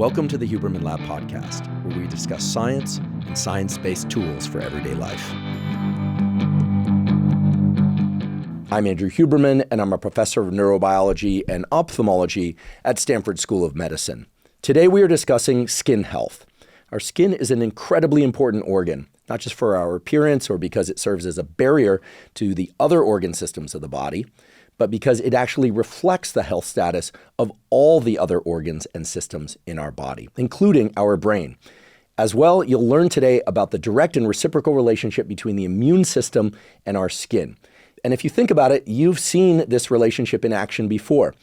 Welcome to the Huberman Lab podcast, where we discuss science and science-based tools for everyday life. I'm Andrew Huberman, and I'm a professor of neurobiology and ophthalmology at Stanford School of Medicine. Today we are discussing skin health. Our skin is an incredibly important organ, not just for our appearance or because it serves as a barrier to the other organ systems of the body, but because it actually reflects the health status of all the other organs and systems in our body, including our brain. As well, you'll learn today about the direct and reciprocal relationship between the immune system and our skin. And if you think about it, you've seen this relationship in action before.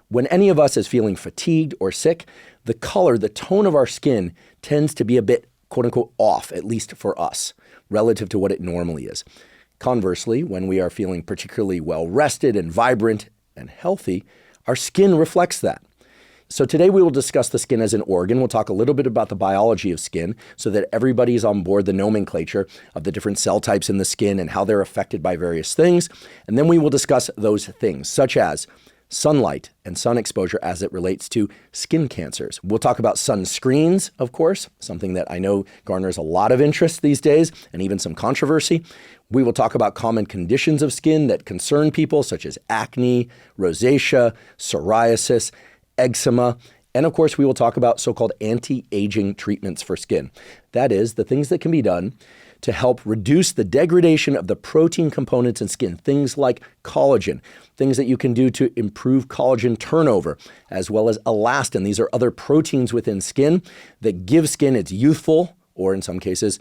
When any of us is feeling fatigued or sick, the color, the tone of our skin tends to be a bit, quote unquote, off, at least for us, relative to what it normally is. Conversely, when we are feeling particularly well rested and vibrant and healthy, our skin reflects that. So today we will discuss the skin as an organ. We'll talk a little bit about the biology of skin so that everybody's on board the nomenclature of the different cell types in the skin and how they're affected by various things. And then we will discuss those things, such as sunlight and sun exposure as it relates to skin cancers. We'll talk about sunscreens, of course, something that I know garners a lot of interest these days and even some controversy. We will talk about common conditions of skin that concern people, such as acne, rosacea, psoriasis, eczema, and of course, we will talk about so-called anti-aging treatments for skin. That is, the things that can be done to help reduce the degradation of the protein components in skin, things like collagen, things that you can do to improve collagen turnover, as well as elastin. These are other proteins within skin that give skin its youthful, or in some cases,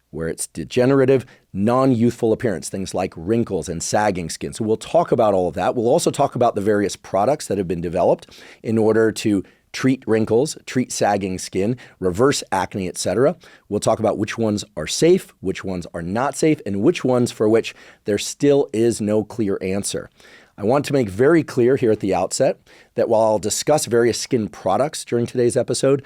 where it's degenerative, non-youthful appearance, things like wrinkles and sagging skin. So we'll talk about all of that. We'll also talk about the various products that have been developed in order to treat wrinkles, treat sagging skin, reverse acne, etc. We'll talk about which ones are safe, which ones are not safe, and which ones for which there still is no clear answer. I want to make very clear here at the outset that while I'll discuss various skin products during today's episode,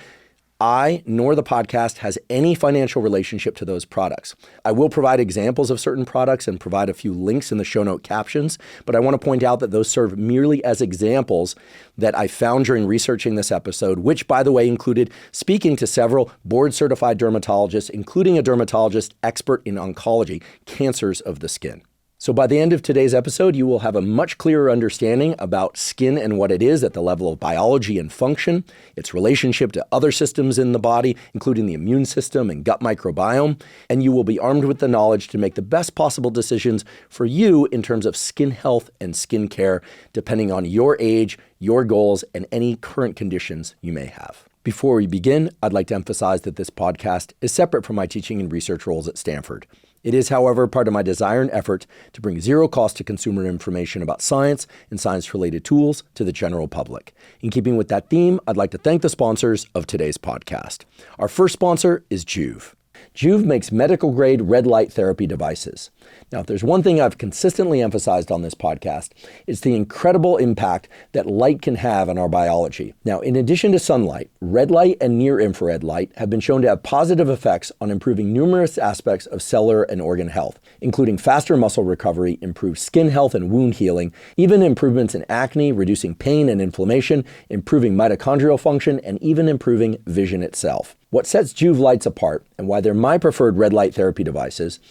I nor the podcast has any financial relationship to those products. I will provide examples of certain products and provide a few links in the show note captions, but I want to point out that those serve merely as examples that I found during researching this episode, which, by the way, included speaking to several board-certified dermatologists, including a dermatologist expert in oncology, cancers of the skin. So by the end of today's episode, you will have a much clearer understanding about skin and what it is at the level of biology and function, its relationship to other systems in the body, including the immune system and gut microbiome, and you will be armed with the knowledge to make the best possible decisions for you in terms of skin health and skin care, depending on your age, your goals, and any current conditions you may have. Before we begin, I'd like to emphasize that this podcast is separate from my teaching and research roles at Stanford. It is, however, part of my desire and effort to bring zero cost to consumer information about science and science-related tools to the general public. In keeping with that theme, I'd like to thank the sponsors of today's podcast. Our first sponsor is Joovv. Joovv makes medical-grade red light therapy devices. Now, if there's one thing I've consistently emphasized on this podcast, it's the incredible impact that light can have on our biology. Now, in addition to sunlight, red light and near-infrared light have been shown to have positive effects on improving numerous aspects of cellular and organ health, including faster muscle recovery, improved skin health and wound healing, even improvements in acne, reducing pain and inflammation, improving mitochondrial function, and even improving vision itself. What sets Joovv lights apart, and why they're my preferred red light therapy devices,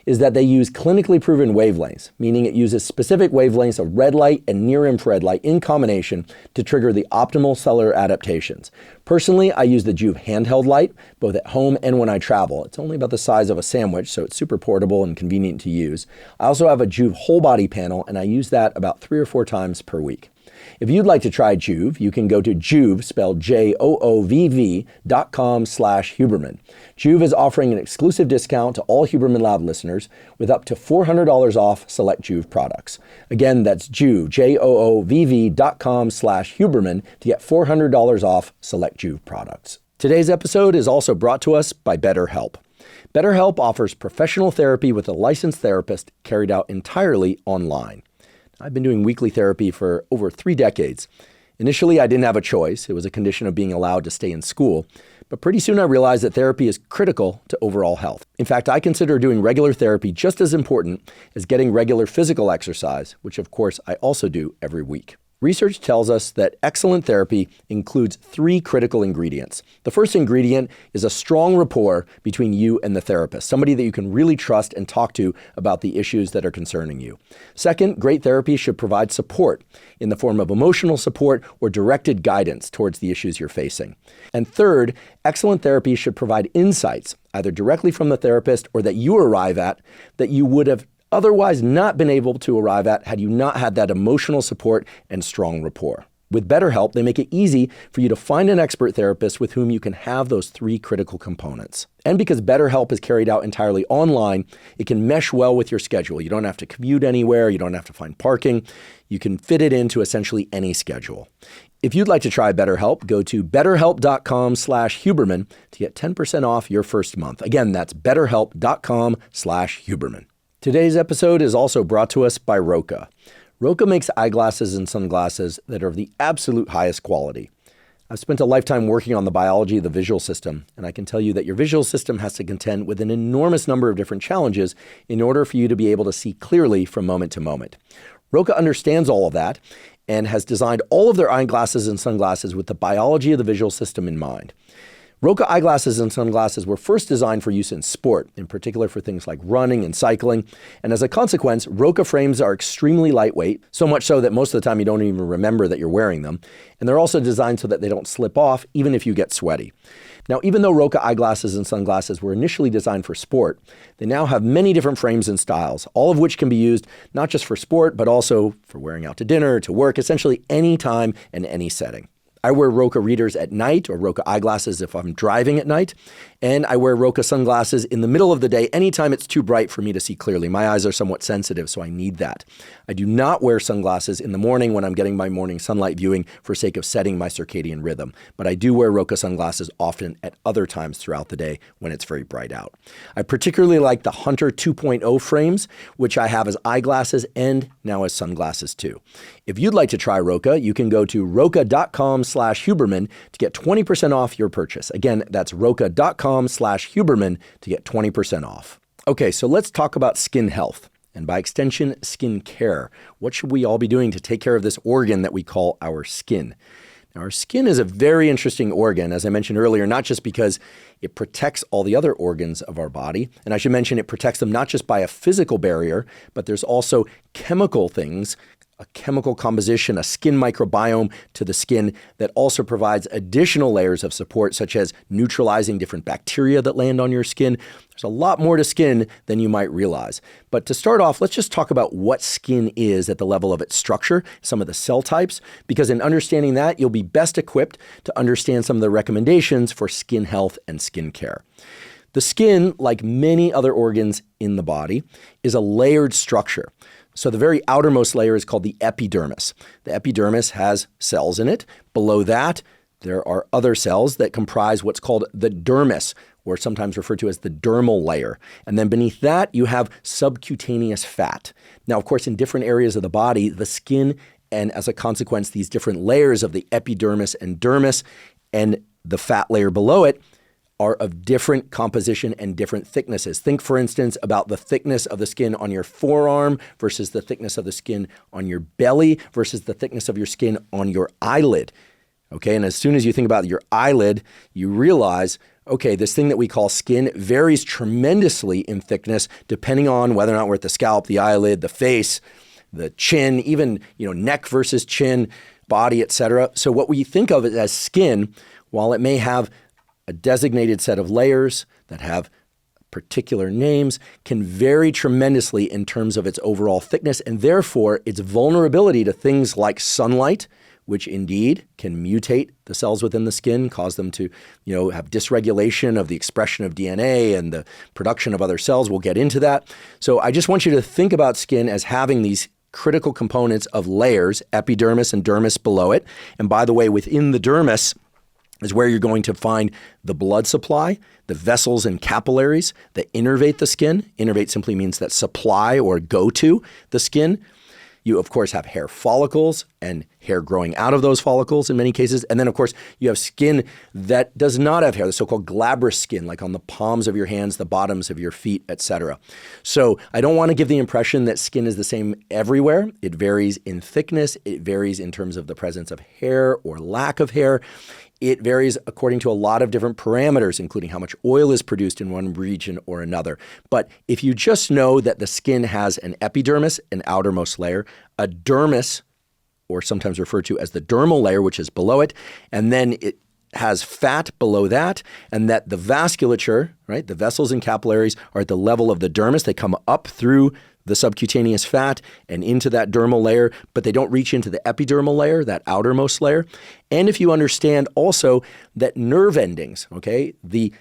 is that they use clinically proven wavelengths, meaning it uses specific wavelengths of red light and near-infrared light in combination to trigger the optimal cellular adaptations. Personally, I use the Joovv handheld light, both at home and when I travel. It's only about the size of a sandwich, so it's super portable and convenient to use. I also have a Joovv whole body panel, and I use that about 3 or 4 times per week. If you'd like to try Joovv, you can go to Joovv, spelled JOOVV.com/Huberman. Joovv is offering an exclusive discount to all Huberman Lab listeners with up to $400 off select Joovv products. Again, that's Joovv, JOOVV.com/Huberman to get $400 off select Joovv products. Today's episode is also brought to us by BetterHelp. BetterHelp offers professional therapy with a licensed therapist carried out entirely online. I've been doing weekly therapy for over 3 decades. Initially, I didn't have a choice. It was a condition of being allowed to stay in school. But pretty soon I realized that therapy is critical to overall health. In fact, I consider doing regular therapy just as important as getting regular physical exercise, which of course I also do every week. Research tells us that excellent therapy includes 3 critical ingredients. The first ingredient is a strong rapport between you and the therapist, somebody that you can really trust and talk to about the issues that are concerning you. Second, great therapy should provide support in the form of emotional support or directed guidance towards the issues you're facing. And third, excellent therapy should provide insights, either directly from the therapist or that you arrive at, that you would have otherwise not been able to arrive at had you not had that emotional support and strong rapport. With BetterHelp, they make it easy for you to find an expert therapist with whom you can have those 3 critical components. And because BetterHelp is carried out entirely online, it can mesh well with your schedule. You don't have to commute anywhere. You don't have to find parking. You can fit it into essentially any schedule. If you'd like to try BetterHelp, go to betterhelp.com/Huberman to get 10% off your first month. Again, that's betterhelp.com/Huberman. Today's episode is also brought to us by ROKA. ROKA makes eyeglasses and sunglasses that are of the absolute highest quality. I've spent a lifetime working on the biology of the visual system, and I can tell you that your visual system has to contend with an enormous number of different challenges in order for you to be able to see clearly from moment to moment. ROKA understands all of that and has designed all of their eyeglasses and sunglasses with the biology of the visual system in mind. ROKA eyeglasses and sunglasses were first designed for use in sport, in particular for things like running and cycling. And as a consequence, ROKA frames are extremely lightweight, so much so that most of the time you don't even remember that you're wearing them. And they're also designed so that they don't slip off, even if you get sweaty. Now, even though ROKA eyeglasses and sunglasses were initially designed for sport, they now have many different frames and styles, all of which can be used not just for sport, but also for wearing out to dinner, to work, essentially any time and any setting. I wear ROKA readers at night or ROKA eyeglasses if I'm driving at night. And I wear ROKA sunglasses in the middle of the day anytime it's too bright for me to see clearly. My eyes are somewhat sensitive, so I need that. I do not wear sunglasses in the morning when I'm getting my morning sunlight viewing for sake of setting my circadian rhythm. But I do wear ROKA sunglasses often at other times throughout the day when it's very bright out. I particularly like the Hunter 2.0 frames, which I have as eyeglasses and now as sunglasses too. If you'd like to try ROKA, you can go to roka.com/Huberman to get 20% off your purchase. Again, that's roka.com/Huberman to get 20% off. Okay, so let's talk about skin health and by extension, skin care. What should we all be doing to take care of this organ that we call our skin? Now, our skin is a very interesting organ, as I mentioned earlier, not just because it protects all the other organs of our body. And I should mention it protects them not just by a physical barrier, but there's also chemical things, a chemical composition, a skin microbiome to the skin that also provides additional layers of support, such as neutralizing different bacteria that land on your skin. There's a lot more to skin than you might realize. But to start off, let's just talk about what skin is at the level of its structure, some of the cell types, because in understanding that, you'll be best equipped to understand some of the recommendations for skin health and skin care. The skin, like many other organs in the body, is a layered structure. So the very outermost layer is called the epidermis. The epidermis has cells in it. Below that, there are other cells that comprise what's called the dermis, or sometimes referred to as the dermal layer. And then beneath that, you have subcutaneous fat. Now, of course, in different areas of the body, the skin, and as a consequence, these different layers of the epidermis and dermis and the fat layer below it are of different composition and different thicknesses. Think, for instance, about the thickness of the skin on your forearm versus the thickness of the skin on your belly versus the thickness of your skin on your eyelid. Okay, and as soon as you think about your eyelid, you realize, okay, this thing that we call skin varies tremendously in thickness depending on whether or not we're at the scalp, the eyelid, the face, the chin, even neck versus chin, body, etc. So what we think of it as skin, while it may have a designated set of layers that have particular names, can vary tremendously in terms of its overall thickness and therefore its vulnerability to things like sunlight, which indeed can mutate the cells within the skin, cause them to, have dysregulation of the expression of DNA and the production of other cells. We'll get into that. So I just want you to think about skin as having these critical components of layers, epidermis and dermis below it. And by the way, within the dermis is where you're going to find the blood supply, the vessels and capillaries that innervate the skin. Innervate simply means that supply or go to the skin. You, of course, have hair follicles and hair growing out of those follicles in many cases. And then, of course, you have skin that does not have hair, the so-called glabrous skin, like on the palms of your hands, the bottoms of your feet, etc. So I don't want to give the impression that skin is the same everywhere. It varies in thickness. It varies in terms of the presence of hair or lack of hair. It varies according to a lot of different parameters, including how much oil is produced in one region or another. But if you just know that the skin has an epidermis, an outermost layer, a dermis, or sometimes referred to as the dermal layer, which is below it, and then it has fat below that, and that the vasculature, right, the vessels and capillaries are at the level of the dermis. They come up through the subcutaneous fat and into that dermal layer, but they don't reach into the epidermal layer, that outermost layer. And if you understand also that nerve endings, okay, the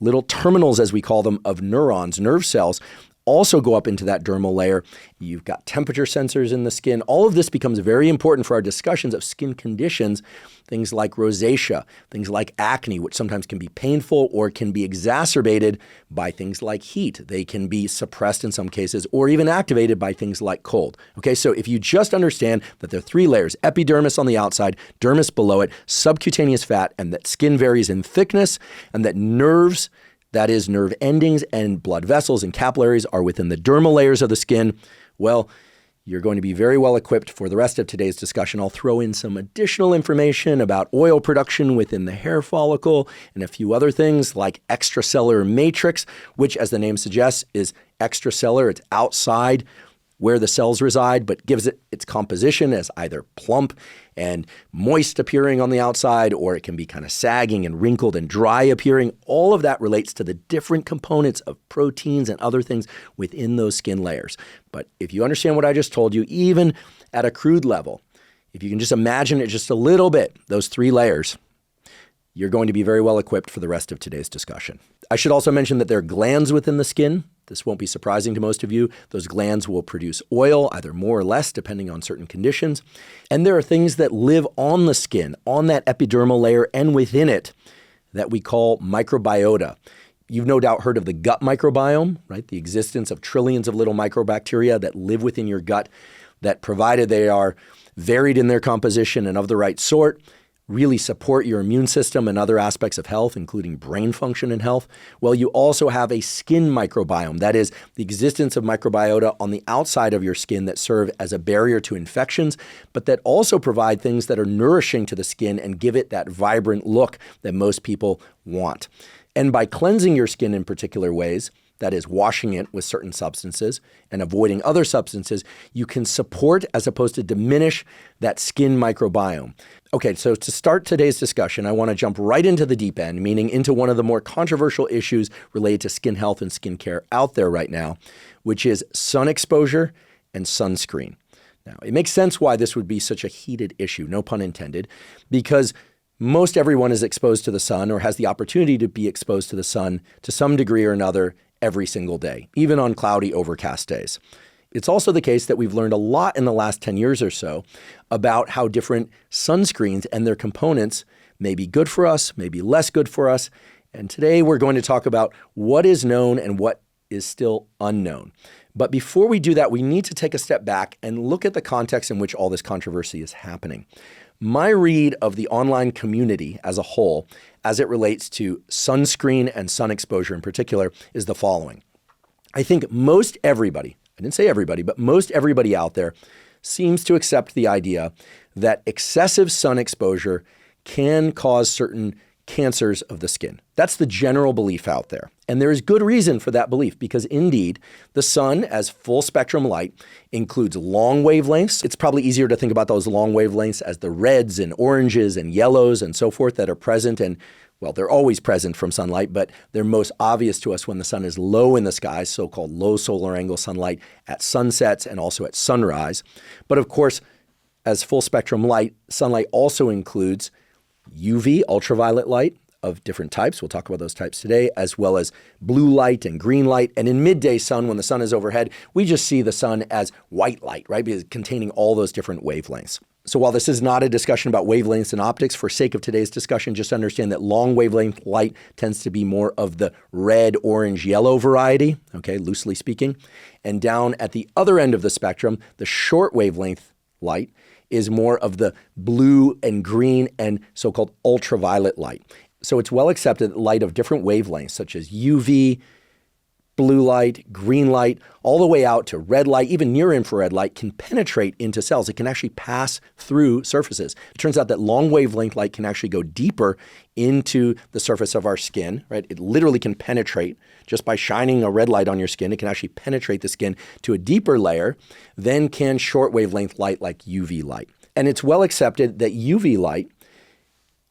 little terminals, as we call them, of neurons, nerve cells, also go up into that dermal layer. You've got temperature sensors in the skin. All of this becomes very important for our discussions of skin conditions, things like rosacea, things like acne, which sometimes can be painful or can be exacerbated by things like heat. They can be suppressed in some cases or even activated by things like cold. Okay, so if you just understand that there are three layers, epidermis on the outside, dermis below it, subcutaneous fat, and that skin varies in thickness, and that nerves, that is, nerve endings and blood vessels and capillaries are within the dermal layers of the skin, well, you're going to be very well equipped for the rest of today's discussion. I'll throw in some additional information about oil production within the hair follicle and a few other things like extracellular matrix, which, as the name suggests, is extracellular. It's outside where the cells reside, but gives it its composition as either plump and moist appearing on the outside, or it can be kind of sagging and wrinkled and dry appearing. All of that relates to the different components of proteins and other things within those skin layers. But if you understand what I just told you, even at a crude level, if you can just imagine it just a little bit, those three layers, you're going to be very well equipped for the rest of today's discussion. I should also mention that there are glands within the skin. This won't be surprising to most of you. Those glands will produce oil, either more or less, depending on certain conditions. And there are things that live on the skin, on that epidermal layer and within it, that we call microbiota. You've no doubt heard of the gut microbiome, right? The existence of trillions of little microbacteria that live within your gut, that, provided they are varied in their composition and of the right sort, really support your immune system and other aspects of health, including brain function and health. Well, you also have a skin microbiome. That is, the existence of microbiota on the outside of your skin that serve as a barrier to infections, but that also provide things that are nourishing to the skin and give it that vibrant look that most people want. And by cleansing your skin in particular ways, that is, washing it with certain substances and avoiding other substances, you can support as opposed to diminish that skin microbiome. Okay, so to start today's discussion, I want to jump right into the deep end, meaning into one of the more controversial issues related to skin health and skincare out there right now, which is sun exposure and sunscreen. Now, it makes sense why this would be such a heated issue, no pun intended, because most everyone is exposed to the sun or has the opportunity to be exposed to the sun to some degree or another every single day, even on cloudy, overcast days. It's also the case that we've learned a lot in the last 10 years or so about how different sunscreens and their components may be good for us, may be less good for us. And today we're going to talk about what is known and what is still unknown. But before we do that, we need to take a step back and look at the context in which all this controversy is happening. My read of the online community as a whole, as it relates to sunscreen and sun exposure in particular, is the following. I think most everybody, I didn't say everybody, but most everybody out there seems to accept the idea that excessive sun exposure can cause certain cancers of the skin. That's the general belief out there. And there is good reason for that belief because indeed, the sun as full spectrum light includes long wavelengths. It's probably easier to think about those long wavelengths as the reds and oranges and yellows and so forth that are present. And well, they're always present from sunlight, but they're most obvious to us when the sun is low in the sky, so-called low solar angle sunlight at sunsets and also at sunrise. But of course, as full spectrum light, sunlight also includes UV, ultraviolet light of different types. We'll talk about those types today, as well as blue light and green light. And in midday sun, when the sun is overhead, we just see the sun as white light, right? Because containing all those different wavelengths. So while this is not a discussion about wavelengths and optics, for sake of today's discussion, just understand that long wavelength light tends to be more of the red, orange, yellow variety, okay, loosely speaking. And down at the other end of the spectrum, the short wavelength light is more of the blue and green and so-called ultraviolet light. So it's well accepted that light of different wavelengths, such as UV, blue light, green light, all the way out to red light, even near infrared light, can penetrate into cells. It can actually pass through surfaces. It turns out that long wavelength light can actually go deeper into the surface of our skin, right? It literally can penetrate just by shining a red light on your skin. It can actually penetrate the skin to a deeper layer than can short wavelength light like UV light. And it's well accepted that UV light,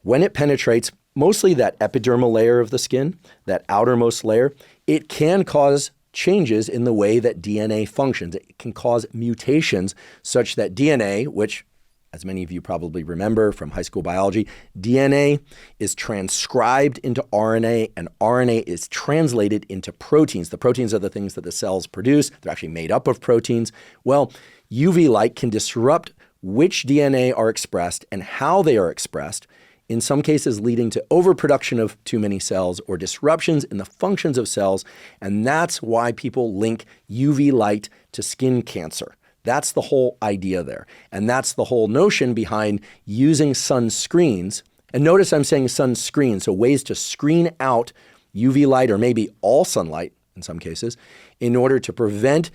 when it penetrates mostly that epidermal layer of the skin, that outermost layer, it can cause changes in the way that DNA functions. It can cause mutations such that DNA, which, as many of you probably remember from high school biology, DNA is transcribed into RNA, and RNA is translated into proteins. The proteins are the things that the cells produce. They're actually made up of proteins. Well, UV light can disrupt which DNA are expressed and how they are expressed, in some cases leading to overproduction of too many cells or disruptions in the functions of cells. And that's why people link UV light to skin cancer. That's the whole idea there. And that's the whole notion behind using sunscreens. And notice I'm saying sunscreen, so ways to screen out UV light or maybe all sunlight in some cases in order to prevent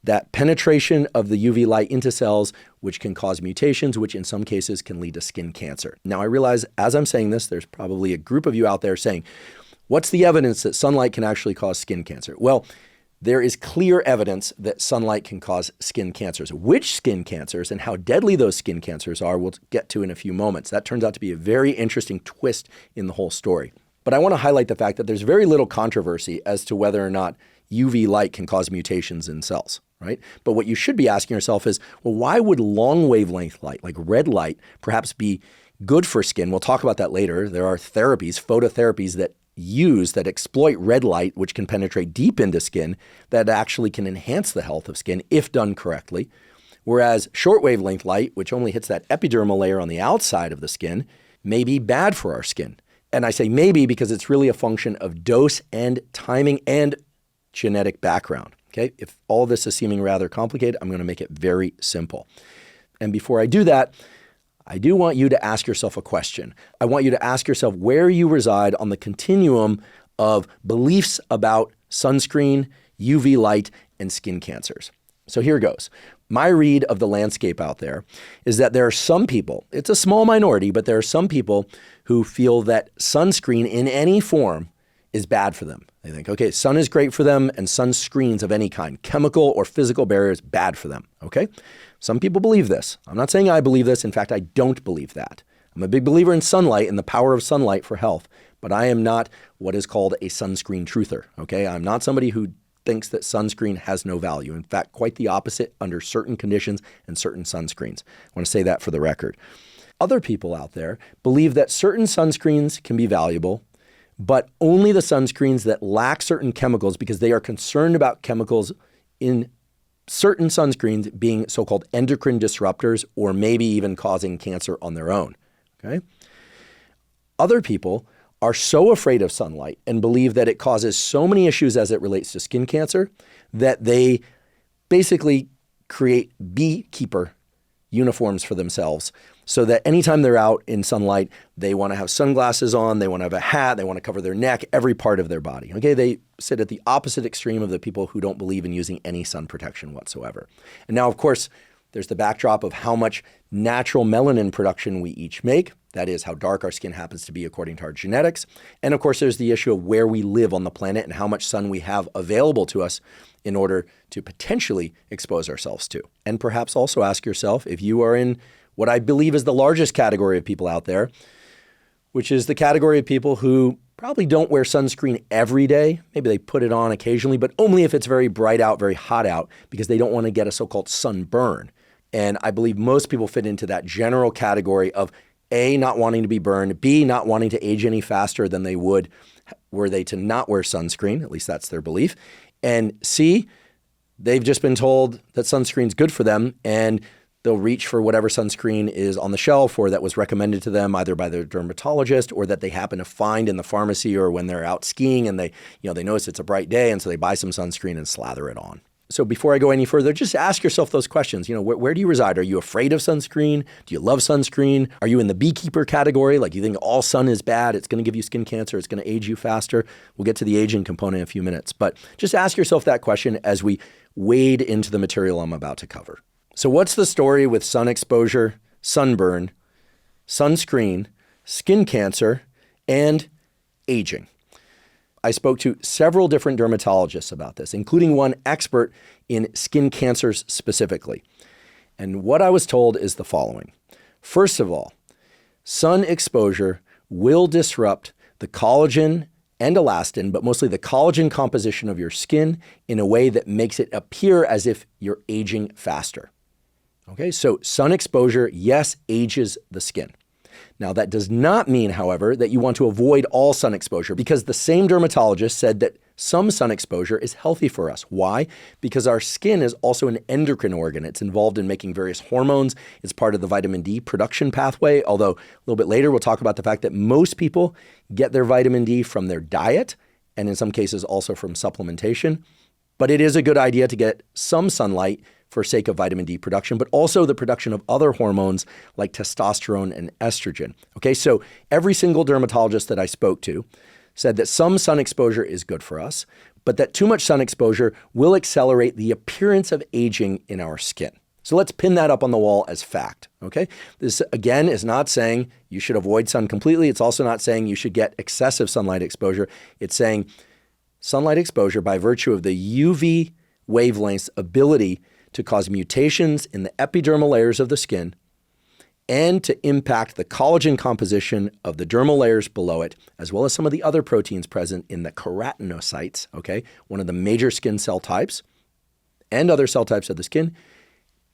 that penetration of the UV light into cells, which can cause mutations, which in some cases can lead to skin cancer. Now, I realize as I'm saying this, there's probably a group of you out there saying, what's the evidence that sunlight can actually cause skin cancer? Well, there is clear evidence that sunlight can cause skin cancers. Which skin cancers and how deadly those skin cancers are, we'll get to in a few moments. That turns out to be a very interesting twist in the whole story. But I want to highlight the fact that there's very little controversy as to whether or not UV light can cause mutations in cells, right? But what you should be asking yourself is, well, why would long wavelength light, like red light, perhaps be good for skin? We'll talk about that later. There are therapies, phototherapies that exploit red light, which can penetrate deep into skin, that actually can enhance the health of skin if done correctly. Whereas short wavelength light, which only hits that epidermal layer on the outside of the skin, may be bad for our skin. And I say maybe because it's really a function of dose and timing and genetic background. Okay, if all this is seeming rather complicated, I'm going to make it very simple. And before I do that, I do want you to ask yourself a question. I want you to ask yourself where you reside on the continuum of beliefs about sunscreen, UV light, and skin cancers. So here goes. My read of the landscape out there is that there are some people, it's a small minority, but there are some people who feel that sunscreen in any form is bad for them. They think, okay, sun is great for them and sunscreens of any kind, chemical or physical barriers, bad for them, okay? Some people believe this. I'm not saying I believe this. In fact, I don't believe that. I'm a big believer in sunlight and the power of sunlight for health, but I am not what is called a sunscreen truther, okay? I'm not somebody who thinks that sunscreen has no value. In fact, quite the opposite under certain conditions and certain sunscreens. I want to say that for the record. Other people out there believe that certain sunscreens can be valuable, but only the sunscreens that lack certain chemicals because they are concerned about chemicals in certain sunscreens being so-called endocrine disruptors or maybe even causing cancer on their own, okay? Other people are so afraid of sunlight and believe that it causes so many issues as it relates to skin cancer that they basically create beekeeper uniforms for themselves so that anytime they're out in sunlight, they want to have sunglasses on, they want to have a hat, they want to cover their neck, every part of their body. Okay, they sit at the opposite extreme of the people who don't believe in using any sun protection whatsoever. And now, of course, there's the backdrop of how much natural melanin production we each make. That is how dark our skin happens to be according to our genetics. And of course, there's the issue of where we live on the planet and how much sun we have available to us in order to potentially expose ourselves to. And perhaps also ask yourself if you are in what I believe is the largest category of people out there, which is the category of people who probably don't wear sunscreen every day. Maybe they put it on occasionally, but only if it's very bright out, very hot out, because they don't want to get a so-called sunburn. And I believe most people fit into that general category of A, not wanting to be burned, B, not wanting to age any faster than they would were they to not wear sunscreen, at least that's their belief, and C, they've just been told that sunscreen's good for them and they'll reach for whatever sunscreen is on the shelf or that was recommended to them either by their dermatologist or that they happen to find in the pharmacy or when they're out skiing and they notice it's a bright day and so they buy some sunscreen and slather it on. So before I go any further, just ask yourself those questions. Where do you reside? Are you afraid of sunscreen? Do you love sunscreen? Are you in the beekeeper category? Like you think all sun is bad, it's going to give you skin cancer, it's going to age you faster? We'll get to the aging component in a few minutes. But just ask yourself that question as we wade into the material I'm about to cover. So what's the story with sun exposure, sunburn, sunscreen, skin cancer, and aging? I spoke to several different dermatologists about this, including one expert in skin cancers specifically. And what I was told is the following. First of all, sun exposure will disrupt the collagen and elastin, but mostly the collagen composition of your skin in a way that makes it appear as if you're aging faster. Okay, so sun exposure, yes, ages the skin. Now, that does not mean, however, that you want to avoid all sun exposure because the same dermatologist said that some sun exposure is healthy for us. Why? Because our skin is also an endocrine organ. It's involved in making various hormones. It's part of the vitamin D production pathway, although a little bit later we'll talk about the fact that most people get their vitamin D from their diet and in some cases also from supplementation. But it is a good idea to get some sunlight for sake of vitamin D production, but also the production of other hormones like testosterone and estrogen. Okay, so every single dermatologist that I spoke to said that some sun exposure is good for us, but that too much sun exposure will accelerate the appearance of aging in our skin. So let's pin that up on the wall as fact, okay? This, again, is not saying you should avoid sun completely. It's also not saying you should get excessive sunlight exposure. It's saying sunlight exposure, by virtue of the UV wavelength's ability to cause mutations in the epidermal layers of the skin and to impact the collagen composition of the dermal layers below it, as well as some of the other proteins present in the keratinocytes, okay, one of the major skin cell types, and other cell types of the skin,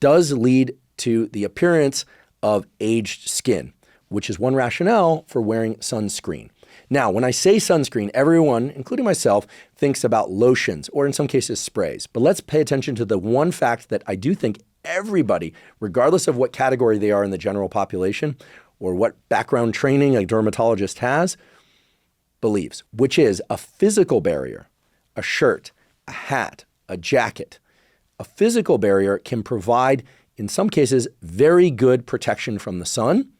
does lead to the appearance of aged skin, which is one rationale for wearing sunscreen. Now, when I say sunscreen, everyone, including myself, thinks about lotions or in some cases sprays. But let's pay attention to the one fact that I do think everybody, regardless of what category they are in the general population or what background training a dermatologist has, believes, which is a physical barrier, a shirt, a hat, a jacket. A physical barrier can provide, in some cases, very good protection from the sun.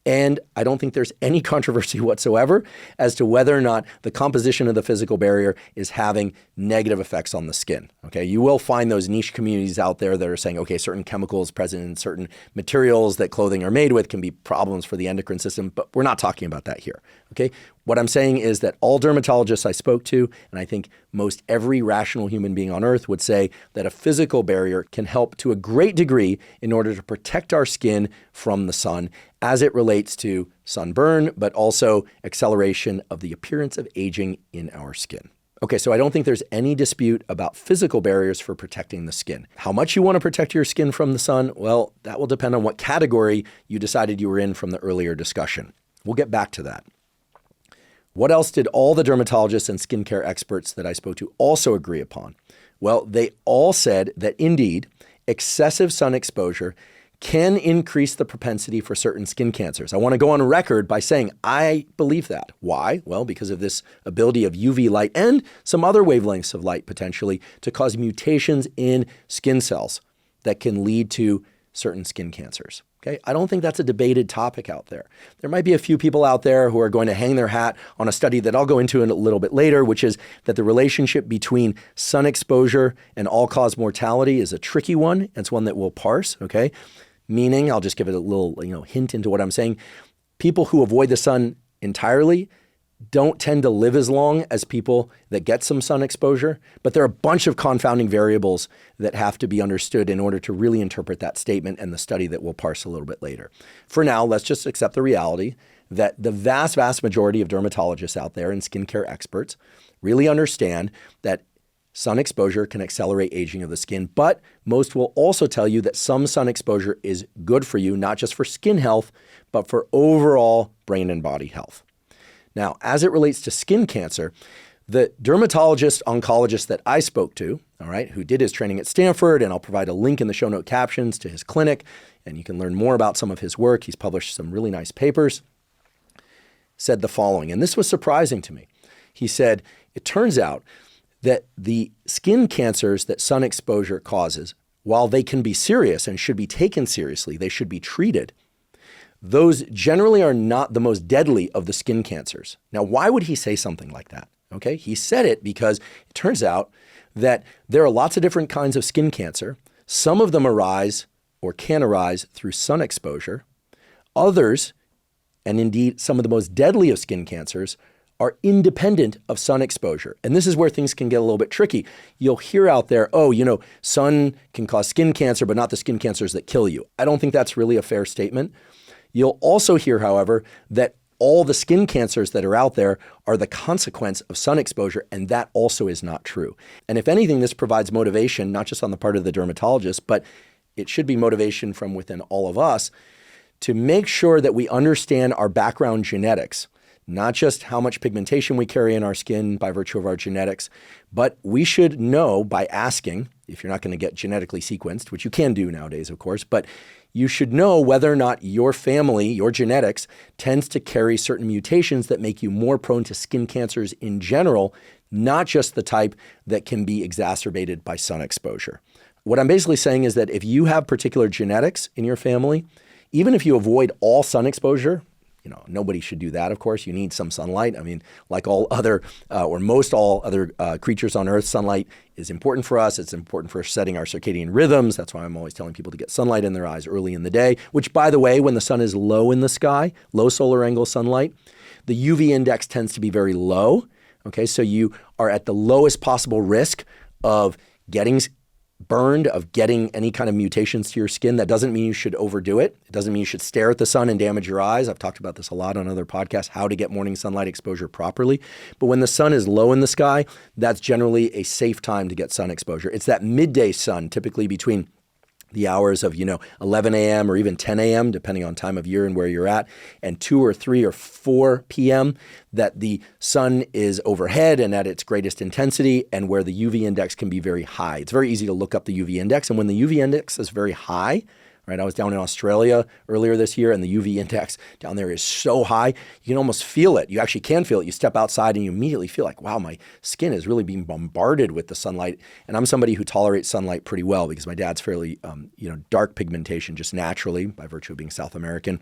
And I don't think there's any controversy whatsoever as to whether or not the composition of the physical barrier is having negative effects on the skin. Okay, you will find those niche communities out there that are saying, okay, certain chemicals present in certain materials that clothing are made with can be problems for the endocrine system, but we're not talking about that here. Okay, what I'm saying is that all dermatologists I spoke to, and I think most every rational human being on earth would say that a physical barrier can help to a great degree in order to protect our skin from the sun as it relates to sunburn, but also acceleration of the appearance of aging in our skin. Okay, so I don't think there's any dispute about physical barriers for protecting the skin. How much you want to protect your skin from the sun? Well, that will depend on what category you decided you were in from the earlier discussion. We'll get back to that. What else did all the dermatologists and skincare experts that I spoke to also agree upon? Well, they all said that indeed, excessive sun exposure can increase the propensity for certain skin cancers. I want to go on record by saying I believe that. Why? Well, because of this ability of UV light and some other wavelengths of light potentially to cause mutations in skin cells that can lead to certain skin cancers. Okay, I don't think that's a debated topic out there. There might be a few people out there who are going to hang their hat on a study that I'll go into in a little bit later, which is that the relationship between sun exposure and all-cause mortality is a tricky one. It's one that we'll parse, okay? Meaning, I'll just give it a little hint into what I'm saying. People who avoid the sun entirely don't tend to live as long as people that get some sun exposure, but there are a bunch of confounding variables that have to be understood in order to really interpret that statement and the study that we'll parse a little bit later. For now, let's just accept the reality that the vast, vast majority of dermatologists out there and skincare experts really understand that sun exposure can accelerate aging of the skin, but most will also tell you that some sun exposure is good for you, not just for skin health, but for overall brain and body health. Now, as it relates to skin cancer, The dermatologist oncologist that I spoke to, all right, who did his training at Stanford, and I'll provide a link in the show note captions to his clinic, and you can learn more about some of his work. He's published some really nice papers, said the following, and this was surprising to me. He said, it turns out that the skin cancers that sun exposure causes, while they can be serious and should be taken seriously, they should be treated, those generally are not the most deadly of the skin cancers. Now, why would he say something like that? Okay, he said it because it turns out that there are lots of different kinds of skin cancer. Some of them arise or can arise through sun exposure. Others, and indeed some of the most deadly of skin cancers, are independent of sun exposure. And this is where things can get a little bit tricky. You'll hear out there, oh, sun can cause skin cancer, but not the skin cancers that kill you. I don't think that's really a fair statement. You'll also hear, however, that all the skin cancers that are out there are the consequence of sun exposure, and that also is not true. And if anything, this provides motivation, not just on the part of the dermatologist, but it should be motivation from within all of us to make sure that we understand our background genetics, not just how much pigmentation we carry in our skin by virtue of our genetics, but we should know by asking, if you're not going to get genetically sequenced, which you can do nowadays, of course, but you should know whether or not your family, your genetics, tends to carry certain mutations that make you more prone to skin cancers in general, not just the type that can be exacerbated by sun exposure. What I'm basically saying is that if you have particular genetics in your family, even if you avoid all sun exposure, nobody should do that, of course. You need some sunlight. I mean, like all other, or most all other creatures on Earth, sunlight is important for us. It's important for setting our circadian rhythms. That's why I'm always telling people to get sunlight in their eyes early in the day, which, by the way, when the sun is low in the sky, low solar angle sunlight, the UV index tends to be very low. Okay, so you are at the lowest possible risk of getting burned, of getting any kind of mutations to your skin. That doesn't mean you should overdo it. It doesn't mean you should stare at the sun and damage your eyes. I've talked about this a lot on other podcasts, how to get morning sunlight exposure properly. But when the sun is low in the sky, that's generally a safe time to get sun exposure. It's that midday sun, typically between the hours of, 11 a.m. or even 10 a.m., depending on time of year and where you're at, and 2 or 3 or 4 p.m., that the sun is overhead and at its greatest intensity, and where the UV index can be very high. It's very easy to look up the UV index, and when the UV index is very high, right? I was down in Australia earlier this year, and the UV index down there is so high, you can almost feel it. You actually can feel it. You step outside and you immediately feel like, wow, my skin is really being bombarded with the sunlight. And I'm somebody who tolerates sunlight pretty well because my dad's fairly, dark pigmentation just naturally by virtue of being South American.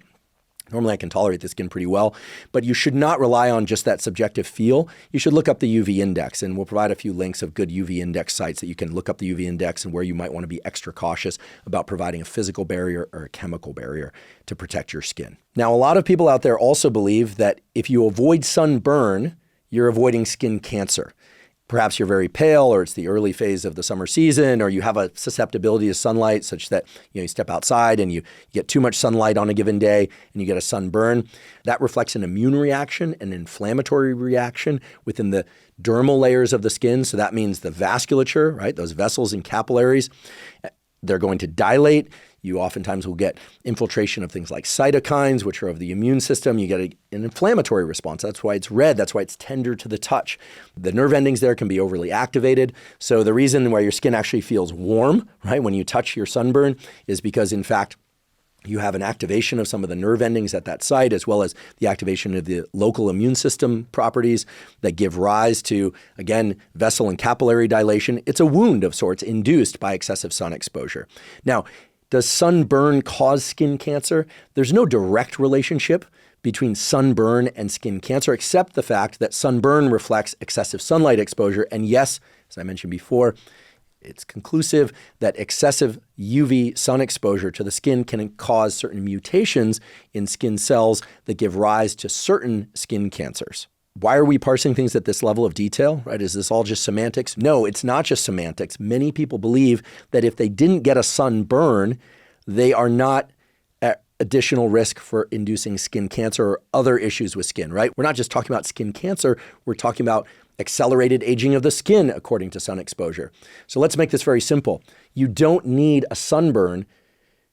Normally I can tolerate the skin pretty well, but you should not rely on just that subjective feel. You should look up the UV index, and we'll provide a few links of good UV index sites that you can look up the UV index and where you might want to be extra cautious about providing a physical barrier or a chemical barrier to protect your skin. Now, a lot of people out there also believe that if you avoid sunburn, you're avoiding skin cancer. Perhaps you're very pale, or it's the early phase of the summer season, or you have a susceptibility to sunlight such that you step outside and you get too much sunlight on a given day and you get a sunburn. That reflects an immune reaction, an inflammatory reaction within the dermal layers of the skin. So that means the vasculature, right? Those vessels and capillaries, they're going to dilate. You oftentimes will get infiltration of things like cytokines, which are of the immune system. You get an inflammatory response. That's why it's red. That's why it's tender to the touch. The nerve endings there can be overly activated. So the reason why your skin actually feels warm, right, when you touch your sunburn is because, in fact, you have an activation of some of the nerve endings at that site, as well as the activation of the local immune system properties that give rise to, again, vessel and capillary dilation. It's a wound of sorts induced by excessive sun exposure. Now, does sunburn cause skin cancer? There's no direct relationship between sunburn and skin cancer, except the fact that sunburn reflects excessive sunlight exposure. And yes, as I mentioned before, it's conclusive that excessive UV sun exposure to the skin can cause certain mutations in skin cells that give rise to certain skin cancers. Why are we parsing things at this level of detail, right? Is this all just semantics? No, it's not just semantics. Many people believe that if they didn't get a sunburn, they are not at additional risk for inducing skin cancer or other issues with skin, right? We're not just talking about skin cancer. We're talking about accelerated aging of the skin according to sun exposure. So let's make this very simple. You don't need a sunburn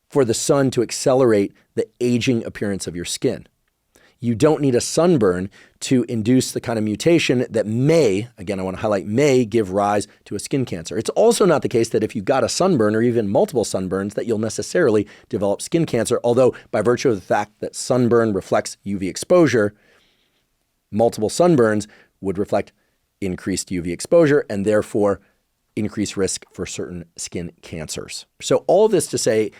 for the sun to accelerate the aging appearance of your skin. You don't need a sunburn to induce the kind of mutation that may, again, I want to highlight, may give rise to a skin cancer. It's also not the case that if you've got a sunburn or even multiple sunburns that you'll necessarily develop skin cancer, although by virtue of the fact that sunburn reflects UV exposure, multiple sunburns would reflect increased UV exposure and therefore increased risk for certain skin cancers. So all this to say,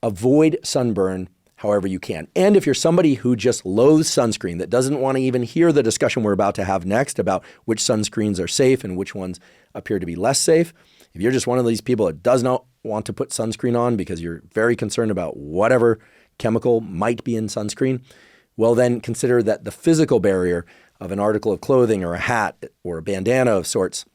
avoid sunburn however you can. And if you're somebody who just loathes sunscreen, that doesn't want to even hear the discussion we're about to have next about which sunscreens are safe and which ones appear to be less safe, if you're just one of these people that does not want to put sunscreen on because you're very concerned about whatever chemical might be in sunscreen, well then consider that the physical barrier of an article of clothing or a hat or a bandana of sorts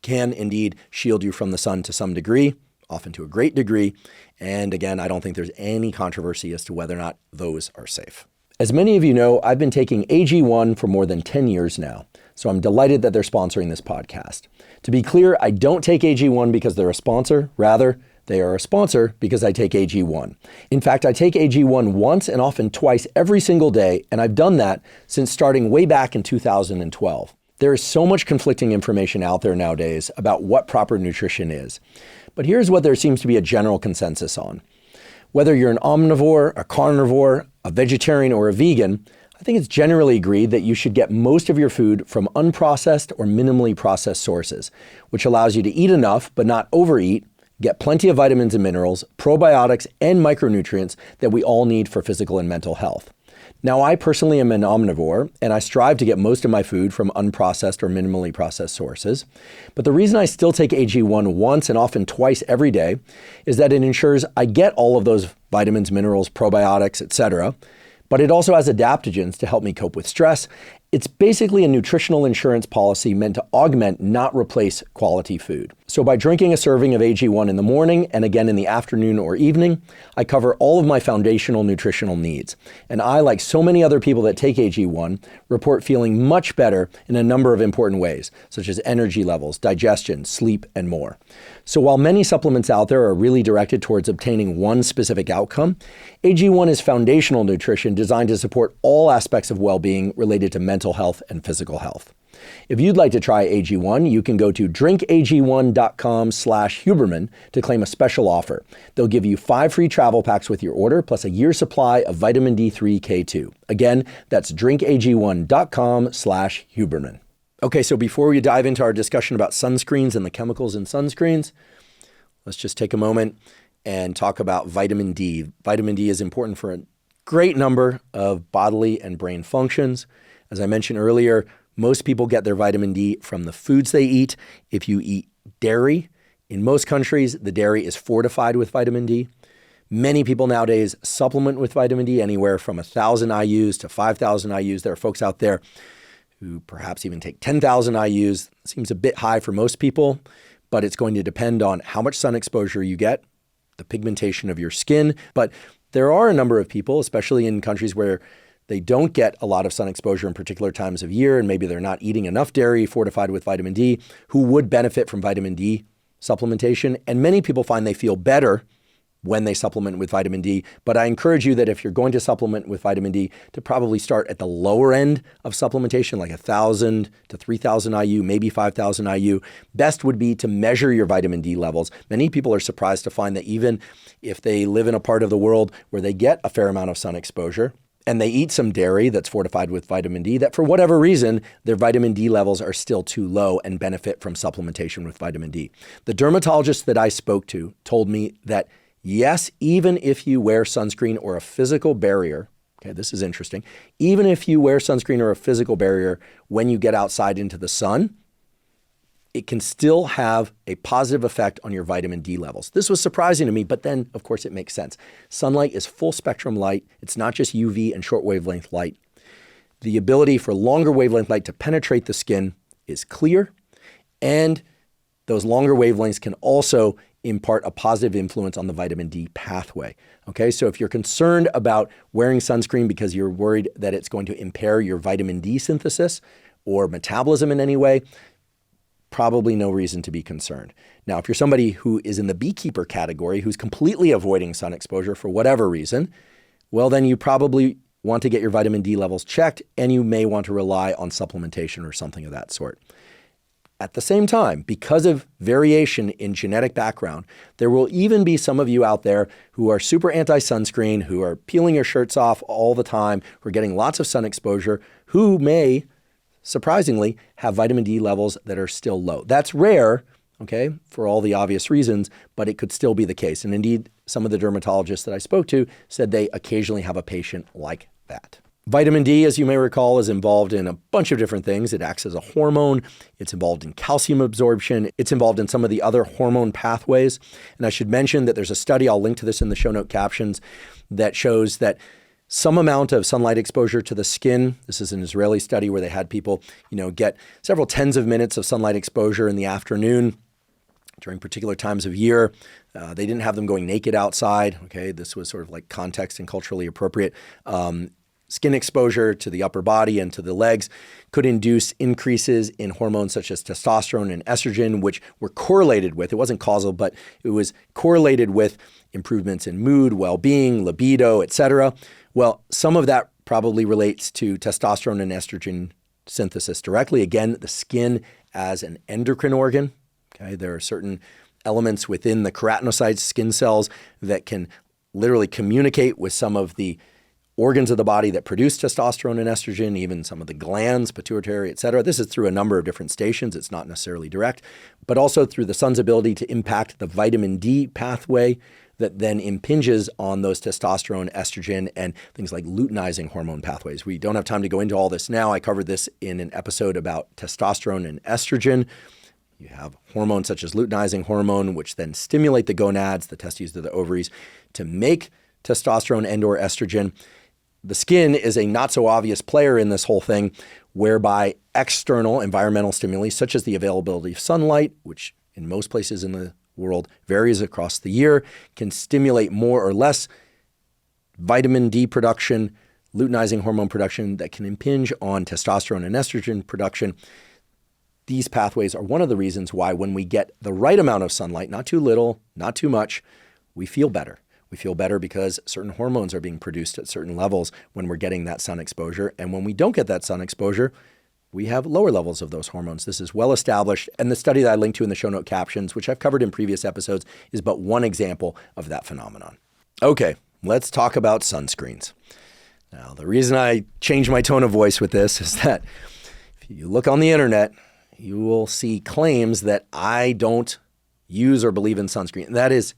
can indeed shield you from the sun to some degree, often to a great degree. And again, I don't think there's any controversy as to whether or not those are safe. As many of you know, I've been taking AG1 for more than 10 years now, so I'm delighted that they're sponsoring this podcast. To be clear, I don't take AG1 because they're a sponsor. Rather, they are a sponsor because I take AG1. In fact, I take AG1 once and often twice every single day, and I've done that since starting way back in 2012. There is so much conflicting information out there nowadays about what proper nutrition is. But here's what there seems to be a general consensus on. Whether you're an omnivore, a carnivore, a vegetarian, or a vegan, I think it's generally agreed that you should get most of your food from unprocessed or minimally processed sources, which allows you to eat enough but not overeat, get plenty of vitamins and minerals, probiotics, and micronutrients that we all need for physical and mental health. Now, I personally am an omnivore, and I strive to get most of my food from unprocessed or minimally processed sources. But the reason I still take AG1 once and often twice every day is that it ensures I get all of those vitamins, minerals, probiotics, etc. But it also has adaptogens to help me cope with stress. It's basically a nutritional insurance policy meant to augment, not replace quality food. So by drinking a serving of AG1 in the morning and again in the afternoon or evening, I cover all of my foundational nutritional needs. And I, like so many other people that take AG1, report feeling much better in a number of important ways, such as energy levels, digestion, sleep, and more. So while many supplements out there are really directed towards obtaining one specific outcome, AG1 is foundational nutrition designed to support all aspects of well-being related to mental health and physical health. If you'd like to try AG1, you can go to drinkag1.com/Huberman to claim a special offer. They'll give you 5 free travel packs with your order, plus a year's supply of vitamin D3 K2. Again, that's drinkag1.com/Huberman. Okay, so before we dive into our discussion about sunscreens and the chemicals in sunscreens, let's just take a moment and talk about vitamin D. Vitamin D is important for a great number of bodily and brain functions. As I mentioned earlier, most people get their vitamin D from the foods they eat. If you eat dairy, in most countries, the dairy is fortified with vitamin D. Many people nowadays supplement with vitamin D anywhere from 1,000 IUs to 5,000 IUs. There are folks out there who perhaps even take 10,000 IUs. Seems a bit high for most people, but it's going to depend on how much sun exposure you get, the pigmentation of your skin. But there are a number of people, especially in countries where they don't get a lot of sun exposure in particular times of year, and maybe they're not eating enough dairy fortified with vitamin D, who would benefit from vitamin D supplementation. And many people find they feel better when they supplement with vitamin D. But I encourage you that if you're going to supplement with vitamin D, to probably start at the lower end of supplementation, like 1,000 to 3,000 IU, maybe 5,000 IU. Best would be to measure your vitamin D levels. Many people are surprised to find that even if they live in a part of the world where they get a fair amount of sun exposure, and they eat some dairy that's fortified with vitamin D, that for whatever reason, their vitamin D levels are still too low and benefit from supplementation with vitamin D. The dermatologist that I spoke to told me that yes, even if you wear sunscreen or a physical barrier, okay, this is interesting, even if you wear sunscreen or a physical barrier when you get outside into the sun, it can still have a positive effect on your vitamin D levels. This was surprising to me, but then, of course, it makes sense. Sunlight is full spectrum light. It's not just UV and short wavelength light. The ability for longer wavelength light to penetrate the skin is clear, and those longer wavelengths can also impart a positive influence on the vitamin D pathway. Okay, so if you're concerned about wearing sunscreen because you're worried that it's going to impair your vitamin D synthesis or metabolism in any way, probably no reason to be concerned. Now, if you're somebody who is in the beekeeper category, who's completely avoiding sun exposure for whatever reason, well, then you probably want to get your vitamin D levels checked, and you may want to rely on supplementation or something of that sort. At the same time, because of variation in genetic background, there will even be some of you out there who are super anti-sunscreen, who are peeling your shirts off all the time, who are getting lots of sun exposure, who may, surprisingly, have vitamin D levels that are still low. That's rare, okay, for all the obvious reasons, but it could still be the case. And indeed, some of the dermatologists that I spoke to said they occasionally have a patient like that. Vitamin D, as you may recall, is involved in a bunch of different things. It acts as a hormone. It's involved in calcium absorption. It's involved in some of the other hormone pathways. And I should mention that there's a study, I'll link to this in the show note captions, that shows that some amount of sunlight exposure to the skin, this is an Israeli study where they had people, get several tens of minutes of sunlight exposure in the afternoon during particular times of year. They didn't have them going naked outside. Okay, this was sort of like context and culturally appropriate. Skin exposure to the upper body and to the legs could induce increases in hormones such as testosterone and estrogen, which were correlated with, it wasn't causal, but it was correlated with improvements in mood, well-being, libido, etc. Well, some of that probably relates to testosterone and estrogen synthesis directly. Again, the skin as an endocrine organ. Okay, there are certain elements within the keratinocytes, skin cells, that can literally communicate with some of the organs of the body that produce testosterone and estrogen, even some of the glands, pituitary, et cetera. This is through a number of different stations. It's not necessarily direct, but also through the sun's ability to impact the vitamin D pathway that then impinges on those testosterone, estrogen, and things like luteinizing hormone pathways. We don't have time to go into all this now. I covered this in an episode about testosterone and estrogen. You have hormones such as luteinizing hormone, which then stimulate the gonads, the testes to the ovaries, to make testosterone and or estrogen. The skin is a not so obvious player in this whole thing, whereby external environmental stimuli, such as the availability of sunlight, which in most places in the world varies across the year, can stimulate more or less vitamin D production, luteinizing hormone production that can impinge on testosterone and estrogen production. These pathways are one of the reasons why when we get the right amount of sunlight, not too little, not too much, we feel better. We feel better because certain hormones are being produced at certain levels when we're getting that sun exposure. And when we don't get that sun exposure, we have lower levels of those hormones. This is well established. And the study that I linked to in the show note captions, which I've covered in previous episodes, is but one example of that phenomenon. Okay, let's talk about sunscreens. Now, the reason I changed my tone of voice with this is that if you look on the internet, you will see claims that I don't use or believe in sunscreen. That is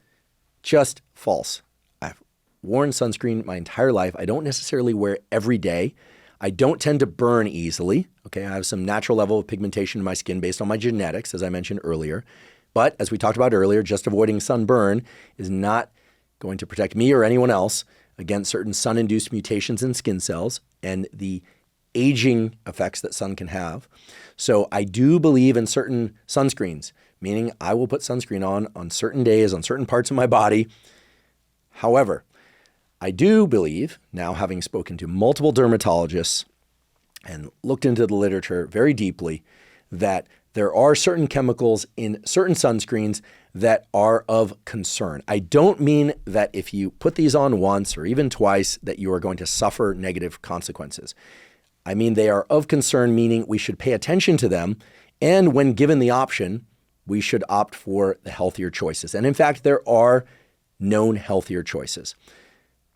just false. I've worn sunscreen my entire life. I don't necessarily wear it every day. I don't tend to burn easily. Okay, I have some natural level of pigmentation in my skin based on my genetics, as I mentioned earlier. But as we talked about earlier, just avoiding sunburn is not going to protect me or anyone else against certain sun-induced mutations in skin cells and the aging effects that sun can have. So I do believe in certain sunscreens, meaning I will put sunscreen on certain days, on certain parts of my body. However, I do believe, now having spoken to multiple dermatologists and looked into the literature very deeply, that there are certain chemicals in certain sunscreens that are of concern. I don't mean that if you put these on once or even twice that you are going to suffer negative consequences. I mean they are of concern, meaning we should pay attention to them, and when given the option, we should opt for the healthier choices. And in fact, there are known healthier choices.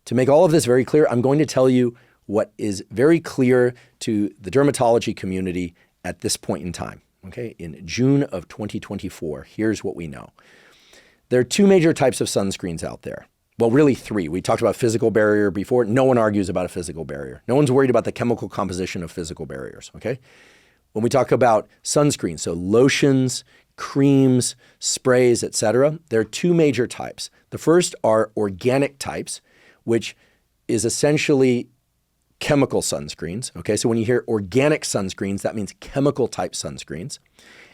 To make all of this very clear, I'm going to tell you what is very clear to the dermatology community at this point in time. Okay, in June of 2024, here's what we know. There are two major types of sunscreens out there. Well, really three. We talked about physical barrier before. No one argues about a physical barrier. No one's worried about the chemical composition of physical barriers, okay? When we talk about sunscreen, so lotions, creams, sprays, etc., there are two major types. The first are organic types, which is essentially chemical sunscreens. Okay, so when you hear organic sunscreens, that means chemical type sunscreens.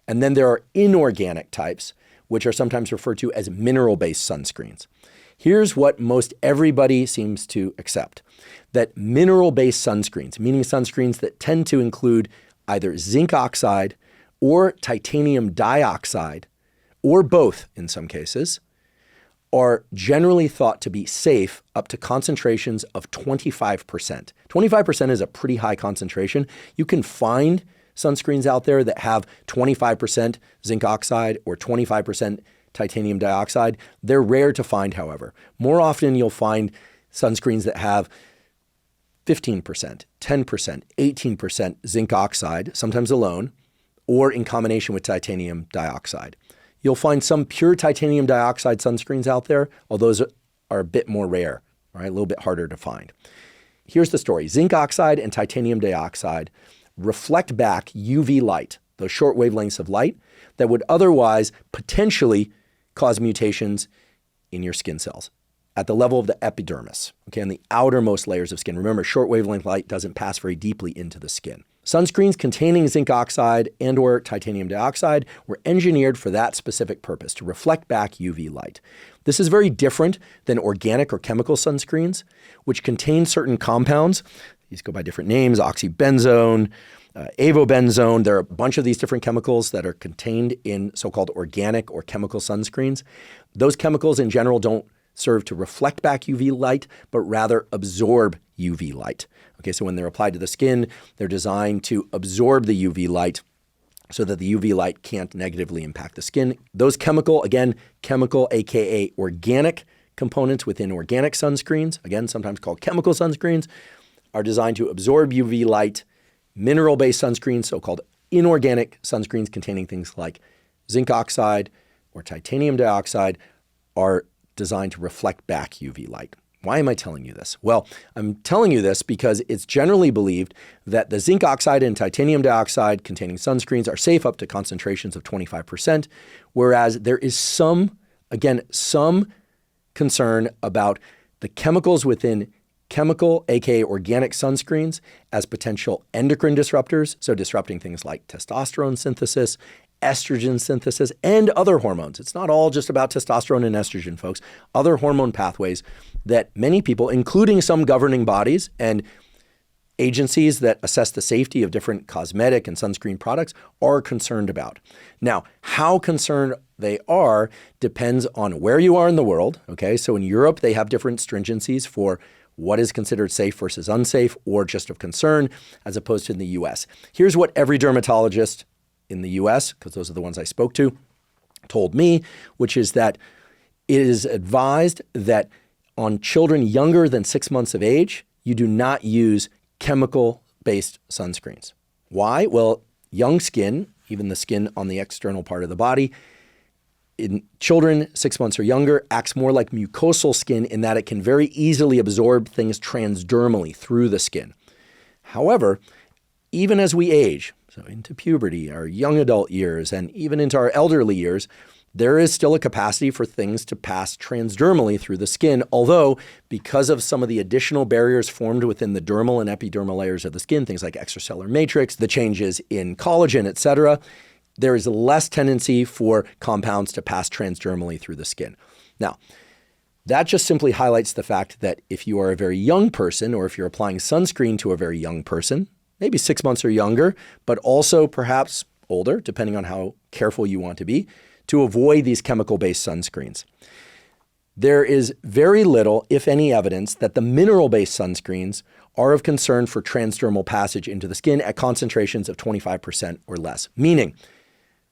And then there are inorganic types, which are sometimes referred to as mineral-based sunscreens. Here's what most everybody seems to accept, that mineral-based sunscreens, meaning sunscreens that tend to include either zinc oxide or titanium dioxide, or both in some cases, are generally thought to be safe up to concentrations of 25%. 25% is a pretty high concentration. You can find sunscreens out there that have 25% zinc oxide or 25% titanium dioxide. They're rare to find, however. More often you'll find sunscreens that have 15%, 10%, 18% zinc oxide, sometimes alone, or in combination with titanium dioxide. You'll find some pure titanium dioxide sunscreens out there, although those are a bit more rare, all right, a little bit harder to find. Here's the story. Zinc oxide and titanium dioxide reflect back UV light, those short wavelengths of light that would otherwise potentially cause mutations in your skin cells at the level of the epidermis, okay, and the outermost layers of skin. Remember, short wavelength light doesn't pass very deeply into the skin. Sunscreens containing zinc oxide and or titanium dioxide were engineered for that specific purpose, to reflect back UV light. This is very different than organic or chemical sunscreens, which contain certain compounds. These go by different names, oxybenzone, avobenzone. There are a bunch of these different chemicals that are contained in so-called organic or chemical sunscreens. Those chemicals in general don't serve to reflect back UV light, but rather absorb UV light. Okay, so when they're applied to the skin, they're designed to absorb the UV light so that the UV light can't negatively impact the skin. Those chemical, aka organic components within organic sunscreens, again, sometimes called chemical sunscreens, are designed to absorb UV light. Mineral-based sunscreens, so-called inorganic sunscreens containing things like zinc oxide or titanium dioxide, are designed to reflect back UV light. Why am I telling you this? Well, I'm telling you this because it's generally believed that the zinc oxide and titanium dioxide containing sunscreens are safe up to concentrations of 25%, whereas there is some concern about the chemicals within chemical, aka organic sunscreens, as potential endocrine disruptors, so disrupting things like testosterone synthesis, estrogen synthesis, and other hormones. It's not all just about testosterone and estrogen, folks. Other hormone pathways that many people, including some governing bodies and agencies that assess the safety of different cosmetic and sunscreen products, are concerned about. Now, how concerned they are depends on where you are in the world, okay? So in Europe, they have different stringencies for what is considered safe versus unsafe or just of concern, as opposed to in the US. Here's what every dermatologist in the US, because those are the ones I spoke to, told me, which is that it is advised that on children younger than 6 months of age, you do not use chemical-based sunscreens. Why? Well, young skin, even the skin on the external part of the body, in children 6 months or younger, acts more like mucosal skin in that it can very easily absorb things transdermally through the skin. However, even as we age, so into puberty, our young adult years, and even into our elderly years, there is still a capacity for things to pass transdermally through the skin, although because of some of the additional barriers formed within the dermal and epidermal layers of the skin, things like extracellular matrix, the changes in collagen, etc., there is less tendency for compounds to pass transdermally through the skin. Now, that just simply highlights the fact that if you are a very young person, or if you're applying sunscreen to a very young person, maybe 6 months or younger, but also perhaps older, depending on how careful you want to be, to avoid these chemical-based sunscreens. There is very little, if any, evidence that the mineral-based sunscreens are of concern for transdermal passage into the skin at concentrations of 25% or less, meaning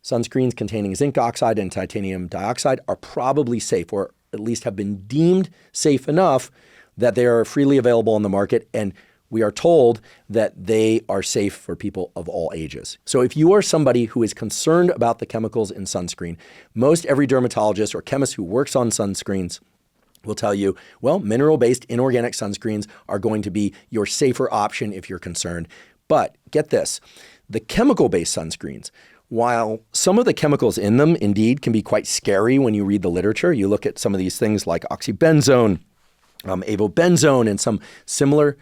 sunscreens containing zinc oxide and titanium dioxide are probably safe, or at least have been deemed safe enough that they are freely available on the market, and we are told that they are safe for people of all ages. So if you are somebody who is concerned about the chemicals in sunscreen, most every dermatologist or chemist who works on sunscreens will tell you, well, mineral-based inorganic sunscreens are going to be your safer option if you're concerned. But get this, the chemical-based sunscreens, while some of the chemicals in them indeed can be quite scary when you read the literature, you look at some of these things like oxybenzone, avobenzone, and some similar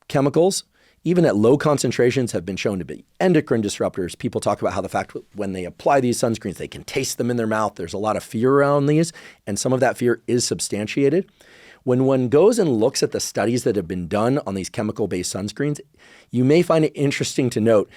chemicals, even at low concentrations, have been shown to be endocrine disruptors. People talk about how the fact when they apply these sunscreens, they can taste them in their mouth. There's a lot of fear around these, and some of that fear is substantiated. When one goes and looks at the studies that have been done on these chemical-based sunscreens, you may find it interesting to note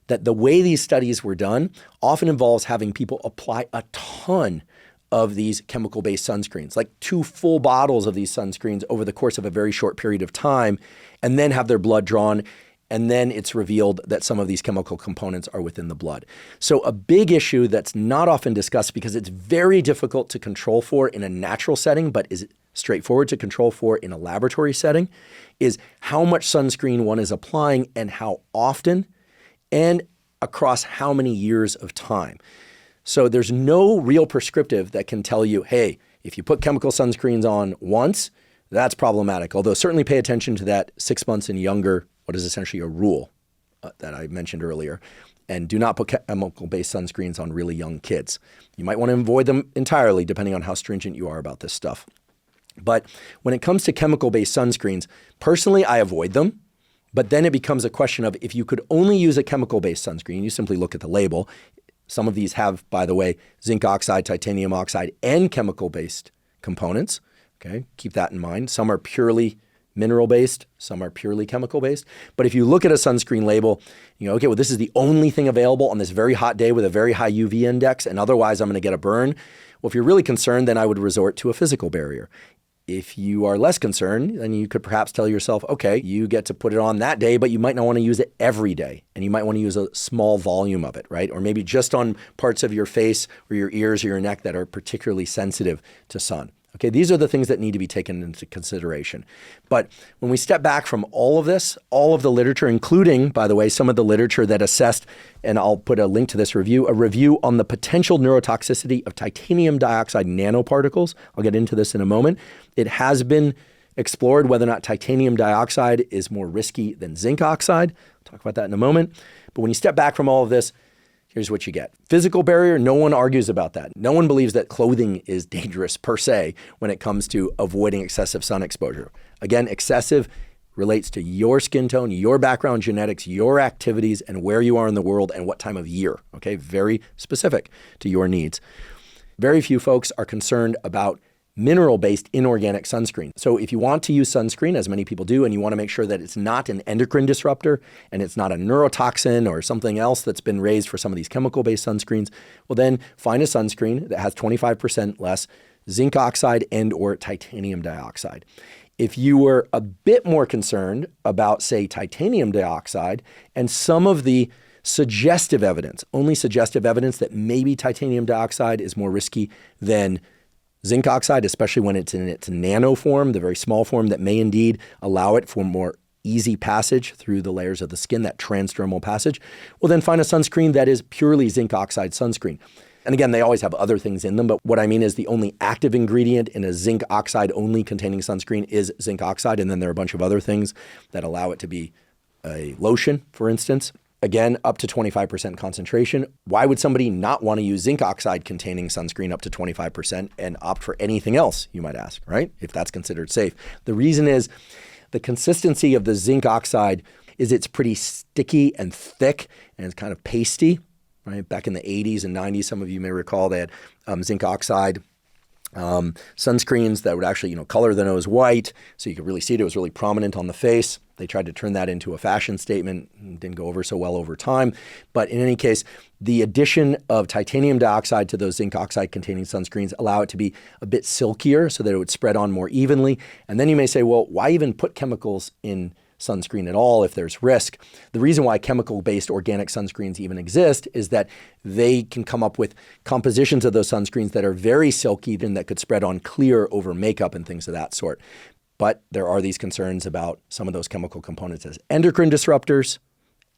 that the way these studies were done often involves having people apply a ton of these chemical-based sunscreens, like 2 full bottles of these sunscreens over the course of a very short period of time, and then have their blood drawn, and then it's revealed that some of these chemical components are within the blood. So a big issue that's not often discussed because it's very difficult to control for in a natural setting, but is straightforward to control for in a laboratory setting, is how much sunscreen one is applying and how often and across how many years of time. So there's no real prescriptive that can tell you, hey, if you put chemical sunscreens on once, that's problematic. Although certainly pay attention to that 6 months and younger, what is essentially a rule that I mentioned earlier. And do not put chemical-based sunscreens on really young kids. You might want to avoid them entirely depending on how stringent you are about this stuff. But when it comes to chemical-based sunscreens, personally, I avoid them. But then it becomes a question of if you could only use a chemical-based sunscreen, you simply look at the label. Some of these have, by the way, zinc oxide, titanium oxide, and chemical-based components. Okay, keep that in mind. Some are purely mineral-based, some are purely chemical-based. But if you look at a sunscreen label, you go, okay, well, this is the only thing available on this very hot day with a very high UV index, and otherwise I'm going to get a burn. Well, if you're really concerned, then I would resort to a physical barrier. If you are less concerned, then you could perhaps tell yourself, okay, you get to put it on that day, but you might not want to use it every day. And you might want to use a small volume of it, right? Or maybe just on parts of your face or your ears or your neck that are particularly sensitive to sun. Okay, these are the things that need to be taken into consideration. But when we step back from all of this, all of the literature, including, by the way, some of the literature that assessed, and I'll put a link to this review, a review on the potential neurotoxicity of titanium dioxide nanoparticles. I'll get into this in a moment. It has been explored whether or not titanium dioxide is more risky than zinc oxide. I'll talk about that in a moment. But when you step back from all of this, here's what you get. Physical barrier, no one argues about that. No one believes that clothing is dangerous per se when it comes to avoiding excessive sun exposure. Again, excessive relates to your skin tone, your background genetics, your activities, and where you are in the world and what time of year. Okay, very specific to your needs. Very few folks are concerned about mineral-based inorganic sunscreen. So if you want to use sunscreen, as many people do, and you want to make sure that it's not an endocrine disruptor and it's not a neurotoxin or something else that's been raised for some of these chemical-based sunscreens, well then find a sunscreen that has 25% less zinc oxide and or titanium dioxide. If you were a bit more concerned about, say, titanium dioxide and some of the suggestive evidence, only suggestive evidence that maybe titanium dioxide is more risky than zinc oxide, especially when it's in its nano form, the very small form that may indeed allow it for more easy passage through the layers of the skin, that transdermal passage, well then find a sunscreen that is purely zinc oxide sunscreen. And again, they always have other things in them, but what I mean is the only active ingredient in a zinc oxide only containing sunscreen is zinc oxide, and then there are a bunch of other things that allow it to be a lotion, for instance. Again, up to 25% concentration. Why would somebody not want to use zinc oxide containing sunscreen up to 25% and opt for anything else, you might ask, right? If that's considered safe. The reason is the consistency of the zinc oxide is it's pretty sticky and thick and it's kind of pasty, right? Back in the 80s and 90s, some of you may recall they had zinc oxide sunscreens that would actually, color the nose white so you could really see it. It was really prominent on the face. They tried to turn that into a fashion statement. It didn't go over so well over time. But in any case, the addition of titanium dioxide to those zinc oxide containing sunscreens allow it to be a bit silkier so that it would spread on more evenly. And then you may say, well, why even put chemicals in sunscreen at all if there's risk? The reason why chemical-based organic sunscreens even exist is that they can come up with compositions of those sunscreens that are very silky and that could spread on clear over makeup and things of that sort. But there are these concerns about some of those chemical components as endocrine disruptors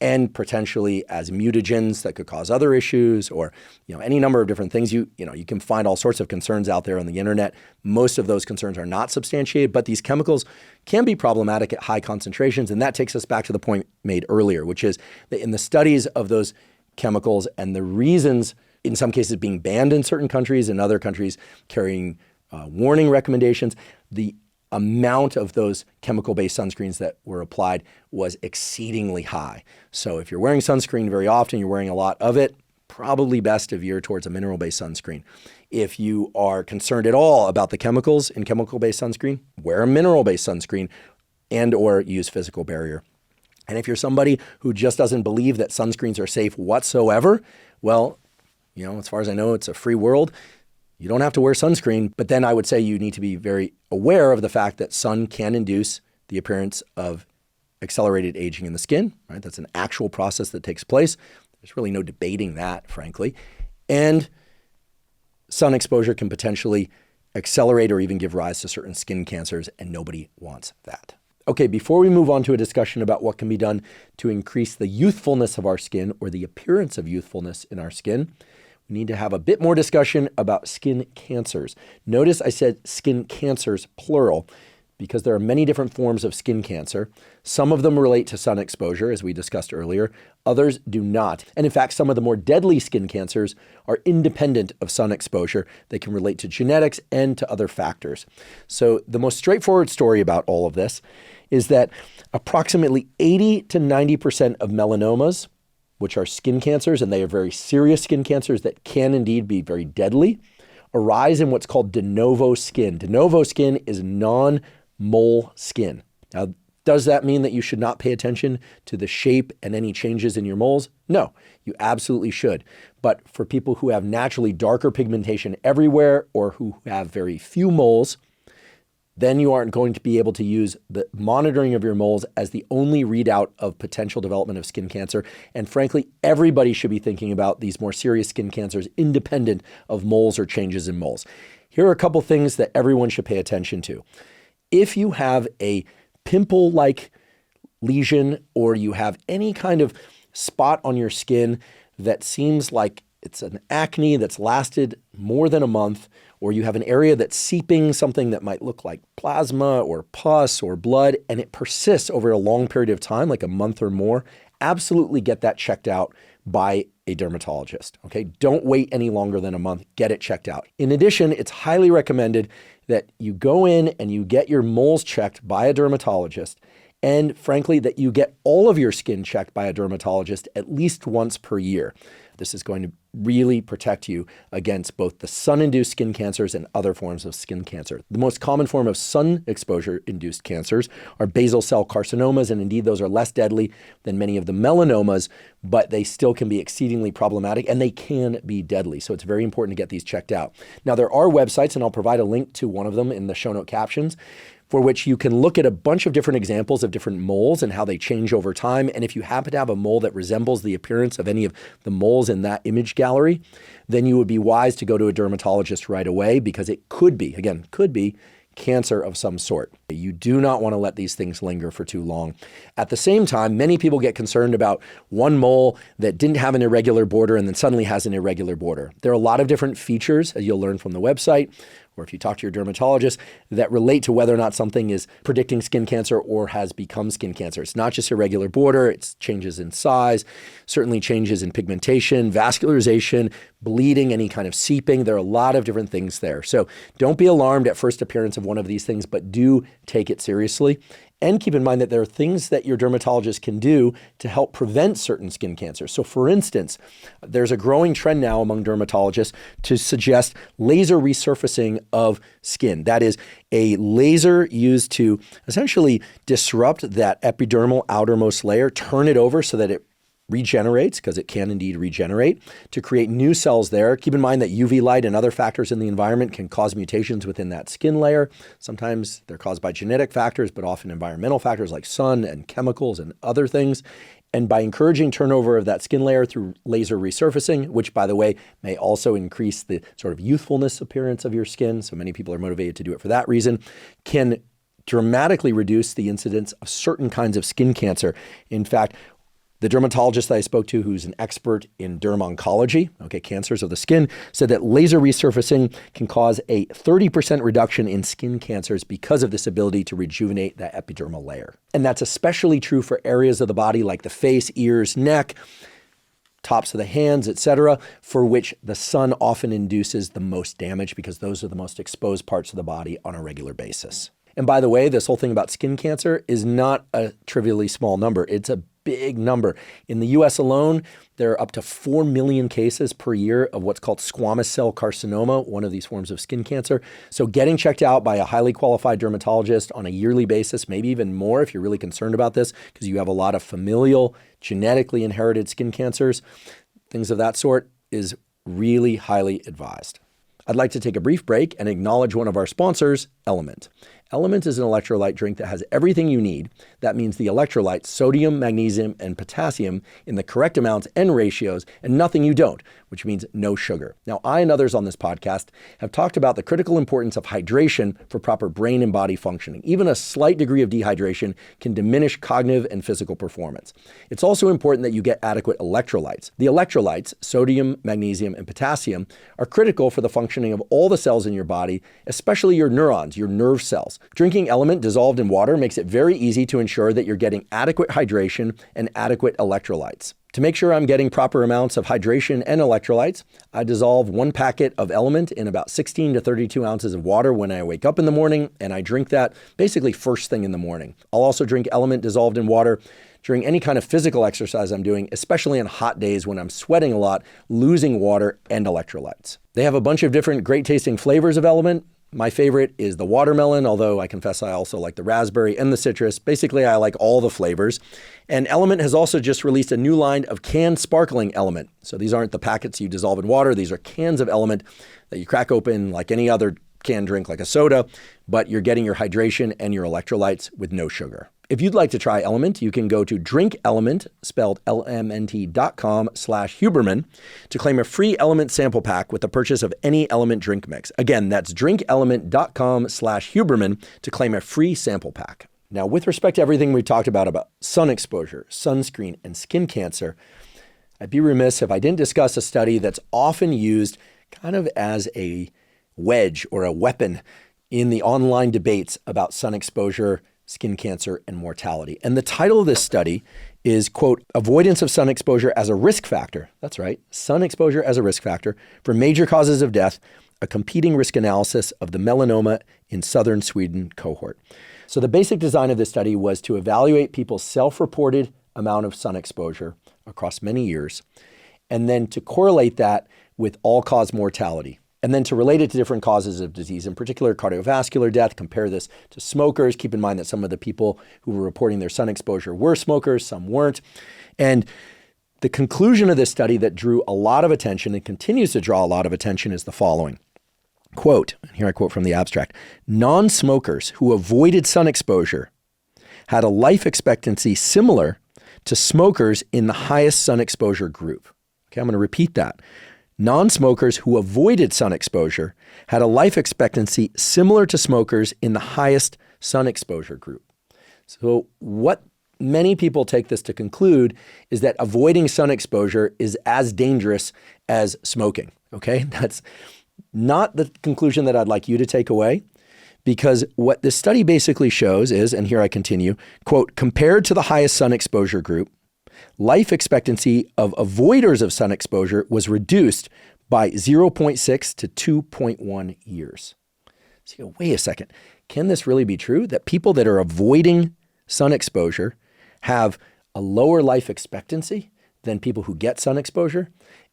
and potentially as mutagens that could cause other issues or any number of different things. You can find all sorts of concerns out there on the internet. Most of those concerns are not substantiated, but these chemicals can be problematic at high concentrations. And that takes us back to the point made earlier, which is that in the studies of those chemicals and the reasons, in some cases being banned in certain countries and other countries carrying warning recommendations, the amount of those chemical-based sunscreens that were applied was exceedingly high. So if you're wearing sunscreen very often, you're wearing a lot of it, probably best to veer towards a mineral-based sunscreen. If you are concerned at all about the chemicals in chemical-based sunscreen, wear a mineral-based sunscreen and or use physical barrier. And if you're somebody who just doesn't believe that sunscreens are safe whatsoever, well, as far as I know, it's a free world. You don't have to wear sunscreen, but then I would say you need to be very aware of the fact that sun can induce the appearance of accelerated aging in the skin, right? That's an actual process that takes place. There's really no debating that, frankly. And sun exposure can potentially accelerate or even give rise to certain skin cancers, and nobody wants that. Okay, before we move on to a discussion about what can be done to increase the youthfulness of our skin or the appearance of youthfulness in our skin, we need to have a bit more discussion about skin cancers. Notice I said skin cancers, plural, because there are many different forms of skin cancer. Some of them relate to sun exposure, as we discussed earlier. Others do not. And in fact, some of the more deadly skin cancers are independent of sun exposure. They can relate to genetics and to other factors. So the most straightforward story about all of this is that approximately 80 to 90% of melanomas, which are skin cancers, and they are very serious skin cancers that can indeed be very deadly, arise in what's called de novo skin. De novo skin is non-mole skin. Now, does that mean that you should not pay attention to the shape and any changes in your moles? No, you absolutely should. But for people who have naturally darker pigmentation everywhere or who have very few moles, then you aren't going to be able to use the monitoring of your moles as the only readout of potential development of skin cancer. And frankly, everybody should be thinking about these more serious skin cancers independent of moles or changes in moles. Here are a couple things that everyone should pay attention to. If you have a pimple-like lesion or you have any kind of spot on your skin that seems like it's an acne that's lasted more than a month, or you have an area that's seeping, something that might look like plasma or pus or blood, and it persists over a long period of time, like a month or more, absolutely get that checked out by a dermatologist, okay? Don't wait any longer than a month. Get it checked out. In addition, it's highly recommended that you go in and you get your moles checked by a dermatologist, and frankly, that you get all of your skin checked by a dermatologist at least once per year. This is going to really protect you against both the sun-induced skin cancers and other forms of skin cancer. The most common form of sun exposure-induced cancers are basal cell carcinomas, and indeed those are less deadly than many of the melanomas, but they still can be exceedingly problematic and they can be deadly. So it's very important to get these checked out. Now, there are websites, and I'll provide a link to one of them in the show note captions, for which you can look at a bunch of different examples of different moles and how they change over time. And if you happen to have a mole that resembles the appearance of any of the moles in that image gallery, then you would be wise to go to a dermatologist right away, because it could be, again, could be cancer of some sort. You do not want to let these things linger for too long. At the same time, many people get concerned about one mole that didn't have an irregular border and then suddenly has an irregular border. There are a lot of different features, as you'll learn from the website, or if you talk to your dermatologist, that relate to whether or not something is predicting skin cancer or has become skin cancer. It's not just irregular border, it's changes in size, certainly changes in pigmentation, vascularization, bleeding, any kind of seeping. There are a lot of different things there. So don't be alarmed at first appearance of one of these things, but do take it seriously. And keep in mind that there are things that your dermatologist can do to help prevent certain skin cancers. So for instance, there's a growing trend now among dermatologists to suggest laser resurfacing of skin. That is a laser used to essentially disrupt that epidermal outermost layer, turn it over so that it regenerates, because it can indeed regenerate, to create new cells there. Keep in mind that UV light and other factors in the environment can cause mutations within that skin layer. Sometimes they're caused by genetic factors, but often environmental factors like sun and chemicals and other things. And by encouraging turnover of that skin layer through laser resurfacing, which, by the way, may also increase the sort of youthfulness appearance of your skin, so many people are motivated to do it for that reason, can dramatically reduce the incidence of certain kinds of skin cancer. In fact, the dermatologist that I spoke to, who's an expert in derm-oncology, cancers of the skin, said that laser resurfacing can cause a 30% reduction in skin cancers because of this ability to rejuvenate that epidermal layer. And that's especially true for areas of the body like the face, ears, neck, tops of the hands, etc., for which the sun often induces the most damage, because those are the most exposed parts of the body on a regular basis. And by the way, this whole thing about skin cancer is not a trivially small number. It's a big number. In the US alone, there are up to 4 million cases per year of what's called squamous cell carcinoma, one of these forms of skin cancer. So getting checked out by a highly qualified dermatologist on a yearly basis, maybe even more if you're really concerned about this, because you have a lot of familial, genetically inherited skin cancers, things of that sort, is really highly advised. I'd like to take a brief break and acknowledge one of our sponsors, LMNT. LMNT is an electrolyte drink that has everything you need. That means the electrolytes, sodium, magnesium, and potassium in the correct amounts and ratios, and nothing you don't, which means no sugar. Now, I and others on this podcast have talked about the critical importance of hydration for proper brain and body functioning. Even a slight degree of dehydration can diminish cognitive and physical performance. It's also important that you get adequate electrolytes. The electrolytes, sodium, magnesium, and potassium, are critical for the functioning of all the cells in your body, especially your neurons, your nerve cells. Drinking LMNT dissolved in water makes it very easy to ensure that you're getting adequate hydration and adequate electrolytes. To make sure I'm getting proper amounts of hydration and electrolytes, I dissolve 1 packet of LMNT in about 16 to 32 ounces of water when I wake up in the morning, and I drink that basically first thing in the morning. I'll also drink LMNT dissolved in water during any kind of physical exercise I'm doing, especially on hot days when I'm sweating a lot, losing water and electrolytes. They have a bunch of different great tasting flavors of LMNT. My favorite is the watermelon, although I confess I also like the raspberry and the citrus. Basically, I like all the flavors. And LMNT has also just released a new line of canned sparkling LMNT. So these aren't the packets you dissolve in water. These are cans of LMNT that you crack open like any other canned drink, like a soda, but you're getting your hydration and your electrolytes with no sugar. If you'd like to try LMNT, you can go to drinklmnt, spelled lmnt.com/Huberman, to claim a free LMNT sample pack with the purchase of any LMNT drink mix. Again, that's drinklmnt.com/Huberman to claim a free sample pack. Now, with respect to everything we talked about sun exposure, sunscreen, and skin cancer, I'd be remiss if I didn't discuss a study that's often used kind of as a wedge or a weapon in the online debates about sun exposure, skin cancer, and mortality. And the title of this study is, quote, Avoidance of Sun Exposure as a Risk Factor. That's right, sun exposure as a risk factor for major causes of death, a competing risk analysis of the melanoma in southern Sweden cohort. So the basic design of this study was to evaluate people's self-reported amount of sun exposure across many years, and then to correlate that with all-cause mortality. And then to relate it to different causes of disease, in particular cardiovascular death, compare this to smokers. Keep in mind that some of the people who were reporting their sun exposure were smokers, some weren't. And the conclusion of this study that drew a lot of attention and continues to draw a lot of attention is the following. Quote, and here I quote from the abstract, non-smokers who avoided sun exposure had a life expectancy similar to smokers in the highest sun exposure group. Okay, I'm going to repeat that. Non-smokers who avoided sun exposure had a life expectancy similar to smokers in the highest sun exposure group. So what many people take this to conclude is that avoiding sun exposure is as dangerous as smoking, okay? That's not the conclusion that I'd like you to take away, because what this study basically shows is, and here I continue, quote, compared to the highest sun exposure group, life expectancy of avoiders of sun exposure was reduced by 0.6 to 2.1 years. So you go, wait a second, can this really be true? That people that are avoiding sun exposure have a lower life expectancy than people who get sun exposure?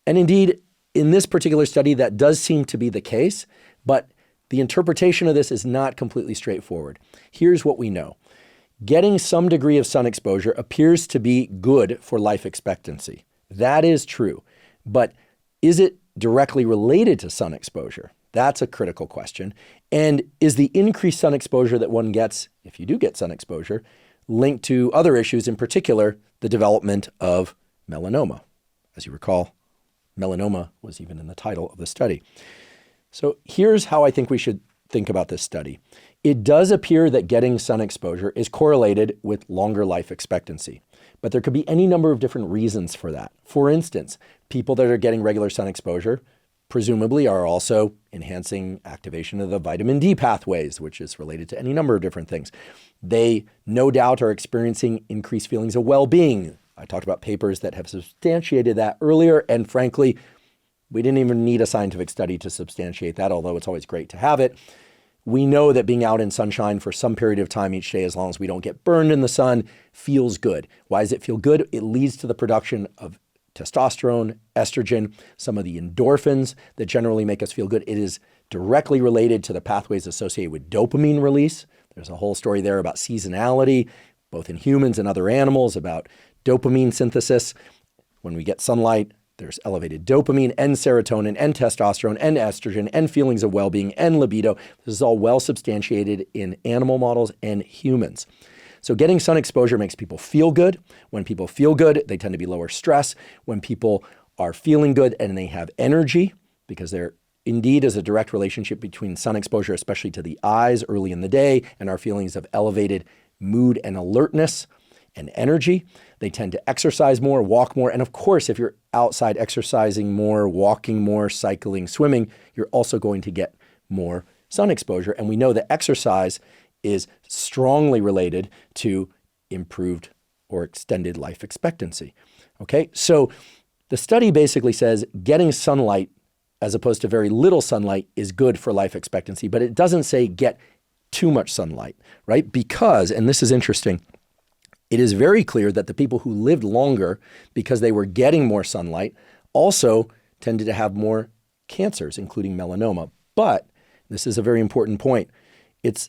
And indeed, in this particular study, that does seem to be the case, but the interpretation of this is not completely straightforward. Here's what we know. Getting some degree of sun exposure appears to be good for life expectancy. That is true. But is it directly related to sun exposure? That's a critical question. And is the increased sun exposure that one gets, if you do get sun exposure, linked to other issues, in particular, the development of melanoma? As you recall, melanoma was even in the title of the study. So here's how I think we should think about this study. It does appear that getting sun exposure is correlated with longer life expectancy, but there could be any number of different reasons for that. For instance, people that are getting regular sun exposure presumably are also enhancing activation of the vitamin D pathways, which is related to any number of different things. They no doubt are experiencing increased feelings of well-being. I talked about papers that have substantiated that earlier, and frankly, we didn't even need a scientific study to substantiate that, although it's always great to have it. We know that being out in sunshine for some period of time each day, as long as we don't get burned in the sun, feels good. Why does it feel good? It leads to the production of testosterone, estrogen, some of the endorphins that generally make us feel good. It is directly related to the pathways associated with dopamine release. There's a whole story there about seasonality, both in humans and other animals, about dopamine synthesis. When we get sunlight, There's elevated dopamine and serotonin and testosterone and estrogen and feelings of well-being and libido. This is all well substantiated in animal models and humans. So getting sun exposure makes people feel good. When people feel good, they tend to be lower stress. When people are feeling good and they have energy, because there indeed is a direct relationship between sun exposure, especially to the eyes early in the day, and our feelings of elevated mood and alertness and energy. They tend to exercise more, walk more. And of course, if you're outside exercising more, walking more, cycling, swimming, you're also going to get more sun exposure. And we know that exercise is strongly related to improved or extended life expectancy. Okay, so the study basically says getting sunlight as opposed to very little sunlight is good for life expectancy, but it doesn't say get too much sunlight, right? Because, and this is interesting, it is very clear that the people who lived longer because they were getting more sunlight also tended to have more cancers, including melanoma. But this is a very important point. It's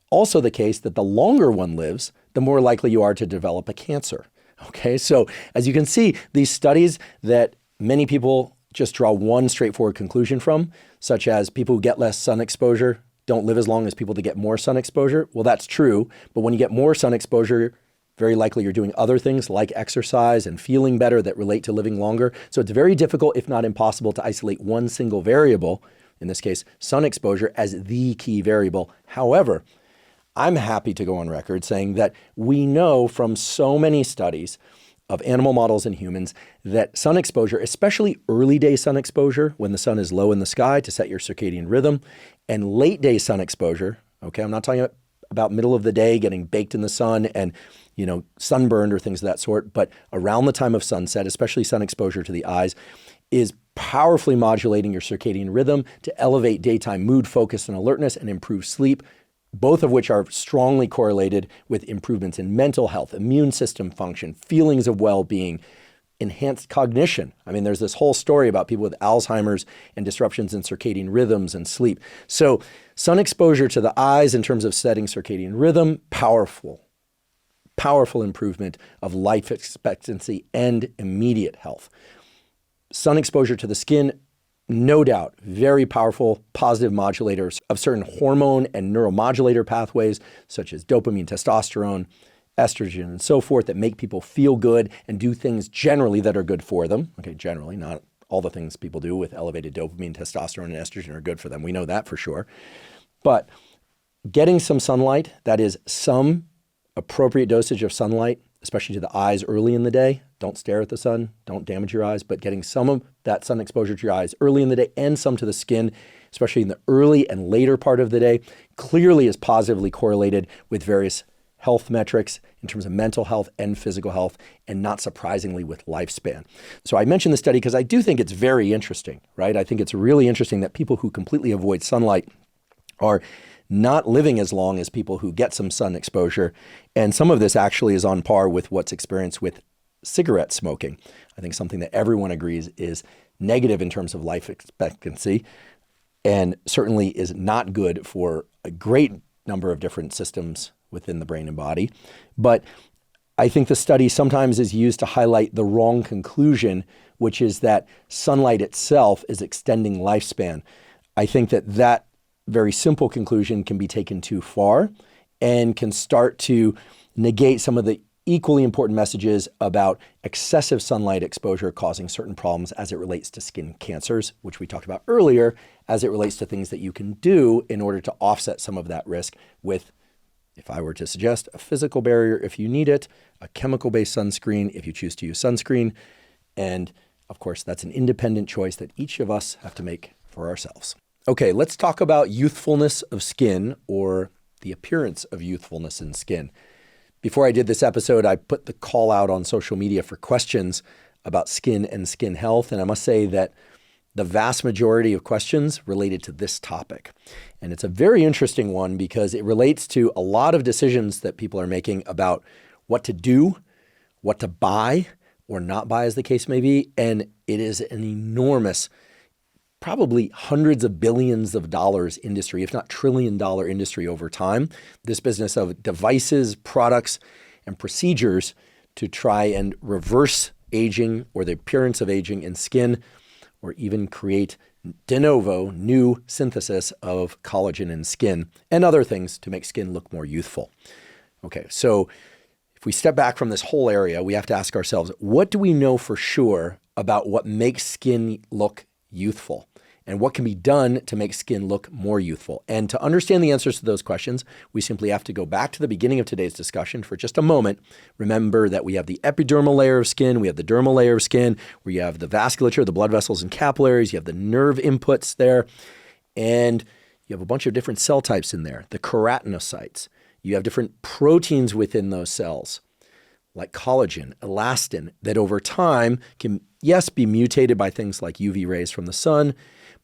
also the case that the longer one lives, the more likely you are to develop a cancer. Okay, so as you can see, these studies that many people just draw one straightforward conclusion from, such as people who get less sun exposure don't live as long as people that get more sun exposure. Well, that's true, but when you get more sun exposure, very likely you're doing other things like exercise and feeling better that relate to living longer. So it's very difficult, if not impossible, to isolate one single variable, in this case, sun exposure, as the key variable. However, I'm happy to go on record saying that we know from so many studies of animal models and humans that sun exposure, especially early day sun exposure when the sun is low in the sky to set your circadian rhythm, and late day sun exposure, okay, I'm not talking about middle of the day getting baked in the sun and sunburned or things of that sort, but around the time of sunset, especially sun exposure to the eyes, is powerfully modulating your circadian rhythm to elevate daytime mood, focus, and alertness and improve sleep, both of which are strongly correlated with improvements in mental health, immune system function, feelings of well-being, enhanced cognition. I mean, there's this whole story about people with Alzheimer's and disruptions in circadian rhythms and sleep. So sun exposure to the eyes in terms of setting circadian rhythm, powerful improvement of life expectancy and immediate health. Sun exposure to the skin, no doubt, very powerful positive modulators of certain hormone and neuromodulator pathways, such as dopamine, testosterone, estrogen, and so forth, that make people feel good and do things generally that are good for them. Okay, generally, not all the things people do with elevated dopamine, testosterone, and estrogen are good for them. We know that for sure. But getting some sunlight, that is some appropriate dosage of sunlight, especially to the eyes early in the day. Don't stare at the sun, don't damage your eyes, but getting some of that sun exposure to your eyes early in the day and some to the skin, especially in the early and later part of the day, clearly is positively correlated with various health metrics in terms of mental health and physical health, and not surprisingly with lifespan. So I mentioned the study because I do think it's very interesting, right? I think it's really interesting that people who completely avoid sunlight are not living as long as people who get some sun exposure. And some of this actually is on par with what's experienced with cigarette smoking. I think something that everyone agrees is negative in terms of life expectancy, and certainly is not good for a great number of different systems within the brain and body. But I think the study sometimes is used to highlight the wrong conclusion, which is that sunlight itself is extending lifespan. I think that very simple conclusion can be taken too far and can start to negate some of the equally important messages about excessive sunlight exposure causing certain problems as it relates to skin cancers, which we talked about earlier, as it relates to things that you can do in order to offset some of that risk with, if I were to suggest, a physical barrier if you need it, a chemical-based sunscreen if you choose to use sunscreen, and of course, that's an independent choice that each of us have to make for ourselves. Okay, let's talk about youthfulness of skin, or the appearance of youthfulness in skin. Before I did this episode, I put the call out on social media for questions about skin and skin health, and I must say that the vast majority of questions related to this topic. And it's a very interesting one because it relates to a lot of decisions that people are making about what to do, what to buy or not buy, as the case may be, and it is an enormous, probably hundreds of billions of dollars industry, if not trillion-dollar industry over time. This business of devices, products, and procedures to try and reverse aging or the appearance of aging in skin, or even create de novo new synthesis of collagen in skin and other things to make skin look more youthful. Okay, so if we step back from this whole area, we have to ask ourselves, what do we know for sure about what makes skin look youthful? And what can be done to make skin look more youthful? And to understand the answers to those questions, we simply have to go back to the beginning of today's discussion for just a moment. Remember that we have the epidermal layer of skin, we have the dermal layer of skin, where you have the vasculature, the blood vessels and capillaries, you have the nerve inputs there, and you have a bunch of different cell types in there, the keratinocytes. You have different proteins within those cells, like collagen, elastin, that over time can, yes, be mutated by things like UV rays from the sun,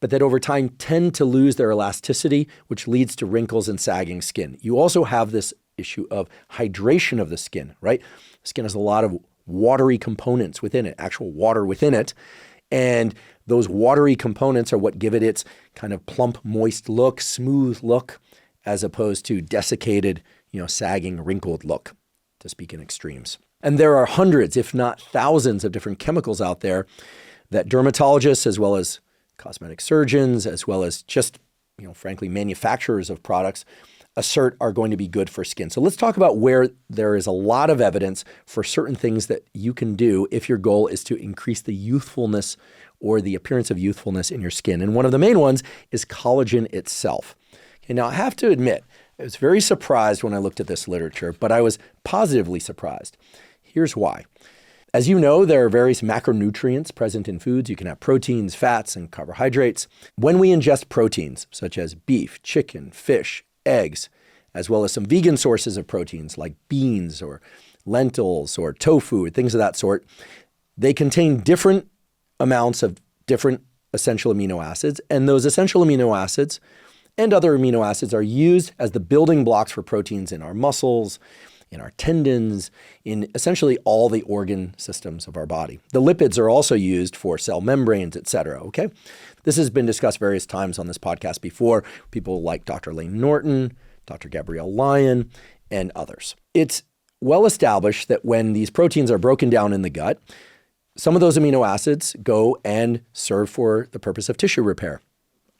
but that over time tend to lose their elasticity, which leads to wrinkles and sagging skin. You also have this issue of hydration of the skin, right? Skin has a lot of watery components within it, actual water within it. And those watery components are what give it its kind of plump, moist look, smooth look, as opposed to desiccated, sagging, wrinkled look, to speak in extremes. And there are hundreds, if not thousands, of different chemicals out there that dermatologists, as well as cosmetic surgeons, as well as just, frankly, manufacturers of products assert are going to be good for skin. So let's talk about where there is a lot of evidence for certain things that you can do if your goal is to increase the youthfulness or the appearance of youthfulness in your skin. And one of the main ones is collagen itself. Okay, now I have to admit, I was very surprised when I looked at this literature, but I was positively surprised. Here's why. As you know, there are various macronutrients present in foods. You can have proteins, fats, and carbohydrates. When we ingest proteins, such as beef, chicken, fish, eggs, as well as some vegan sources of proteins like beans or lentils or tofu, things of that sort, they contain different amounts of different essential amino acids. And those essential amino acids and other amino acids are used as the building blocks for proteins in our muscles, in our tendons, in essentially all the organ systems of our body. The lipids are also used for cell membranes, et cetera, okay? This has been discussed various times on this podcast before. People like Dr. Lane Norton, Dr. Gabrielle Lyon, and others. It's well established that when these proteins are broken down in the gut, some of those amino acids go and serve for the purpose of tissue repair.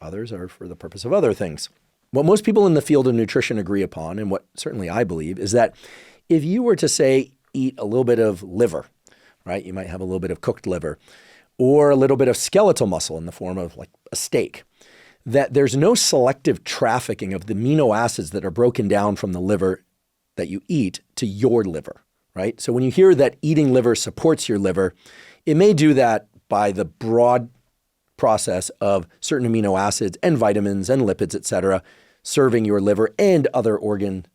Others are for the purpose of other things. What most people in the field of nutrition agree upon, and what certainly I believe, is that if you were to, say, eat a little bit of liver, right? You might have a little bit of cooked liver, or a little bit of skeletal muscle in the form of like a steak, that there's no selective trafficking of the amino acids that are broken down from the liver that you eat to your liver, right? So when you hear that eating liver supports your liver, it may do that by the broad process of certain amino acids and vitamins and lipids, et cetera, serving your liver and other organ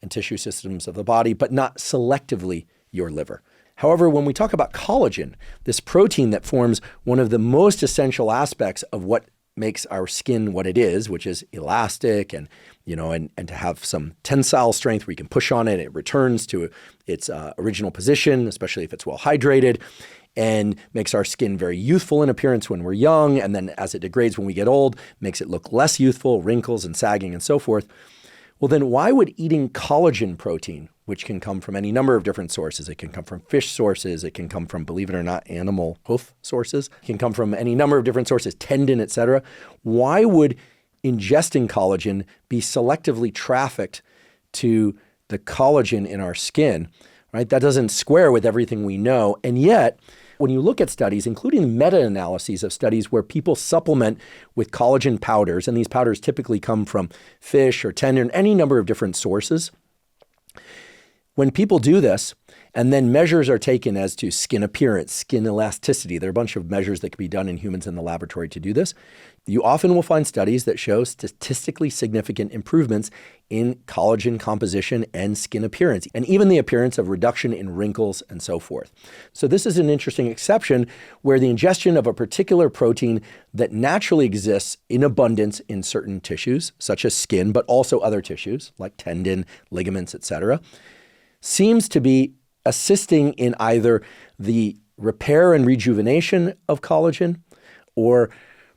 and tissue systems of the body, but not selectively your liver. However, when we talk about collagen, this protein that forms one of the most essential aspects of what makes our skin what it is, which is elastic and to have some tensile strength where you can push on it, it returns to its original position, especially if it's well hydrated, and makes our skin very youthful in appearance when we're young, and then as it degrades when we get old, makes it look less youthful, wrinkles and sagging and so forth. Well, then why would eating collagen protein, which can come from any number of different sources, it can come from fish sources, it can come from, believe it or not, animal hoof sources, it can come from any number of different sources, tendon, et cetera, why would ingesting collagen be selectively trafficked to the collagen in our skin, right? That doesn't square with everything we know. And yet, when you look at studies, including meta-analyses of studies where people supplement with collagen powders, and these powders typically come from fish or tendon, any number of different sources, when people do this, and then measures are taken as to skin appearance, skin elasticity, there are a bunch of measures that can be done in humans in the laboratory to do this, you often will find studies that show statistically significant improvements in collagen composition and skin appearance, and even the appearance of reduction in wrinkles and so forth. So this is an interesting exception where the ingestion of a particular protein that naturally exists in abundance in certain tissues, such as skin, but also other tissues like tendon, ligaments, etc., seems to be assisting in either the repair and rejuvenation of collagen or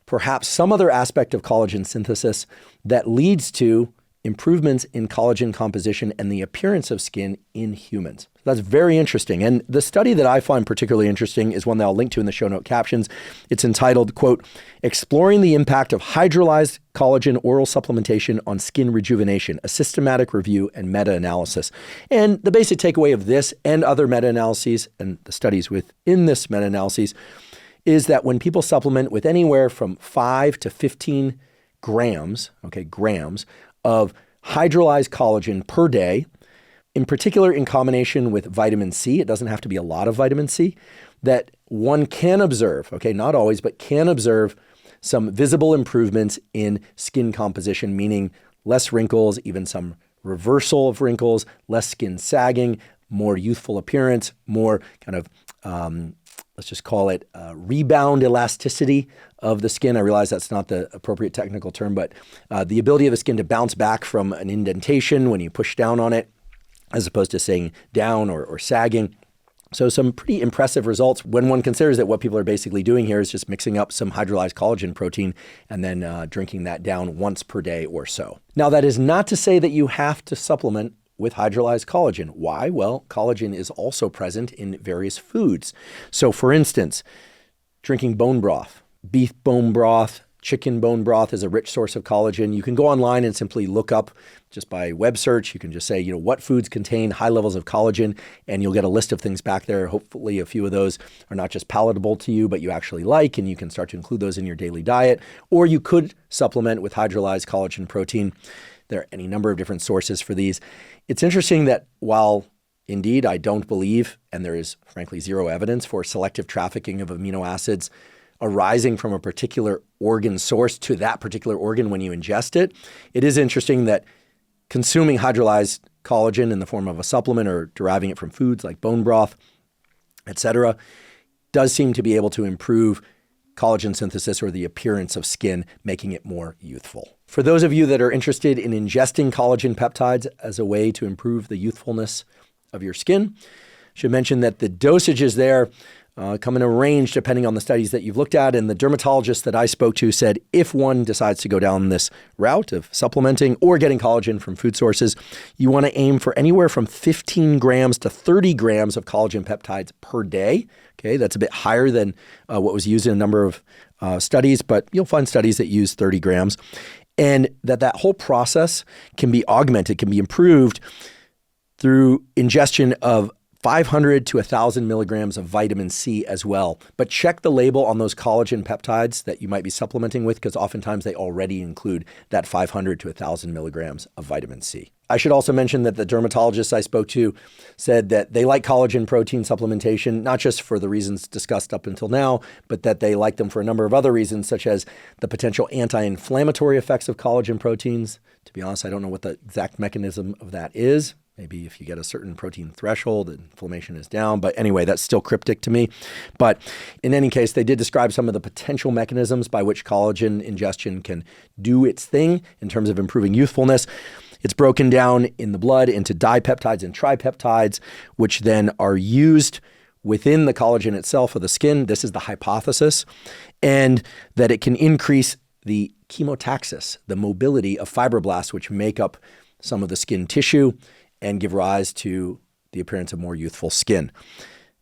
perhaps some other aspect of collagen synthesis that leads to improvements in collagen composition and the appearance of skin in humans. That's very interesting. And the study that I find particularly interesting is one that I'll link to in the show note captions. It's entitled, quote, "Exploring the Impact of Hydrolyzed Collagen Oral Supplementation on Skin Rejuvenation, a Systematic Review and Meta-Analysis." And the basic takeaway of this and other meta-analyses and the studies within this meta-analyses is that when people supplement with anywhere from 5 to 15 grams of hydrolyzed collagen per day, in particular in combination with vitamin C, it doesn't have to be a lot of vitamin C, that one can observe, not always, but can observe some visible improvements in skin composition, meaning less wrinkles, even some reversal of wrinkles, less skin sagging, more youthful appearance, more kind of, let's just call it rebound elasticity of the skin. I realize that's not the appropriate technical term, but the ability of the skin to bounce back from an indentation when you push down on it, as opposed to staying down or sagging. So some pretty impressive results when one considers that what people are basically doing here is just mixing up some hydrolyzed collagen protein and then drinking that down once per day or so. Now, that is not to say that you have to supplement with hydrolyzed collagen. Why? Well, collagen is also present in various foods. So for instance, drinking bone broth, beef bone broth, chicken bone broth is a rich source of collagen. You can go online and simply look up just by web search. You can just say, what foods contain high levels of collagen, and you'll get a list of things back there. Hopefully a few of those are not just palatable to you, but you actually like, and you can start to include those in your daily diet. Or you could supplement with hydrolyzed collagen protein. There are any number of different sources for these. It's interesting that while indeed I don't believe, and there is frankly zero evidence for selective trafficking of amino acids arising from a particular organ source to that particular organ when you ingest it, it is interesting that consuming hydrolyzed collagen in the form of a supplement or deriving it from foods like bone broth, etc., does seem to be able to improve collagen synthesis or the appearance of skin, making it more youthful. For those of you that are interested in ingesting collagen peptides as a way to improve the youthfulness of your skin, I should mention that the dosages there come in a range depending on the studies that you've looked at. And the dermatologist that I spoke to said if one decides to go down this route of supplementing or getting collagen from food sources, you want to aim for anywhere from 15 grams to 30 grams of collagen peptides per day. Okay, that's a bit higher than what was used in a number of studies, but you'll find studies that use 30 grams. And that whole process can be augmented, can be improved through ingestion of 500 to 1,000 milligrams of vitamin C as well. But check the label on those collagen peptides that you might be supplementing with, because oftentimes they already include that 500 to 1,000 milligrams of vitamin C. I should also mention that the dermatologists I spoke to said that they like collagen protein supplementation, not just for the reasons discussed up until now, but that they like them for a number of other reasons, such as the potential anti-inflammatory effects of collagen proteins. To be honest, I don't know what the exact mechanism of that is. Maybe if you get a certain protein threshold, inflammation is down. But anyway, that's still cryptic to me. But in any case, they did describe some of the potential mechanisms by which collagen ingestion can do its thing in terms of improving youthfulness. It's broken down in the blood into dipeptides and tripeptides, which then are used within the collagen itself of the skin. This is the hypothesis. And that it can increase the chemotaxis, the mobility of fibroblasts, which make up some of the skin tissue and give rise to the appearance of more youthful skin.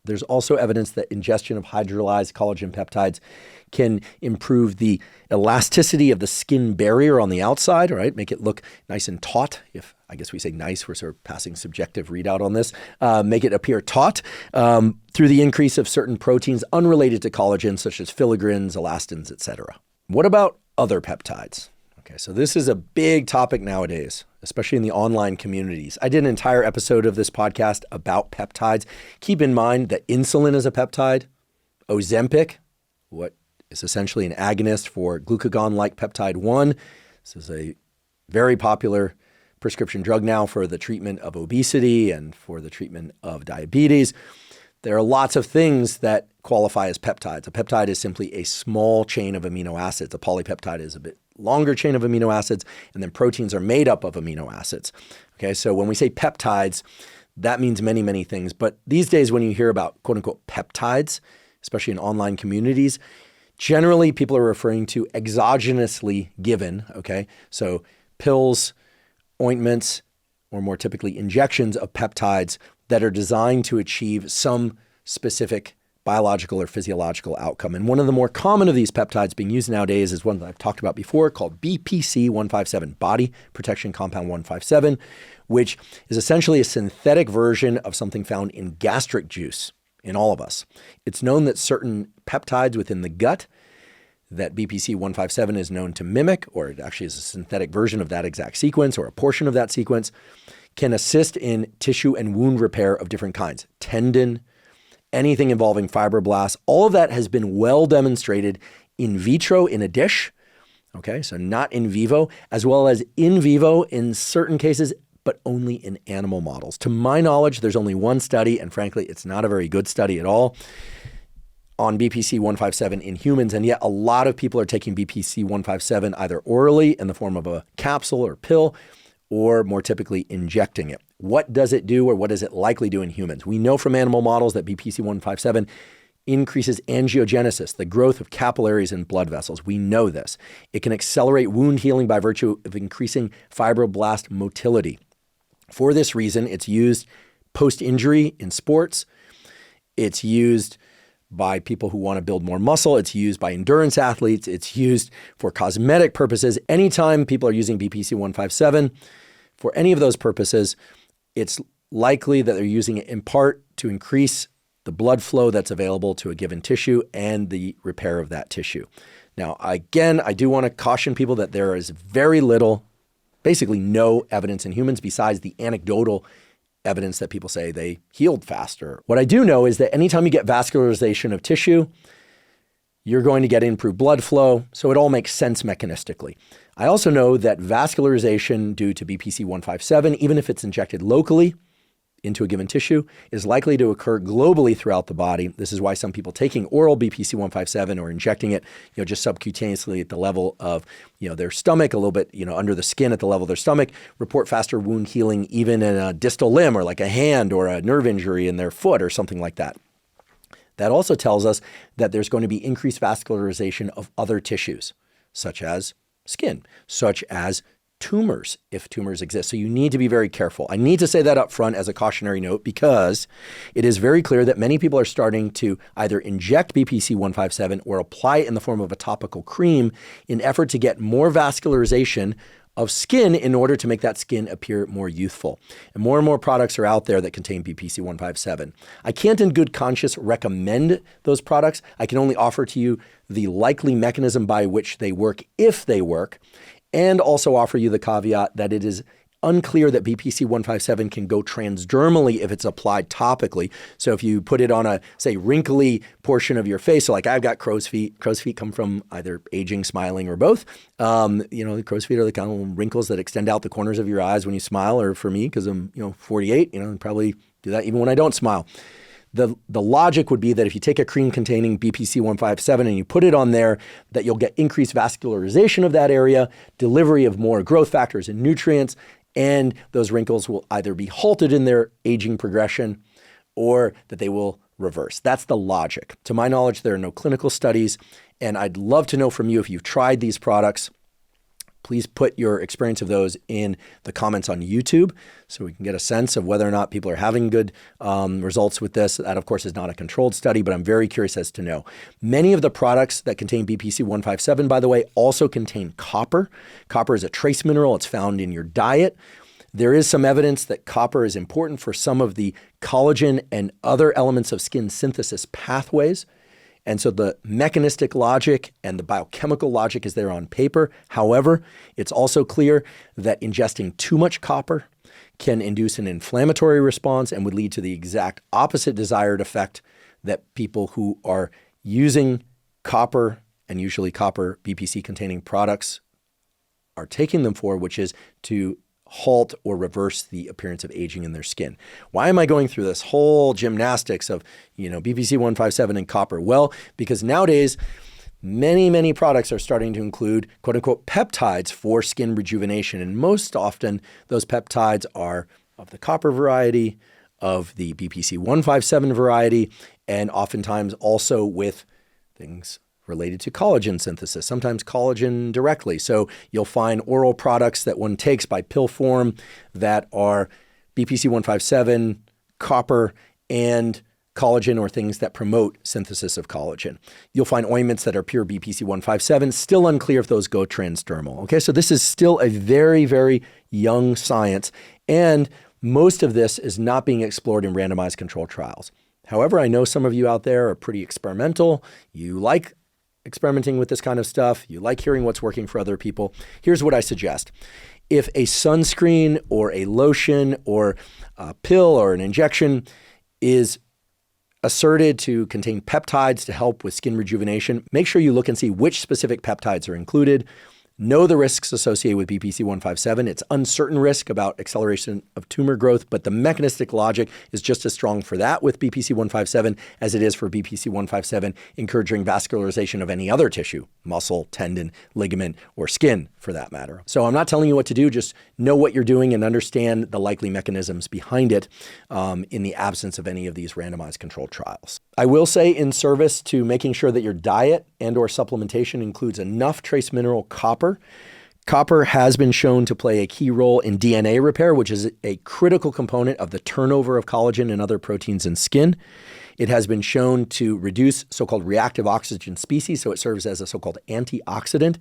There's also evidence that ingestion of hydrolyzed collagen peptides can improve the elasticity of the skin barrier on the outside, right? Make it look nice and taut. If I guess we say nice, we're sort of passing subjective readout on this. Make it appear taut through the increase of certain proteins unrelated to collagen, such as filagrins, elastins, etc. What about other peptides? Okay, so this is a big topic nowadays, especially in the online communities. I did an entire episode of this podcast about peptides. Keep in mind that insulin is a peptide. Ozempic, what is essentially an agonist for glucagon-like peptide 1. This is a very popular prescription drug now for the treatment of obesity and for the treatment of diabetes. There are lots of things that qualify as peptides. A peptide is simply a small chain of amino acids. A polypeptide is a bit longer chain of amino acids, and then proteins are made up of amino acids. Okay, so when we say peptides, that means many, many things. But these days, when you hear about quote unquote peptides, especially in online communities, generally people are referring to exogenously given, okay? So pills ointments, or more typically injections of peptides that are designed to achieve some specific biological or physiological outcome. And one of the more common of these peptides being used nowadays is one that I've talked about before called BPC 157, Body Protection Compound 157, which is essentially a synthetic version of something found in gastric juice in all of us. It's known that certain peptides within the gut that BPC 157 is known to mimic, or it actually is a synthetic version of that exact sequence or a portion of that sequence, can assist in tissue and wound repair of different kinds, tendon, anything involving fibroblasts. All of that has been well demonstrated in vitro in a dish, okay, so not in vivo, as well as in vivo in certain cases, but only in animal models. To my knowledge, there's only one study, and frankly, it's not a very good study at all, on BPC 157 in humans, and yet a lot of people are taking BPC 157 either orally in the form of a capsule or pill, or more typically injecting it. What does it do, or what does it likely do in humans? We know from animal models that BPC 157 increases angiogenesis, the growth of capillaries and blood vessels. We know this. It can accelerate wound healing by virtue of increasing fibroblast motility. For this reason, it's used post-injury in sports. It's used by people who want to build more muscle. It's used by endurance athletes. It's used for cosmetic purposes. Anytime people are using BPC 157 for any of those purposes, it's likely that they're using it in part to increase the blood flow that's available to a given tissue and the repair of that tissue. Now, again, I do want to caution people that there is very little, basically no evidence in humans besides the anecdotal evidence that people say they healed faster. What I do know is that anytime you get vascularization of tissue, you're going to get improved blood flow, so it all makes sense mechanistically. I also know that vascularization due to BPC 157, even if it's injected locally into a given tissue, is likely to occur globally throughout the body. This is why some people taking oral BPC 157 or injecting it, just subcutaneously at the level of, their stomach, a little bit, under the skin at the level of their stomach, report faster wound healing even in a distal limb or like a hand or a nerve injury in their foot or something like that. That also tells us that there's going to be increased vascularization of other tissues, such as skin, such as tumors, if tumors exist. So you need to be very careful. I need to say that up front as a cautionary note because it is very clear that many people are starting to either inject BPC 157 or apply it in the form of a topical cream in effort to get more vascularization of skin in order to make that skin appear more youthful. And more products are out there that contain BPC 157. I can't in good conscience recommend those products. I can only offer to you the likely mechanism by which they work, if they work, and also offer you the caveat that it is unclear that BPC 157 can go transdermally if it's applied topically. So if you put it on a, say, wrinkly portion of your face, so like I've got crow's feet. Crow's feet come from either aging, smiling, or both. The crow's feet are the kind of wrinkles that extend out the corners of your eyes when you smile, or for me, because I'm 48, probably do that even when I don't smile. The logic would be that if you take a cream containing BPC 157 and you put it on there, that you'll get increased vascularization of that area, delivery of more growth factors and nutrients, and those wrinkles will either be halted in their aging progression or that they will reverse. That's the logic. To my knowledge, there are no clinical studies, and I'd love to know from you if you've tried these products. Please put your experience of those in the comments on YouTube so we can get a sense of whether or not people are having good results with this. That, of course, is not a controlled study, but I'm very curious as to know. Many of the products that contain BPC 157, by the way, also contain copper. Copper is a trace mineral. It's found in your diet. There is some evidence that copper is important for some of the collagen and other elements of skin synthesis pathways. And so the mechanistic logic and the biochemical logic is there on paper. However, it's also clear that ingesting too much copper can induce an inflammatory response and would lead to the exact opposite desired effect that people who are using copper, and usually copper BPC containing products, are taking them for, which is to halt or reverse the appearance of aging in their skin. Why am I going through this whole gymnastics of, BPC 157 and copper? Well, because nowadays, many products are starting to include quote unquote peptides for skin rejuvenation. And most often those peptides are of the copper variety, of the BPC 157 variety, and oftentimes also with things related to collagen synthesis, sometimes collagen directly. So you'll find oral products that one takes by pill form that are BPC 157, copper, and collagen, or things that promote synthesis of collagen. You'll find ointments that are pure BPC 157, still unclear if those go transdermal. Okay, so this is still a very, very young science, and most of this is not being explored in randomized controlled trials. However, I know some of you out there are pretty experimental. You like experimenting with this kind of stuff. You like hearing what's working for other people. Here's what I suggest. If a sunscreen or a lotion or a pill or an injection is asserted to contain peptides to help with skin rejuvenation, make sure you look and see which specific peptides are included. Know the risks associated with BPC 157. It's uncertain risk about acceleration of tumor growth, but the mechanistic logic is just as strong for that with BPC 157 as it is for BPC 157 encouraging vascularization of any other tissue, muscle, tendon, ligament, or skin for that matter. So I'm not telling you what to do, just know what you're doing and understand the likely mechanisms behind it in the absence of any of these randomized controlled trials. I will say, in service to making sure that your diet and or supplementation includes enough trace mineral copper. Copper has been shown to play a key role in DNA repair, which is a critical component of the turnover of collagen and other proteins in skin. It has been shown to reduce so-called reactive oxygen species, so it serves as a so-called antioxidant.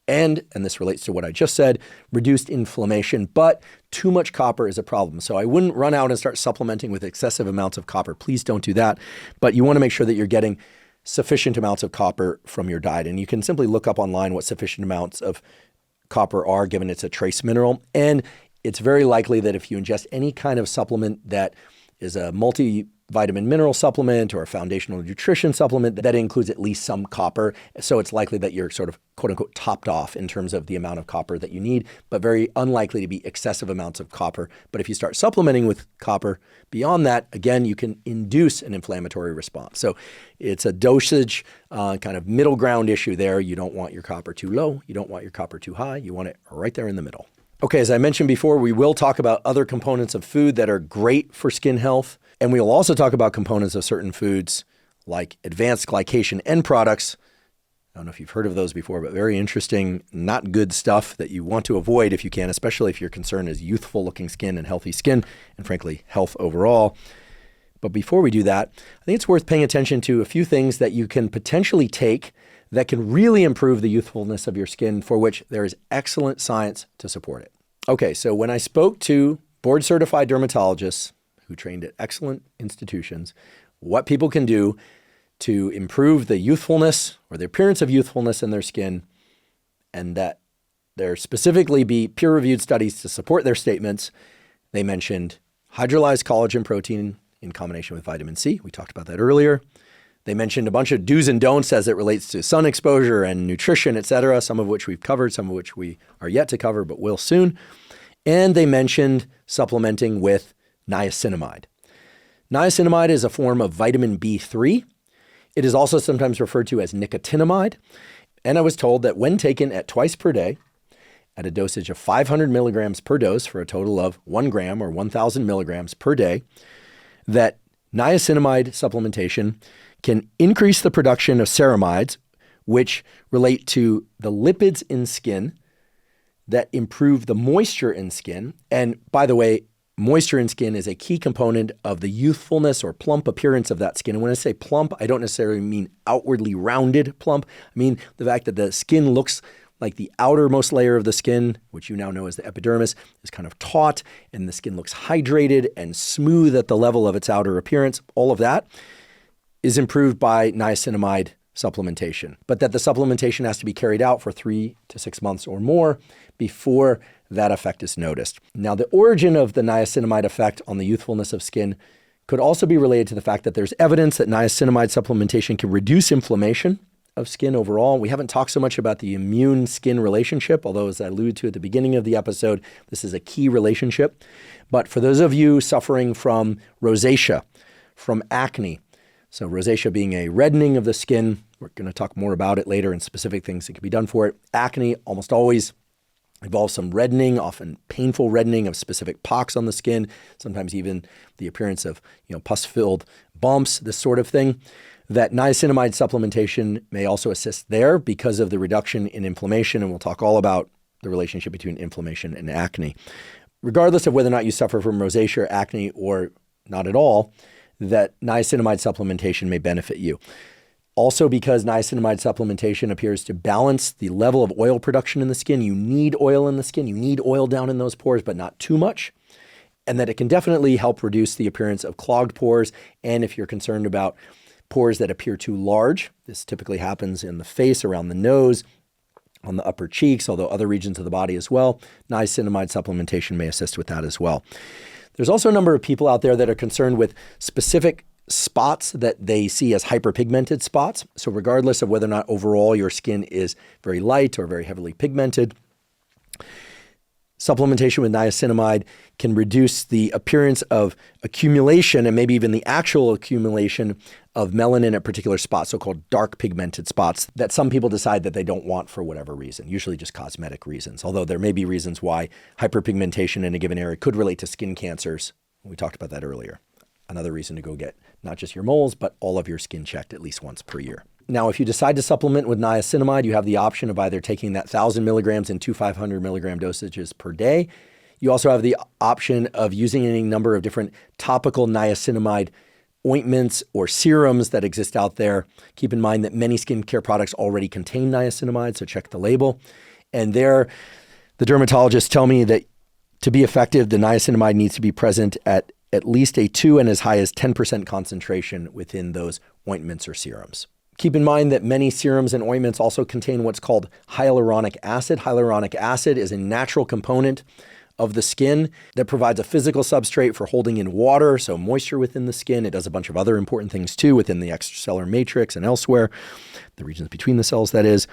And this relates to what I just said, reduced inflammation, but too much copper is a problem. So I wouldn't run out and start supplementing with excessive amounts of copper. Please don't do that. But you want to make sure that you're getting sufficient amounts of copper from your diet. And you can simply look up online what sufficient amounts of copper are, given it's a trace mineral. And it's very likely that if you ingest any kind of supplement that is a multivitamin mineral supplement or a foundational nutrition supplement, that includes at least some copper. So it's likely that you're sort of quote unquote topped off in terms of the amount of copper that you need, but very unlikely to be excessive amounts of copper. But if you start supplementing with copper beyond that, again, you can induce an inflammatory response. So it's a dosage kind of middle ground issue there. You don't want your copper too low. You don't want your copper too high. You want it right there in the middle. Okay, as I mentioned before, we will talk about other components of food that are great for skin health. And we'll also talk about components of certain foods like advanced glycation end products. I don't know if you've heard of those before, but very interesting, not good stuff that you want to avoid if you can, especially if your concern is youthful looking skin and healthy skin, and frankly, health overall. But before we do that, I think it's worth paying attention to a few things that you can potentially take that can really improve the youthfulness of your skin, for which there is excellent science to support it. Okay, so when I spoke to board-certified dermatologists who trained at excellent institutions, what people can do to improve the youthfulness or the appearance of youthfulness in their skin, and that there specifically be peer-reviewed studies to support their statements. They mentioned hydrolyzed collagen protein in combination with vitamin C. We talked about that earlier. They mentioned a bunch of do's and don'ts as it relates to sun exposure and nutrition, et cetera, some of which we've covered, some of which we are yet to cover, but will soon. And they mentioned supplementing with niacinamide. Niacinamide is a form of vitamin B3. It is also sometimes referred to as nicotinamide. And I was told that when taken at twice per day, at a dosage of 500 milligrams per dose for a total of 1 gram or 1,000 milligrams per day, that niacinamide supplementation can increase the production of ceramides, which relate to the lipids in skin that improve the moisture in skin. And by the way, moisture in skin is a key component of the youthfulness or plump appearance of that skin. And when I say plump, I don't necessarily mean outwardly rounded plump. I mean the fact that the skin looks like the outermost layer of the skin, which you now know as the epidermis, is kind of taut, and the skin looks hydrated and smooth at the level of its outer appearance. All of that is improved by niacinamide supplementation, but that the supplementation has to be carried out for 3 to 6 months or more before that effect is noticed. Now, the origin of the niacinamide effect on the youthfulness of skin could also be related to the fact that there's evidence that niacinamide supplementation can reduce inflammation of skin overall. We haven't talked so much about the immune-skin relationship, although as I alluded to at the beginning of the episode, this is a key relationship. But for those of you suffering from rosacea, from acne, so rosacea being a reddening of the skin, we're going to talk more about it later and specific things that can be done for it. Acne almost always involves some reddening, often painful reddening of specific pocks on the skin, sometimes even the appearance of pus-filled bumps, this sort of thing. that niacinamide supplementation may also assist there because of the reduction in inflammation, and we'll talk all about the relationship between inflammation and acne. Regardless of whether or not you suffer from rosacea or acne or not at all, that niacinamide supplementation may benefit you. Also, because niacinamide supplementation appears to balance the level of oil production in the skin, you need oil in the skin, you need oil down in those pores, but not too much. And that it can definitely help reduce the appearance of clogged pores. And if you're concerned about pores that appear too large, this typically happens in the face, around the nose, on the upper cheeks, although other regions of the body as well, niacinamide supplementation may assist with that as well. There's also a number of people out there that are concerned with specific spots that they see as hyperpigmented spots. So regardless of whether or not overall your skin is very light or very heavily pigmented, supplementation with niacinamide can reduce the appearance of accumulation and maybe even the actual accumulation of melanin at particular spots, so-called dark pigmented spots that some people decide that they don't want for whatever reason, usually just cosmetic reasons, although there may be reasons why hyperpigmentation in a given area could relate to skin cancers. We talked about that earlier. Another reason to go get not just your moles, but all of your skin checked at least once per year. Now, if you decide to supplement with niacinamide, you have the option of either taking that 1,000 milligrams in 500 milligram dosages per day. You also have the option of using any number of different topical niacinamide ointments or serums that exist out there. Keep in mind that many skincare products already contain niacinamide, so check the label. And there, the dermatologists tell me that to be effective, the niacinamide needs to be present at least a 2 and as high as 10% concentration within those ointments or serums. Keep in mind that many serums and ointments also contain what's called hyaluronic acid. Hyaluronic acid is a natural component of the skin that provides a physical substrate for holding in water, so moisture within the skin. It does a bunch of other important things too within the extracellular matrix and elsewhere, the regions between the cells, that is.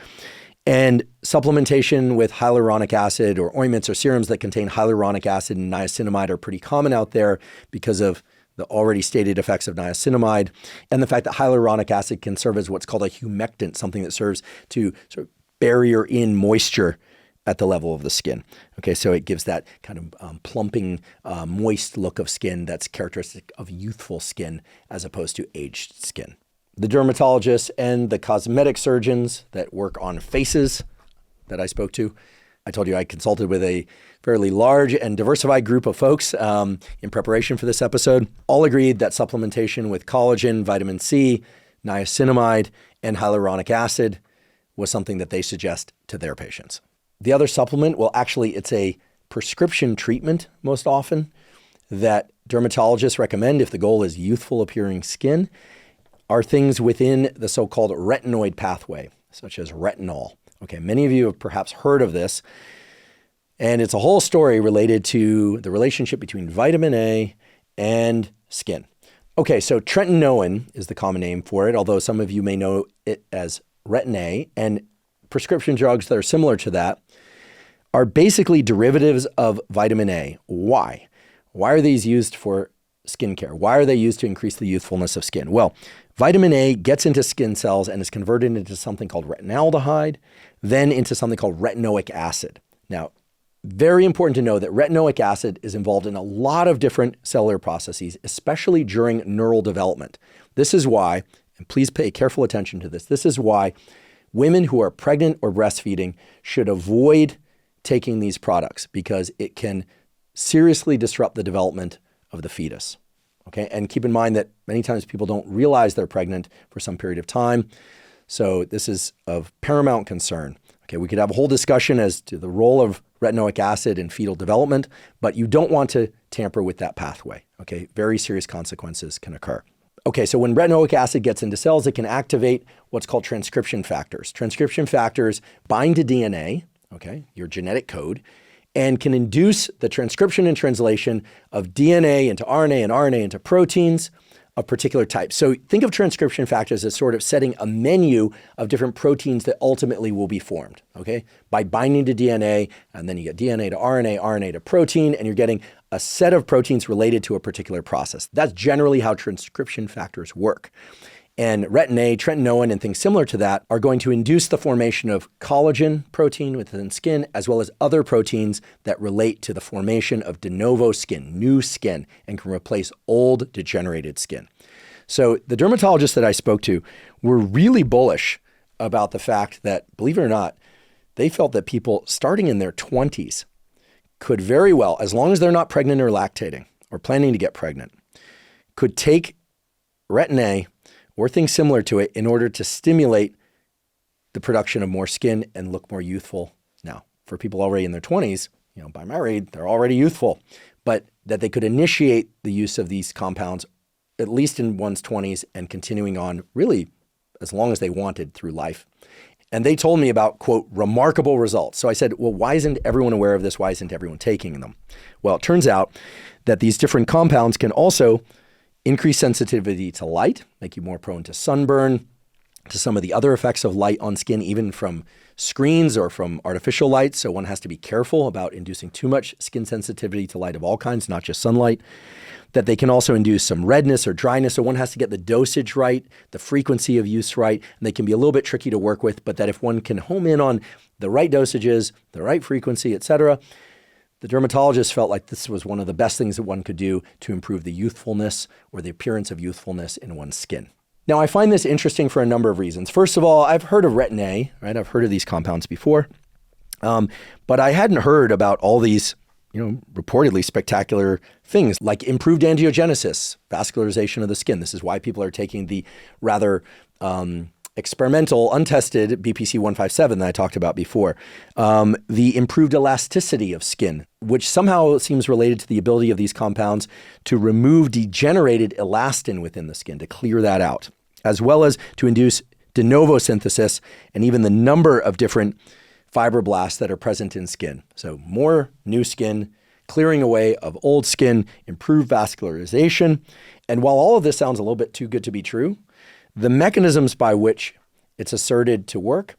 And supplementation with hyaluronic acid or ointments or serums that contain hyaluronic acid and niacinamide are pretty common out there because of the already stated effects of niacinamide and the fact that hyaluronic acid can serve as what's called a humectant, something that serves to sort of barrier in moisture at the level of the skin. Okay, so it gives that kind of plumping, moist look of skin that's characteristic of youthful skin as opposed to aged skin. The dermatologists and the cosmetic surgeons that work on faces that I spoke to, I told you I consulted with a fairly large and diversified group of folks in preparation for this episode, all agreed that supplementation with collagen, vitamin C, niacinamide, and hyaluronic acid was something that they suggest to their patients. The other supplement, well, actually, it's a prescription treatment most often that dermatologists recommend if the goal is youthful appearing skin, are things within the so-called retinoid pathway, such as retinol. Okay, many of you have perhaps heard of this, and it's a whole story related to the relationship between vitamin A and skin. Okay, so Tretinoin is the common name for it, although some of you may know it as Retin-A, and prescription drugs that are similar to that are basically derivatives of vitamin A. Why? Why are these used for skincare? Why are they used to increase the youthfulness of skin? Well, vitamin A gets into skin cells and is converted into something called retinaldehyde, then into something called retinoic acid. Now, very important to know that retinoic acid is involved in a lot of different cellular processes, especially during neural development. This is why, and please pay careful attention to this is why women who are pregnant or breastfeeding should avoid taking these products because it can seriously disrupt the development of the fetus. Okay, and keep in mind that many times people don't realize they're pregnant for some period of time. So this is of paramount concern. Okay, we could have a whole discussion as to the role of retinoic acid in fetal development, but you don't want to tamper with that pathway. Okay, very serious consequences can occur. Okay, so when retinoic acid gets into cells, it can activate what's called transcription factors. Transcription factors bind to DNA, okay, your genetic code, and can induce the transcription and translation of DNA into RNA and RNA into proteins of particular types. So think of transcription factors as sort of setting a menu of different proteins that ultimately will be formed, okay? By binding to DNA, and then you get DNA to RNA, RNA to protein, and you're getting a set of proteins related to a particular process. That's generally how transcription factors work. And Retin-A, Tretinoin, and things similar to that are going to induce the formation of collagen protein within skin, as well as other proteins that relate to the formation of de novo skin, new skin, and can replace old degenerated skin. So the dermatologists that I spoke to were really bullish about the fact that, believe it or not, they felt that people starting in their 20s could very well, as long as they're not pregnant or lactating or planning to get pregnant, could take Retin-A or things similar to it in order to stimulate the production of more skin and look more youthful. Now, for people already in their 20s, by married, they're already youthful, but that they could initiate the use of these compounds at least in one's 20s and continuing on really as long as they wanted through life. And they told me about, quote, remarkable results. So I said, well, why isn't everyone aware of this? Why isn't everyone taking them? Well, it turns out that these different compounds can also increase sensitivity to light, make you more prone to sunburn, to some of the other effects of light on skin, even from screens or from artificial light. So one has to be careful about inducing too much skin sensitivity to light of all kinds, not just sunlight. That they can also induce some redness or dryness. So one has to get the dosage right, the frequency of use right, and they can be a little bit tricky to work with, but that if one can home in on the right dosages, the right frequency, et cetera, the dermatologist felt like this was one of the best things that one could do to improve the youthfulness or the appearance of youthfulness in one's skin. Now, I find this interesting for a number of reasons. First of all, I've heard of Retin-A, right? I've heard of these compounds before, but I hadn't heard about all these reportedly spectacular things like improved angiogenesis, vascularization of the skin. This is why people are taking the rather experimental, untested BPC 157 that I talked about before. The improved elasticity of skin, which somehow seems related to the ability of these compounds to remove degenerated elastin within the skin, to clear that out, as well as to induce de novo synthesis and even the number of different fibroblasts that are present in skin. So more new skin, clearing away of old skin, improved vascularization. And while all of this sounds a little bit too good to be true, the mechanisms by which it's asserted to work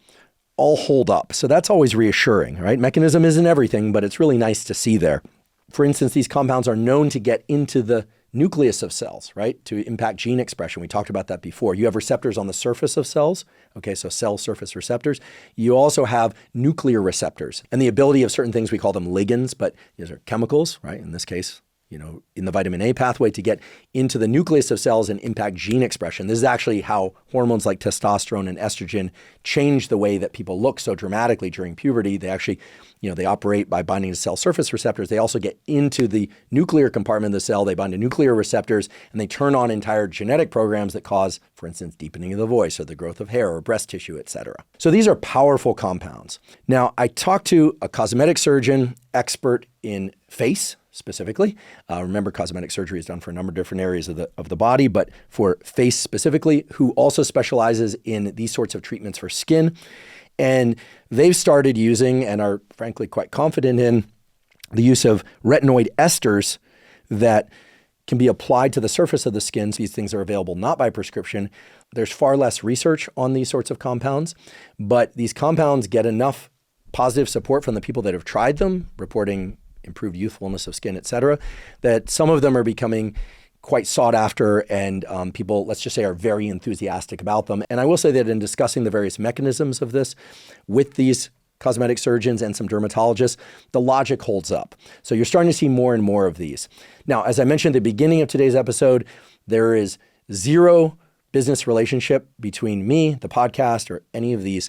all hold up. So that's always reassuring, right? Mechanism isn't everything, but it's really nice to see there. For instance, these compounds are known to get into the nucleus of cells, right? To impact gene expression. We talked about that before. You have receptors on the surface of cells. Okay, so cell surface receptors. You also have nuclear receptors and the ability of certain things, we call them ligands, but these are chemicals, right? In this case, in the vitamin A pathway to get into the nucleus of cells and impact gene expression. This is actually how hormones like testosterone and estrogen change the way that people look so dramatically during puberty. They actually, they operate by binding to cell surface receptors. They also get into the nuclear compartment of the cell. They bind to nuclear receptors and they turn on entire genetic programs that cause, for instance, deepening of the voice or the growth of hair or breast tissue, et cetera. So these are powerful compounds. Now, I talked to a cosmetic surgeon, expert in face, specifically. Remember, cosmetic surgery is done for a number of different areas of the body, but for face specifically, who also specializes in these sorts of treatments for skin. And they've started using and are frankly quite confident in the use of retinoid esters that can be applied to the surface of the skin. So these things are available not by prescription. There's far less research on these sorts of compounds, but these compounds get enough positive support from the people that have tried them, reporting improved youthfulness of skin, et cetera, that some of them are becoming quite sought after and people, let's just say, are very enthusiastic about them. And I will say that in discussing the various mechanisms of this with these cosmetic surgeons and some dermatologists, the logic holds up. So you're starting to see more and more of these. Now, as I mentioned at the beginning of today's episode, there is zero business relationship between me, the podcast, or any of these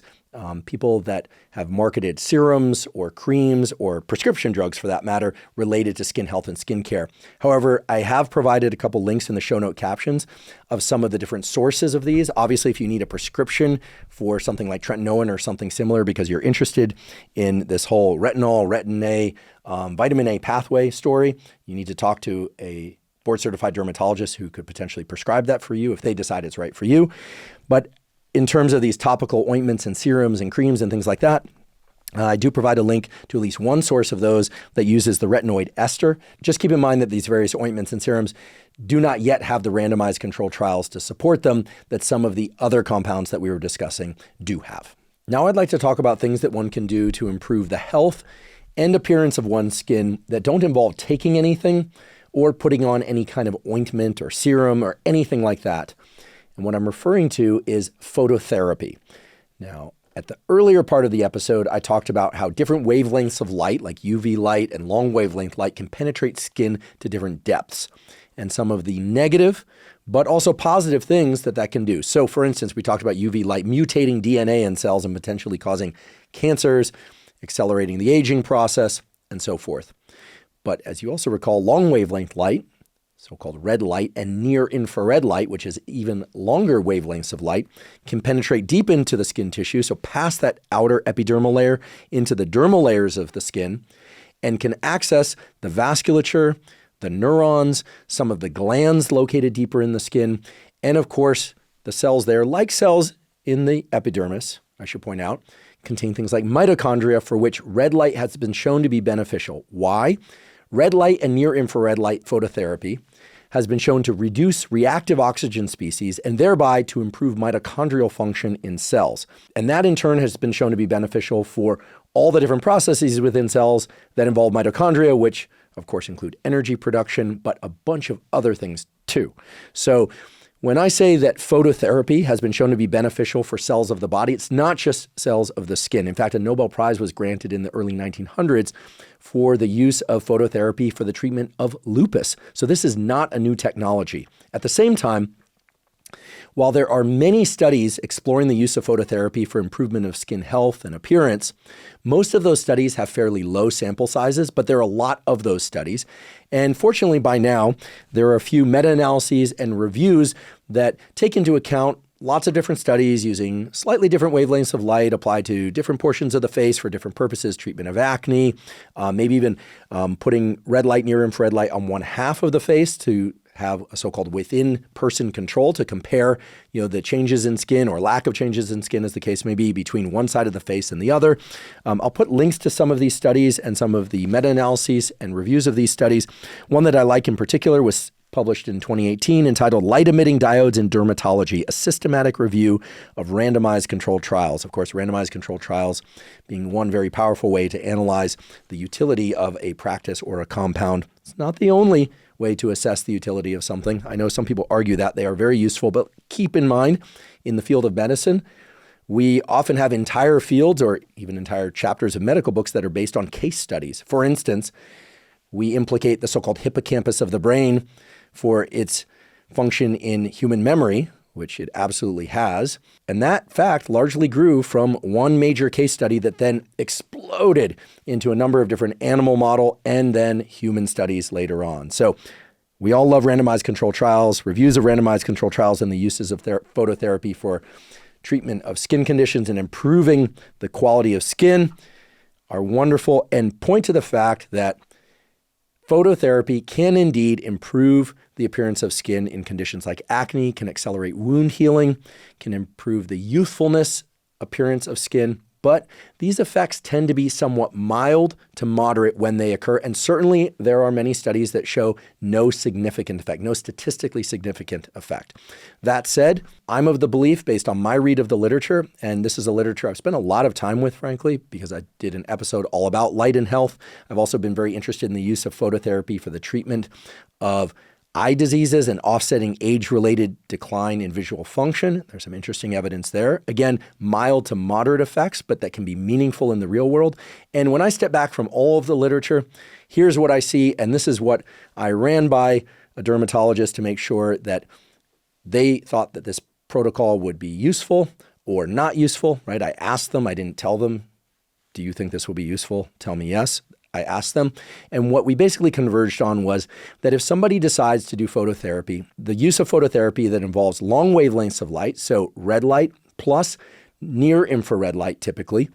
people that have marketed serums or creams or prescription drugs, for that matter, related to skin health and skincare. However, I have provided a couple links in the show note captions of some of the different sources of these. Obviously, if you need a prescription for something like Tretinoin or something similar because you're interested in this whole retinol, Retin-A, vitamin A pathway story, you need to talk to a board-certified dermatologist who could potentially prescribe that for you if they decide it's right for you. But in terms of these topical ointments and serums and creams and things like that, I do provide a link to at least one source of those that uses the retinoid ester. Just keep in mind that these various ointments and serums do not yet have the randomized controlled trials to support them that some of the other compounds that we were discussing do have. Now I'd like to talk about things that one can do to improve the health and appearance of one's skin that don't involve taking anything or putting on any kind of ointment or serum or anything like that. And what I'm referring to is phototherapy. Now, at the earlier part of the episode, I talked about how different wavelengths of light, like UV light and long wavelength light, can penetrate skin to different depths. And some of the negative but also positive things that can do. So for instance, we talked about UV light mutating DNA in cells and potentially causing cancers, accelerating the aging process, and so forth. But as you also recall, long wavelength light, so-called red light, and near infrared light, which is even longer wavelengths of light, can penetrate deep into the skin tissue, so past that outer epidermal layer into the dermal layers of the skin, and can access the vasculature, the neurons, some of the glands located deeper in the skin, and of course, the cells there, like cells in the epidermis, I should point out, contain things like mitochondria, for which red light has been shown to be beneficial. Why? Red light and near infrared light phototherapy has been shown to reduce reactive oxygen species and thereby to improve mitochondrial function in cells. And that in turn has been shown to be beneficial for all the different processes within cells that involve mitochondria, which of course include energy production, but a bunch of other things too. So when I say that phototherapy has been shown to be beneficial for cells of the body, it's not just cells of the skin. In fact, a Nobel Prize was granted in the early 1900s for the use of phototherapy for the treatment of lupus. So this is not a new technology. At the same time, while there are many studies exploring the use of phototherapy for improvement of skin health and appearance, most of those studies have fairly low sample sizes, but there are a lot of those studies. And fortunately, by now, there are a few meta-analyses and reviews that take into account lots of different studies using slightly different wavelengths of light applied to different portions of the face for different purposes, treatment of acne, maybe even putting red light, near infrared light on one half of the face to have a so-called within-person control to compare, the changes in skin or lack of changes in skin, as the case may be, between one side of the face and the other. I'll put links to some of these studies and some of the meta-analyses and reviews of these studies. One that I like in particular was published in 2018 entitled Light-Emitting Diodes in Dermatology, a Systematic Review of Randomized Controlled Trials. Of course, randomized controlled trials being one very powerful way to analyze the utility of a practice or a compound. It's not the only way to assess the utility of something. I know some people argue that they are very useful, but keep in mind, in the field of medicine, we often have entire fields or even entire chapters of medical books that are based on case studies. For instance, we implicate the so-called hippocampus of the brain for its function in human memory, which it absolutely has. And that fact largely grew from one major case study that then exploded into a number of different animal model and then human studies later on. So we all love randomized controlled trials, reviews of randomized controlled trials and the uses of phototherapy for treatment of skin conditions and improving the quality of skin are wonderful and point to the fact that phototherapy can indeed improve the appearance of skin in conditions like acne, can accelerate wound healing, can improve the youthfulness appearance of skin, but these effects tend to be somewhat mild to moderate when they occur, and certainly there are many studies that show no significant effect, no statistically significant effect. That said, I'm of the belief, based on my read of the literature, and this is a literature I've spent a lot of time with, frankly, because I did an episode all about light and health. I've also been very interested in the use of phototherapy for the treatment of eye diseases and offsetting age-related decline in visual function. There's some interesting evidence there. Again, mild to moderate effects, but that can be meaningful in the real world. And when I step back from all of the literature, here's what I see, and this is what I ran by a dermatologist to make sure that they thought that this protocol would be useful or not useful, right? I asked them, I didn't tell them, do you think this will be useful? Tell me yes. I asked them, and what we basically converged on was that if somebody decides to do phototherapy, the use of phototherapy that involves long wavelengths of light, so red light plus near infrared light typically,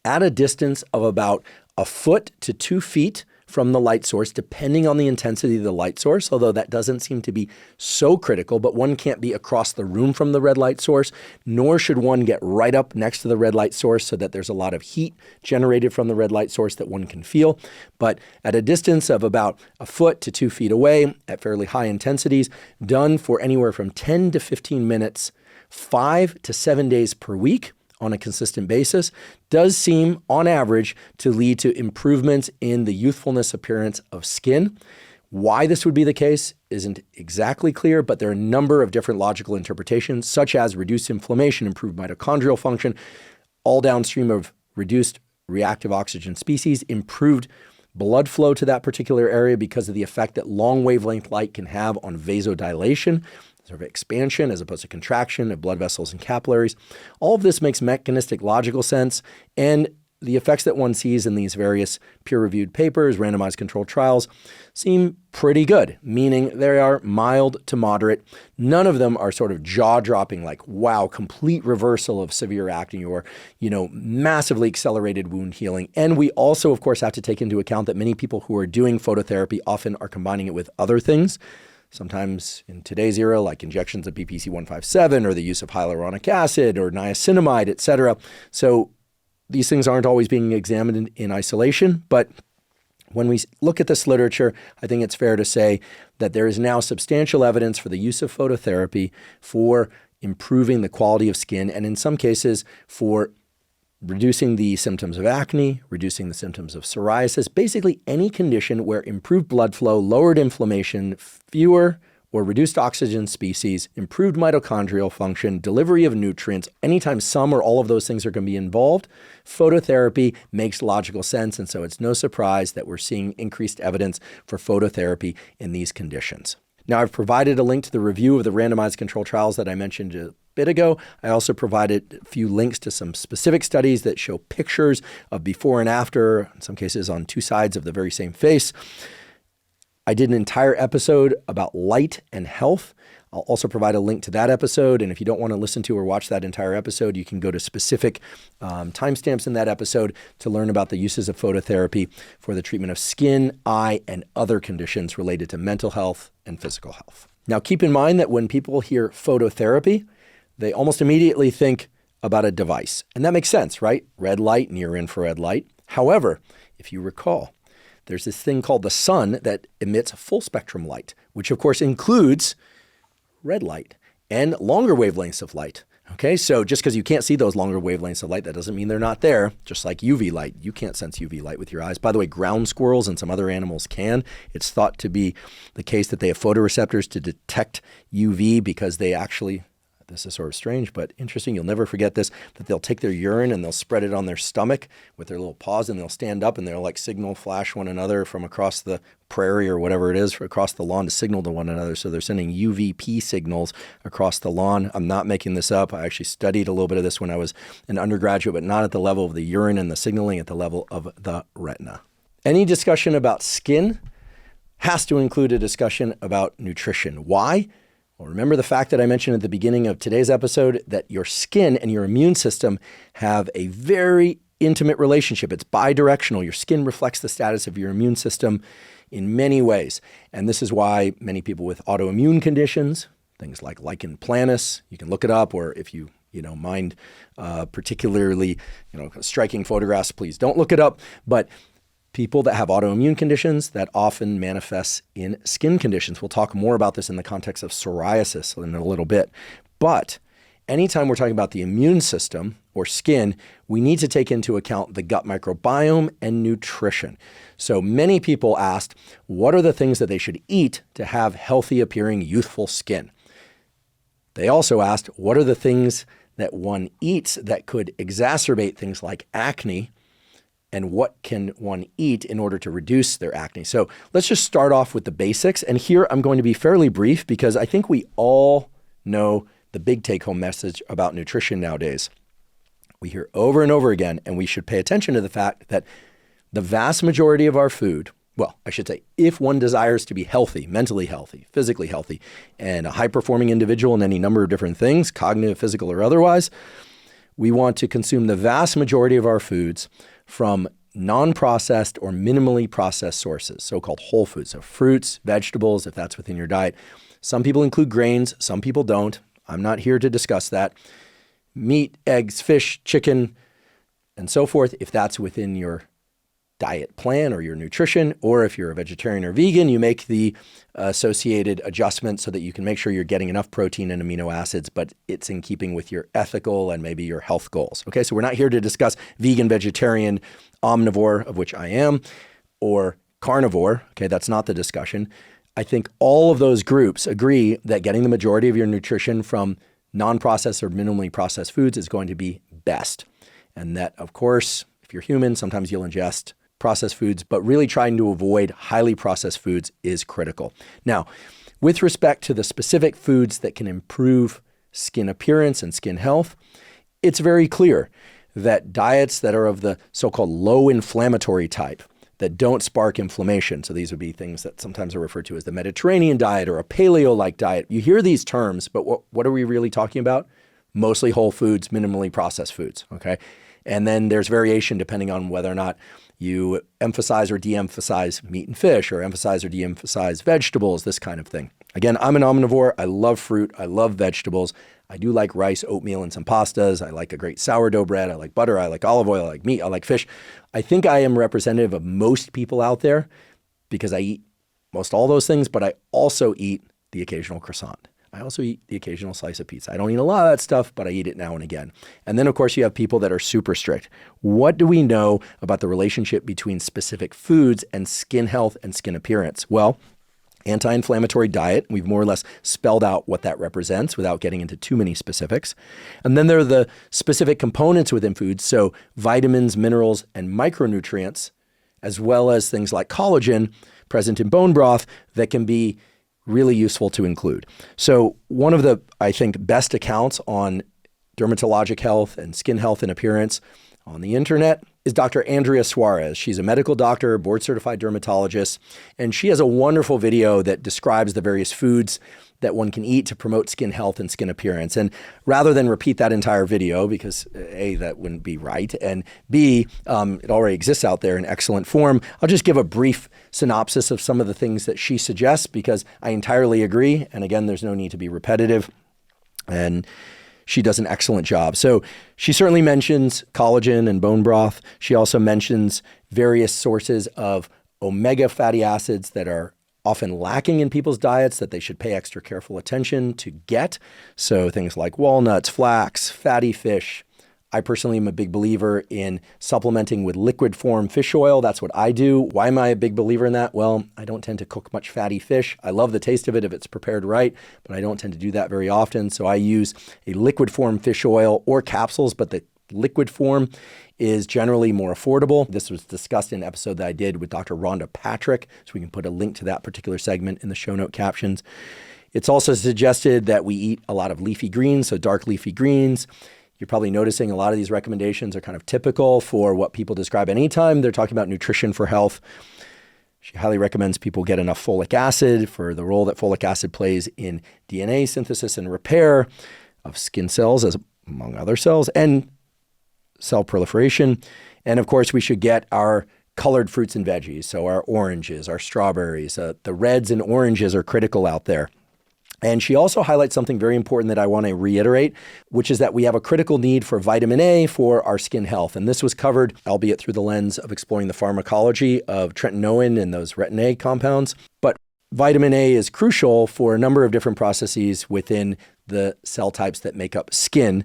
at a distance of about 1 foot to 2 feet from the light source, depending on the intensity of the light source, although that doesn't seem to be so critical, but one can't be across the room from the red light source, nor should one get right up next to the red light source so that there's a lot of heat generated from the red light source that one can feel. But at a distance of about 1 foot to 2 feet away at fairly high intensities, done for anywhere from 10 to 15 minutes, 5 to 7 days per week, on a consistent basis, does seem, on average, to lead to improvements in the youthfulness appearance of skin. Why this would be the case isn't exactly clear, but there are a number of different logical interpretations, such as reduced inflammation, improved mitochondrial function, all downstream of reduced reactive oxygen species, improved blood flow to that particular area because of the effect that long wavelength light can have on vasodilation, sort of expansion as opposed to contraction of blood vessels and capillaries. All of this makes mechanistic logical sense, and the effects that one sees in these various peer-reviewed papers, randomized controlled trials, seem pretty good, meaning they are mild to moderate. None of them are sort of jaw-dropping, like, wow, complete reversal of severe acne or, massively accelerated wound healing. And we also, of course, have to take into account that many people who are doing phototherapy often are combining it with other things. Sometimes in today's era, like injections of PPC 157 or the use of hyaluronic acid or niacinamide, et cetera. So these things aren't always being examined in isolation, but when we look at this literature, I think it's fair to say that there is now substantial evidence for the use of phototherapy for improving the quality of skin, and in some cases for reducing the symptoms of acne, reducing the symptoms of psoriasis, basically any condition where improved blood flow, lowered inflammation, fewer or reduced oxygen species, improved mitochondrial function, delivery of nutrients, anytime some or all of those things are going to be involved, phototherapy makes logical sense. And so it's no surprise that we're seeing increased evidence for phototherapy in these conditions. Now, I've provided a link to the review of the randomized controlled trials that I mentioned a bit ago. I also provided a few links to some specific studies that show pictures of before and after, in some cases on two sides of the very same face. I did an entire episode about light and health. I'll also provide a link to that episode. And if you don't want to listen to or watch that entire episode, you can go to specific timestamps in that episode to learn about the uses of phototherapy for the treatment of skin, eye, and other conditions related to mental health and physical health. Now, keep in mind that when people hear phototherapy, they almost immediately think about a device. And that makes sense, right? Red light, near infrared light. However, if you recall, there's this thing called the sun that emits full spectrum light, which of course includes red light and longer wavelengths of light. Okay, so just because you can't see those longer wavelengths of light, that doesn't mean they're not there. Just like UV light, you can't sense UV light with your eyes. By the way, ground squirrels and some other animals can. It's thought to be the case that they have photoreceptors to detect UV because they actually, this is sort of strange, but interesting, you'll never forget this, that they'll take their urine and they'll spread it on their stomach with their little paws, and they'll stand up and they'll like signal flash one another from across the prairie or whatever it is, across the lawn to signal to one another. So they're sending UVP signals across the lawn. I'm not making this up. I actually studied a little bit of this when I was an undergraduate, but not at the level of the urine and the signaling, at the level of the retina. Any discussion about skin has to include a discussion about nutrition. Why? Well, remember the fact that I mentioned at the beginning of today's episode that your skin and your immune system have a very intimate relationship. It's bidirectional. Your skin reflects the status of your immune system in many ways. And this is why many people with autoimmune conditions, things like lichen planus, you can look it up, or if you mind particularly striking photographs, please don't look it up. But people that have autoimmune conditions, that often manifests in skin conditions. We'll talk more about this in the context of psoriasis in a little bit. But anytime we're talking about the immune system or skin, we need to take into account the gut microbiome and nutrition. So many people asked, what are the things that they should eat to have healthy appearing, youthful skin? They also asked, what are the things that one eats that could exacerbate things like acne? And what can one eat in order to reduce their acne? So let's just start off with the basics. And here I'm going to be fairly brief because I think we all know the big take-home message about nutrition nowadays. We hear over and over again, and we should pay attention to the fact that the vast majority of our food, well, I should say, if one desires to be healthy, mentally healthy, physically healthy, and a high-performing individual in any number of different things, cognitive, physical, or otherwise, we want to consume the vast majority of our foods from non-processed or minimally processed sources, so-called whole foods, so fruits, vegetables, if that's within your diet. Some people include grains, some people don't. I'm not here to discuss that. Meat, eggs, fish, chicken, and so forth, if that's within your diet plan or your nutrition, or if you're a vegetarian or vegan, you make the associated adjustments so that you can make sure you're getting enough protein and amino acids, but it's in keeping with your ethical and maybe your health goals. Okay, so we're not here to discuss vegan, vegetarian, omnivore, of which I am, or carnivore. Okay, that's not the discussion. I think all of those groups agree that getting the majority of your nutrition from non-processed or minimally processed foods is going to be best. And that, of course, if you're human, sometimes you'll ingest processed foods, but really trying to avoid highly processed foods is critical. Now, with respect to the specific foods that can improve skin appearance and skin health, it's very clear that diets that are of the so-called low inflammatory type, that don't spark inflammation, so these would be things that sometimes are referred to as the Mediterranean diet or a paleo-like diet. You hear these terms, but what are we really talking about? Mostly whole foods, minimally processed foods, okay? And then there's variation depending on whether or not you emphasize or de-emphasize meat and fish, or emphasize or de-emphasize vegetables, this kind of thing. Again, I'm an omnivore. I love fruit. I love vegetables. I do like rice, oatmeal, and some pastas. I like a great sourdough bread. I like butter. I like olive oil. I like meat. I like fish. I think I am representative of most people out there because I eat most all those things, but I also eat the occasional croissant. I also eat the occasional slice of pizza. I don't eat a lot of that stuff, but I eat it now and again. And then, of course, you have people that are super strict. What do we know about the relationship between specific foods and skin health and skin appearance? Well, anti-inflammatory diet, we've more or less spelled out what that represents without getting into too many specifics. And then there are the specific components within foods, so vitamins, minerals, and micronutrients, as well as things like collagen present in bone broth that can be really useful to include. So one of the, I think, best accounts on dermatologic health and skin health and appearance on the internet is Dr. Andrea Suarez. She's a medical doctor, board-certified dermatologist, and she has a wonderful video that describes the various foods that one can eat to promote skin health and skin appearance. And rather than repeat that entire video, because A, that wouldn't be right, and B, it already exists out there in excellent form, I'll just give a brief synopsis of some of the things that she suggests, because I entirely agree. And again, there's no need to be repetitive. And she does an excellent job. So she certainly mentions collagen and bone broth. She also mentions various sources of omega fatty acids that are often lacking in people's diets that they should pay extra careful attention to get. So things like walnuts, flax, fatty fish. I personally am a big believer in supplementing with liquid form fish oil. That's what I do. Why am I a big believer in that? Well, I don't tend to cook much fatty fish. I love the taste of it if it's prepared right, but I don't tend to do that very often. So I use a liquid form fish oil or capsules, but the liquid form is generally more affordable. This was discussed in an episode that I did with Dr. Rhonda Patrick, so we can put a link to that particular segment in the show note captions. It's also suggested that we eat a lot of leafy greens, so dark leafy greens. You're probably noticing a lot of these recommendations are kind of typical for what people describe anytime they're talking about nutrition for health. She highly recommends people get enough folic acid for the role that folic acid plays in DNA synthesis and repair of skin cells, as among other cells, and cell proliferation. And of course, we should get our colored fruits and veggies, so our oranges, our strawberries. The reds and oranges are critical out there. And she also highlights something very important that I want to reiterate, which is that we have a critical need for vitamin A for our skin health. And this was covered, albeit through the lens of exploring the pharmacology of Tretinoin and those Retin-A compounds. But vitamin A is crucial for a number of different processes within the cell types that make up skin.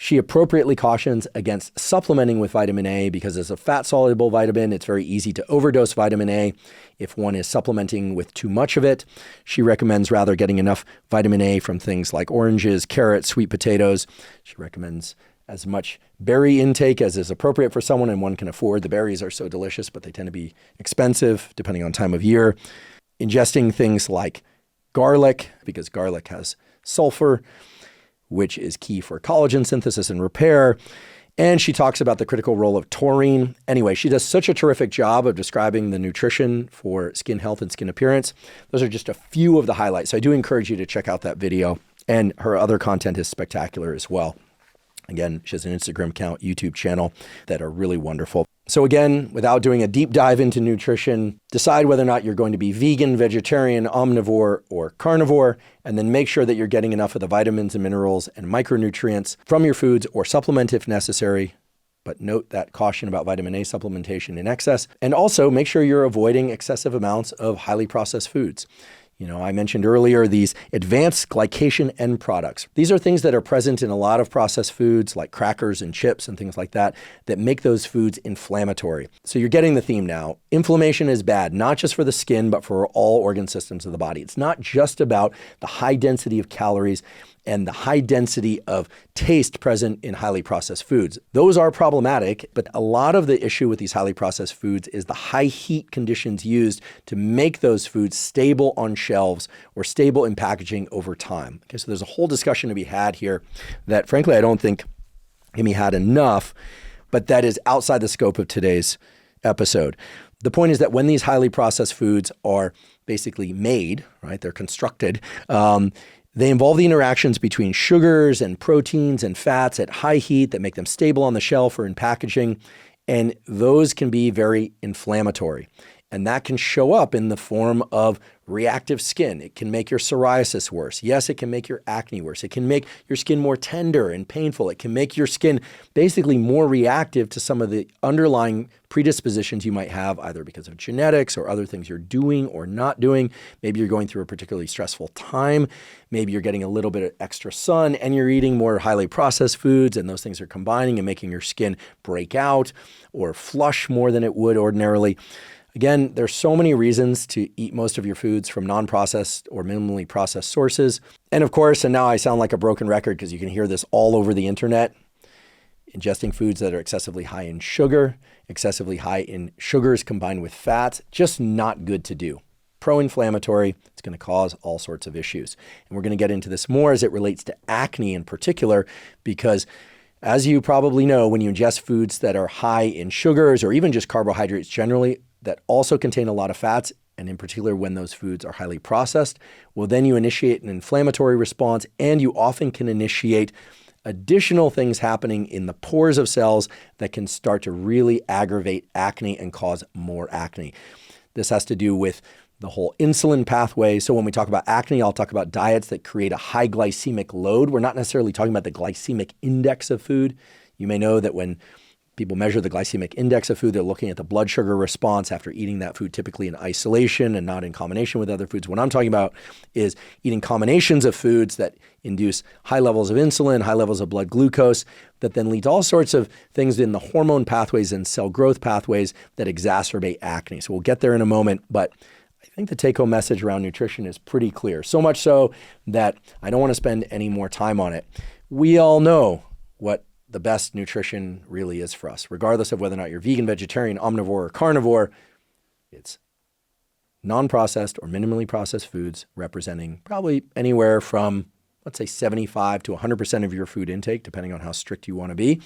She appropriately cautions against supplementing with vitamin A because as a fat-soluble vitamin, it's very easy to overdose vitamin A if one is supplementing with too much of it. She recommends rather getting enough vitamin A from things like oranges, carrots, sweet potatoes. She recommends as much berry intake as is appropriate for someone and one can afford. The berries are so delicious, but they tend to be expensive depending on time of year. Ingesting things like garlic, because garlic has sulfur, which is key for collagen synthesis and repair. And she talks about the critical role of taurine. Anyway, she does such a terrific job of describing the nutrition for skin health and skin appearance. Those are just a few of the highlights. So I do encourage you to check out that video. And her other content is spectacular as well. Again, she has an Instagram account, YouTube channel that are really wonderful. So again, without doing a deep dive into nutrition, decide whether or not you're going to be vegan, vegetarian, omnivore, or carnivore, and then make sure that you're getting enough of the vitamins and minerals and micronutrients from your foods or supplement if necessary. But note that caution about vitamin A supplementation in excess. And also make sure you're avoiding excessive amounts of highly processed foods. You know, I mentioned earlier these advanced glycation end products. These are things that are present in a lot of processed foods like crackers and chips and things like that that make those foods inflammatory. So you're getting the theme now. Inflammation is bad, not just for the skin, but for all organ systems of the body. It's not just about the high density of calories and the high density of taste present in highly processed foods. Those are problematic, but a lot of the issue with these highly processed foods is the high heat conditions used to make those foods stable on shelves or stable in packaging over time. Okay, so there's a whole discussion to be had here that frankly I don't think can be had enough, but that is outside the scope of today's episode. The point is that when these highly processed foods are basically made, right, they're constructed, they involve the interactions between sugars and proteins and fats at high heat that make them stable on the shelf or in packaging, and those can be very inflammatory. And that can show up in the form of reactive skin. It can make your psoriasis worse. Yes, it can make your acne worse. It can make your skin more tender and painful. It can make your skin basically more reactive to some of the underlying predispositions you might have, either because of genetics or other things you're doing or not doing. Maybe you're going through a particularly stressful time. Maybe you're getting a little bit of extra sun and you're eating more highly processed foods, and those things are combining and making your skin break out or flush more than it would ordinarily. Again, there's so many reasons to eat most of your foods from non-processed or minimally processed sources. And of course, and now I sound like a broken record because you can hear this all over the internet, ingesting foods that are excessively high in sugar, excessively high in sugars combined with fats, just not good to do. Pro-inflammatory, it's going to cause all sorts of issues. And we're going to get into this more as it relates to acne in particular, because as you probably know, when you ingest foods that are high in sugars or even just carbohydrates generally, that also contain a lot of fats, and in particular when those foods are highly processed, well, then you initiate an inflammatory response, and you often can initiate additional things happening in the pores of cells that can start to really aggravate acne and cause more acne. This has to do with the whole insulin pathway. So when we talk about acne, I'll talk about diets that create a high glycemic load. We're not necessarily talking about the glycemic index of food. You may know that when people measure the glycemic index of food, they're looking at the blood sugar response after eating that food, typically in isolation and not in combination with other foods. What I'm talking about is eating combinations of foods that induce high levels of insulin, high levels of blood glucose, that then lead to all sorts of things in the hormone pathways and cell growth pathways that exacerbate acne. So we'll get there in a moment, but I think the take-home message around nutrition is pretty clear. So much so that I don't want to spend any more time on it. We all know what the best nutrition really is for us, regardless of whether or not you're vegan, vegetarian, omnivore, or carnivore. It's non-processed or minimally processed foods representing probably anywhere from, let's say, 75 to 100% of your food intake, depending on how strict you want to be.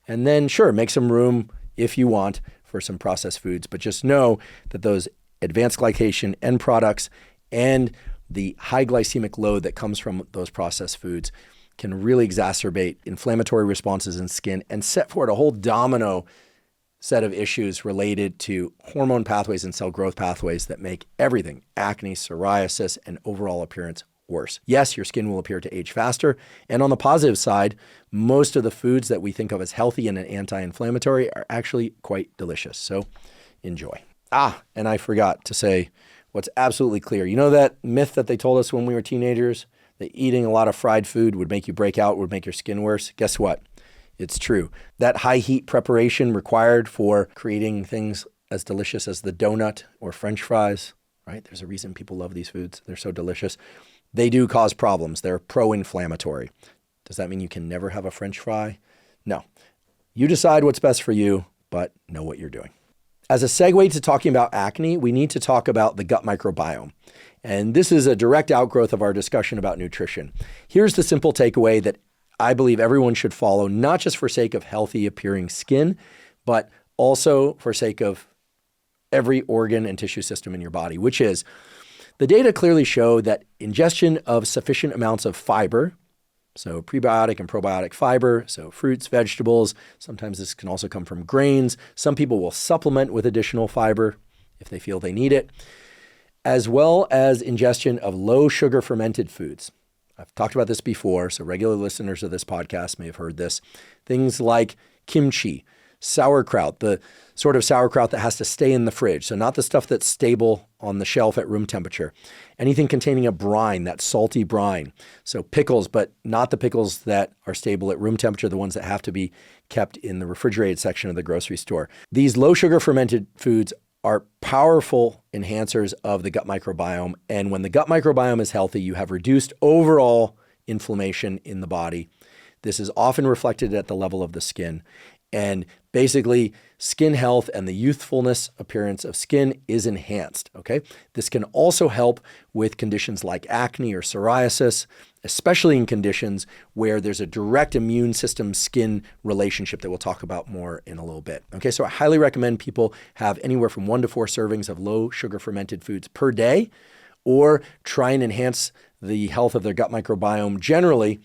And then, sure, make some room if you want for some processed foods, but just know that those advanced glycation end products and the high glycemic load that comes from those processed foods can really exacerbate inflammatory responses in skin and set forward a whole domino set of issues related to hormone pathways and cell growth pathways that make everything, acne, psoriasis, and overall appearance worse. Yes, your skin will appear to age faster. And on the positive side, most of the foods that we think of as healthy and anti-inflammatory are actually quite delicious. So enjoy. And I forgot to say what's absolutely clear. You know that myth that they told us when we were teenagers? That eating a lot of fried food would make you break out, would make your skin worse. Guess what? It's true. That high heat preparation required for creating things as delicious as the donut or French fries, right? There's a reason people love these foods. They're so delicious. They do cause problems. They're pro-inflammatory. Does that mean you can never have a French fry? No. You decide what's best for you, but know what you're doing. As a segue to talking about acne, we need to talk about the gut microbiome. And this is a direct outgrowth of our discussion about nutrition. Here's the simple takeaway that I believe everyone should follow, not just for sake of healthy appearing skin, but also for sake of every organ and tissue system in your body, which is the data clearly show that ingestion of sufficient amounts of fiber, so prebiotic and probiotic fiber, so fruits, vegetables, sometimes this can also come from grains. Some people will supplement with additional fiber if they feel they need it, as well as ingestion of low sugar fermented foods. I've talked about this before, so regular listeners of this podcast may have heard this. Things like kimchi, sauerkraut, the sort of sauerkraut that has to stay in the fridge. So not the stuff that's stable on the shelf at room temperature. Anything containing a brine, that salty brine. So pickles, but not the pickles that are stable at room temperature, the ones that have to be kept in the refrigerated section of the grocery store. These low sugar fermented foods are powerful enhancers of the gut microbiome. And when the gut microbiome is healthy, you have reduced overall inflammation in the body. This is often reflected at the level of the skin. And basically, skin health and the youthfulness appearance of skin is enhanced, okay? This can also help with conditions like acne or psoriasis, especially in conditions where there's a direct immune system skin relationship that we'll talk about more in a little bit. Okay, so I highly recommend people have anywhere from 1 to 4 servings of low sugar fermented foods per day, or try and enhance the health of their gut microbiome generally.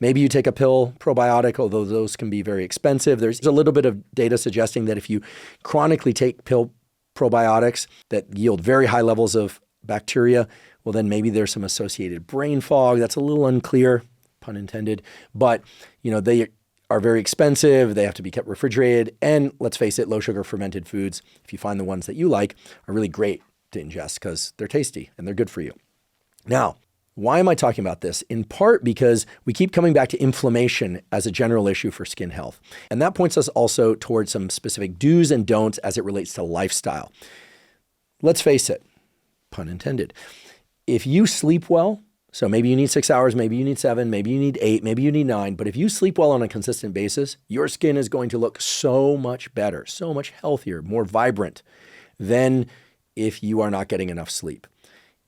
Maybe you take a pill probiotic, although those can be very expensive. There's a little bit of data suggesting that if you chronically take pill probiotics that yield very high levels of bacteria, well, then maybe there's some associated brain fog. That's a little unclear, pun intended, but they are very expensive. They have to be kept refrigerated. And let's face it, low sugar fermented foods, if you find the ones that you like, are really great to ingest because they're tasty and they're good for you. Now, why am I talking about this? In part because we keep coming back to inflammation as a general issue for skin health. And that points us also towards some specific do's and don'ts as it relates to lifestyle. Let's face it, pun intended. If you sleep well, so maybe you need 6 hours, maybe you need 7, maybe you need 8, maybe you need 9, but if you sleep well on a consistent basis, your skin is going to look so much better, so much healthier, more vibrant than if you are not getting enough sleep.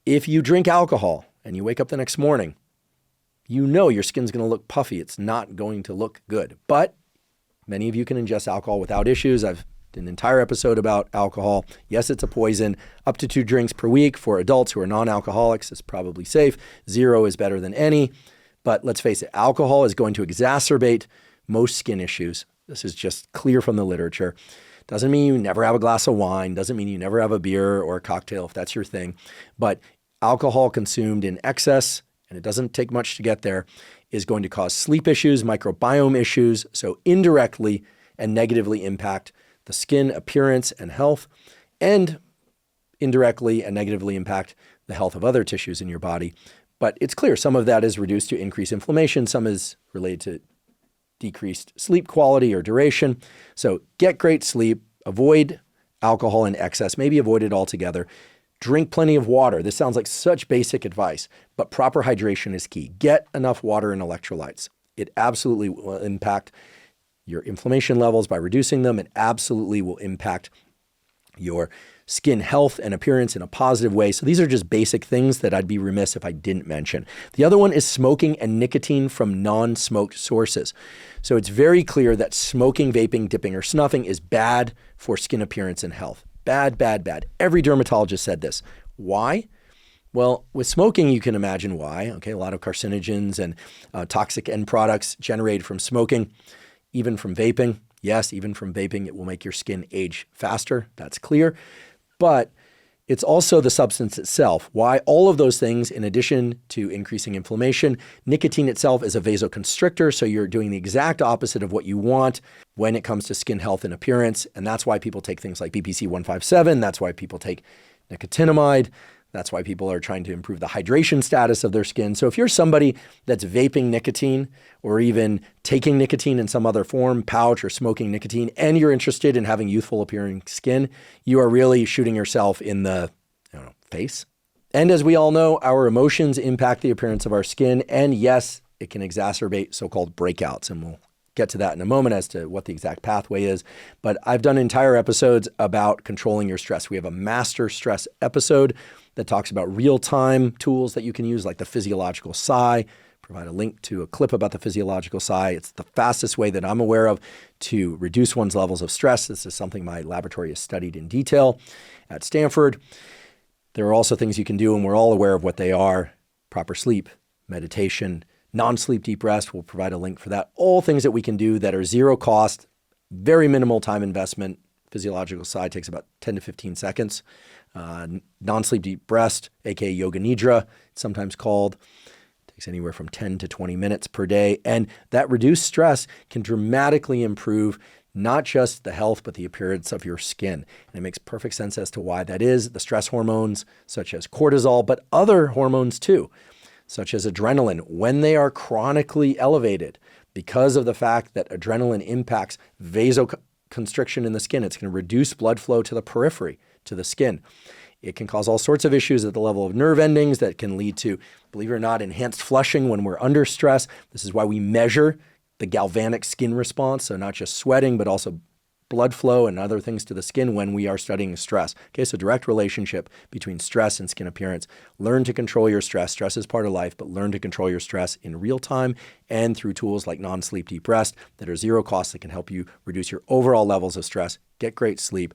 If you drink alcohol, and you wake up the next morning, your skin's going to look puffy. It's not going to look good. But many of you can ingest alcohol without issues. I've done an entire episode about alcohol. Yes, it's a poison. Up to 2 drinks per week for adults who are non-alcoholics is probably safe. 0 is better than any. But let's face it, alcohol is going to exacerbate most skin issues. This is just clear from the literature. Doesn't mean you never have a glass of wine. Doesn't mean you never have a beer or a cocktail if that's your thing. But alcohol consumed in excess, and it doesn't take much to get there, is going to cause sleep issues, microbiome issues, so indirectly and negatively impact the skin appearance and health, and indirectly and negatively impact the health of other tissues in your body. But it's clear some of that is reduced to increased inflammation, some is related to decreased sleep quality or duration. So get great sleep, avoid alcohol in excess, maybe avoid it altogether. Drink plenty of water. This sounds like such basic advice, but proper hydration is key. Get enough water and electrolytes. It absolutely will impact your inflammation levels by reducing them. It absolutely will impact your skin health and appearance in a positive way. So these are just basic things that I'd be remiss if I didn't mention. The other one is smoking and nicotine from non-smoked sources. So it's very clear that smoking, vaping, dipping, or snuffing is bad for skin appearance and health. Bad, bad, bad. Every dermatologist said this. Why? Well, with smoking, you can imagine why. Okay, a lot of carcinogens and toxic end products generated from smoking, even from vaping. Yes, even from vaping, it will make your skin age faster. That's clear. But it's also the substance itself. Why? All of those things, in addition to increasing inflammation, nicotine itself is a vasoconstrictor, so you're doing the exact opposite of what you want when it comes to skin health and appearance. And that's why people take things like BPC 157. That's why people take nicotinamide. That's why people are trying to improve the hydration status of their skin. So if you're somebody that's vaping nicotine or even taking nicotine in some other form, pouch or smoking nicotine, and you're interested in having youthful appearing skin, you are really shooting yourself in the face. And as we all know, our emotions impact the appearance of our skin. And yes, it can exacerbate so-called breakouts. And we'll get to that in a moment as to what the exact pathway is. But I've done entire episodes about controlling your stress. We have a master stress episode that talks about real-time tools that you can use, like the physiological sigh. Provide a link to a clip about the physiological sigh. It's the fastest way that I'm aware of to reduce one's levels of stress. This is something my laboratory has studied in detail at Stanford. There are also things you can do, and we're all aware of what they are. Proper sleep, meditation, non-sleep deep rest. We'll provide a link for that. All things that we can do that are zero cost, very minimal time investment. Physiological sigh takes about 10 to 15 seconds. Non-sleep deep rest, aka yoga nidra, it's sometimes called, takes anywhere from 10 to 20 minutes per day. And that reduced stress can dramatically improve not just the health, but the appearance of your skin. And it makes perfect sense as to why that is. The stress hormones, such as cortisol, but other hormones too, such as adrenaline, when they are chronically elevated, because of the fact that adrenaline impacts vasoconstriction in the skin, it's going to reduce blood flow to the periphery, to the skin. It can cause all sorts of issues at the level of nerve endings that can lead to, believe it or not, enhanced flushing when we're under stress. This is why we measure the galvanic skin response, so not just sweating, but also blood flow and other things to the skin when we are studying stress. Okay, so direct relationship between stress and skin appearance. Learn to control your stress. Stress is part of life, but learn to control your stress in real time and through tools like non-sleep deep rest that are zero cost that can help you reduce your overall levels of stress, get great sleep.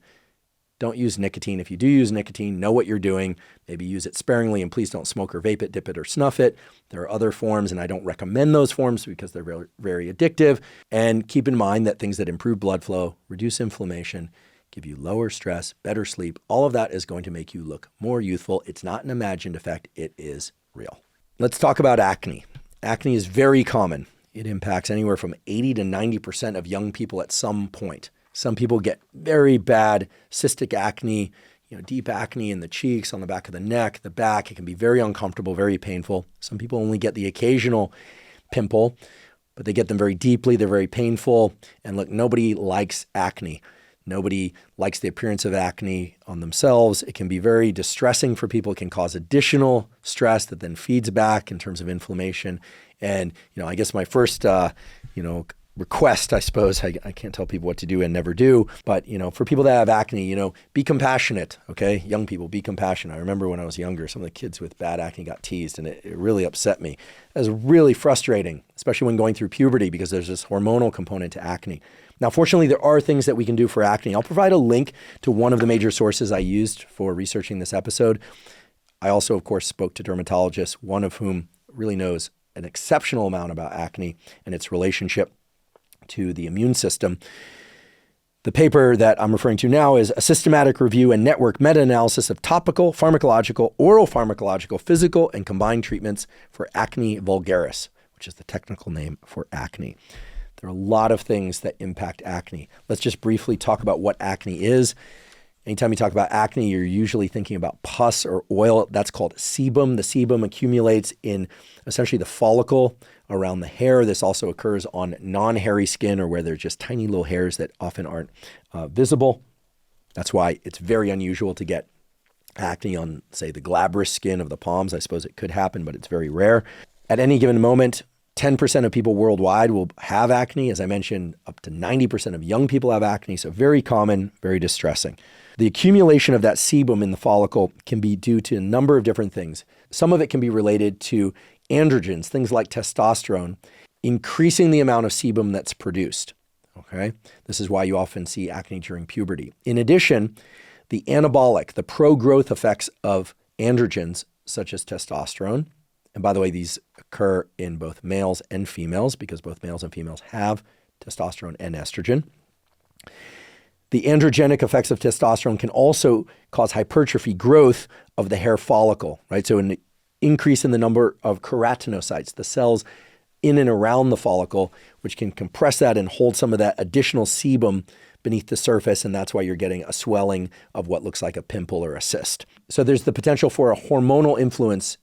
Don't use nicotine. If you do use nicotine, know what you're doing. Maybe use it sparingly, and please don't smoke or vape it, dip it, or snuff it. There are other forms, and I don't recommend those forms because they're very, very addictive. And keep in mind that things that improve blood flow, reduce inflammation, give you lower stress, better sleep, all of that is going to make you look more youthful. It's not an imagined effect. It is real. Let's talk about acne. Acne is very common. It impacts anywhere from 80 to 90% of young people at some point. Some people get very bad cystic acne, deep acne in the cheeks, on the back of the neck, the back. It can be very uncomfortable, very painful. Some people only get the occasional pimple, but they get them very deeply. They're very painful. And look, nobody likes acne. Nobody likes the appearance of acne on themselves. It can be very distressing for people. It can cause additional stress that then feeds back in terms of inflammation. And, I guess my first, request, I suppose, I can't tell people what to do and never do, but, for people that have acne, be compassionate, okay? Young people, be compassionate. I remember when I was younger, some of the kids with bad acne got teased, and it really upset me. It was really frustrating, especially when going through puberty, because there's this hormonal component to acne. Now, fortunately, there are things that we can do for acne. I'll provide a link to one of the major sources I used for researching this episode. I also, of course, spoke to dermatologists, one of whom really knows an exceptional amount about acne and its relationship to the immune system. The paper that I'm referring to now is a systematic review and network meta-analysis of topical, pharmacological, oral pharmacological, physical, and combined treatments for acne vulgaris, which is the technical name for acne. There are a lot of things that impact acne. Let's just briefly talk about what acne is. Anytime you talk about acne, you're usually thinking about pus or oil. That's called sebum. The sebum accumulates in essentially the follicle around the hair. This also occurs on non-hairy skin, or where there's just tiny little hairs that often aren't visible. That's why it's very unusual to get acne on, say, the glabrous skin of the palms. I suppose it could happen, but it's very rare. At any given moment, 10% of people worldwide will have acne. As I mentioned, up to 90% of young people have acne, so very common, very distressing. The accumulation of that sebum in the follicle can be due to a number of different things. Some of it can be related to androgens, things like testosterone, increasing the amount of sebum that's produced. Okay, this is why you often see acne during puberty. In addition, the anabolic, the pro-growth effects of androgens, such as testosterone, and by the way, these occur in both males and females because both males and females have testosterone and estrogen. The androgenic effects of testosterone can also cause hypertrophy, growth of the hair follicle, right? So an increase in the number of keratinocytes, the cells in and around the follicle, which can compress that and hold some of that additional sebum beneath the surface, and that's why you're getting a swelling of what looks like a pimple or a cyst. So there's the potential for a hormonal influence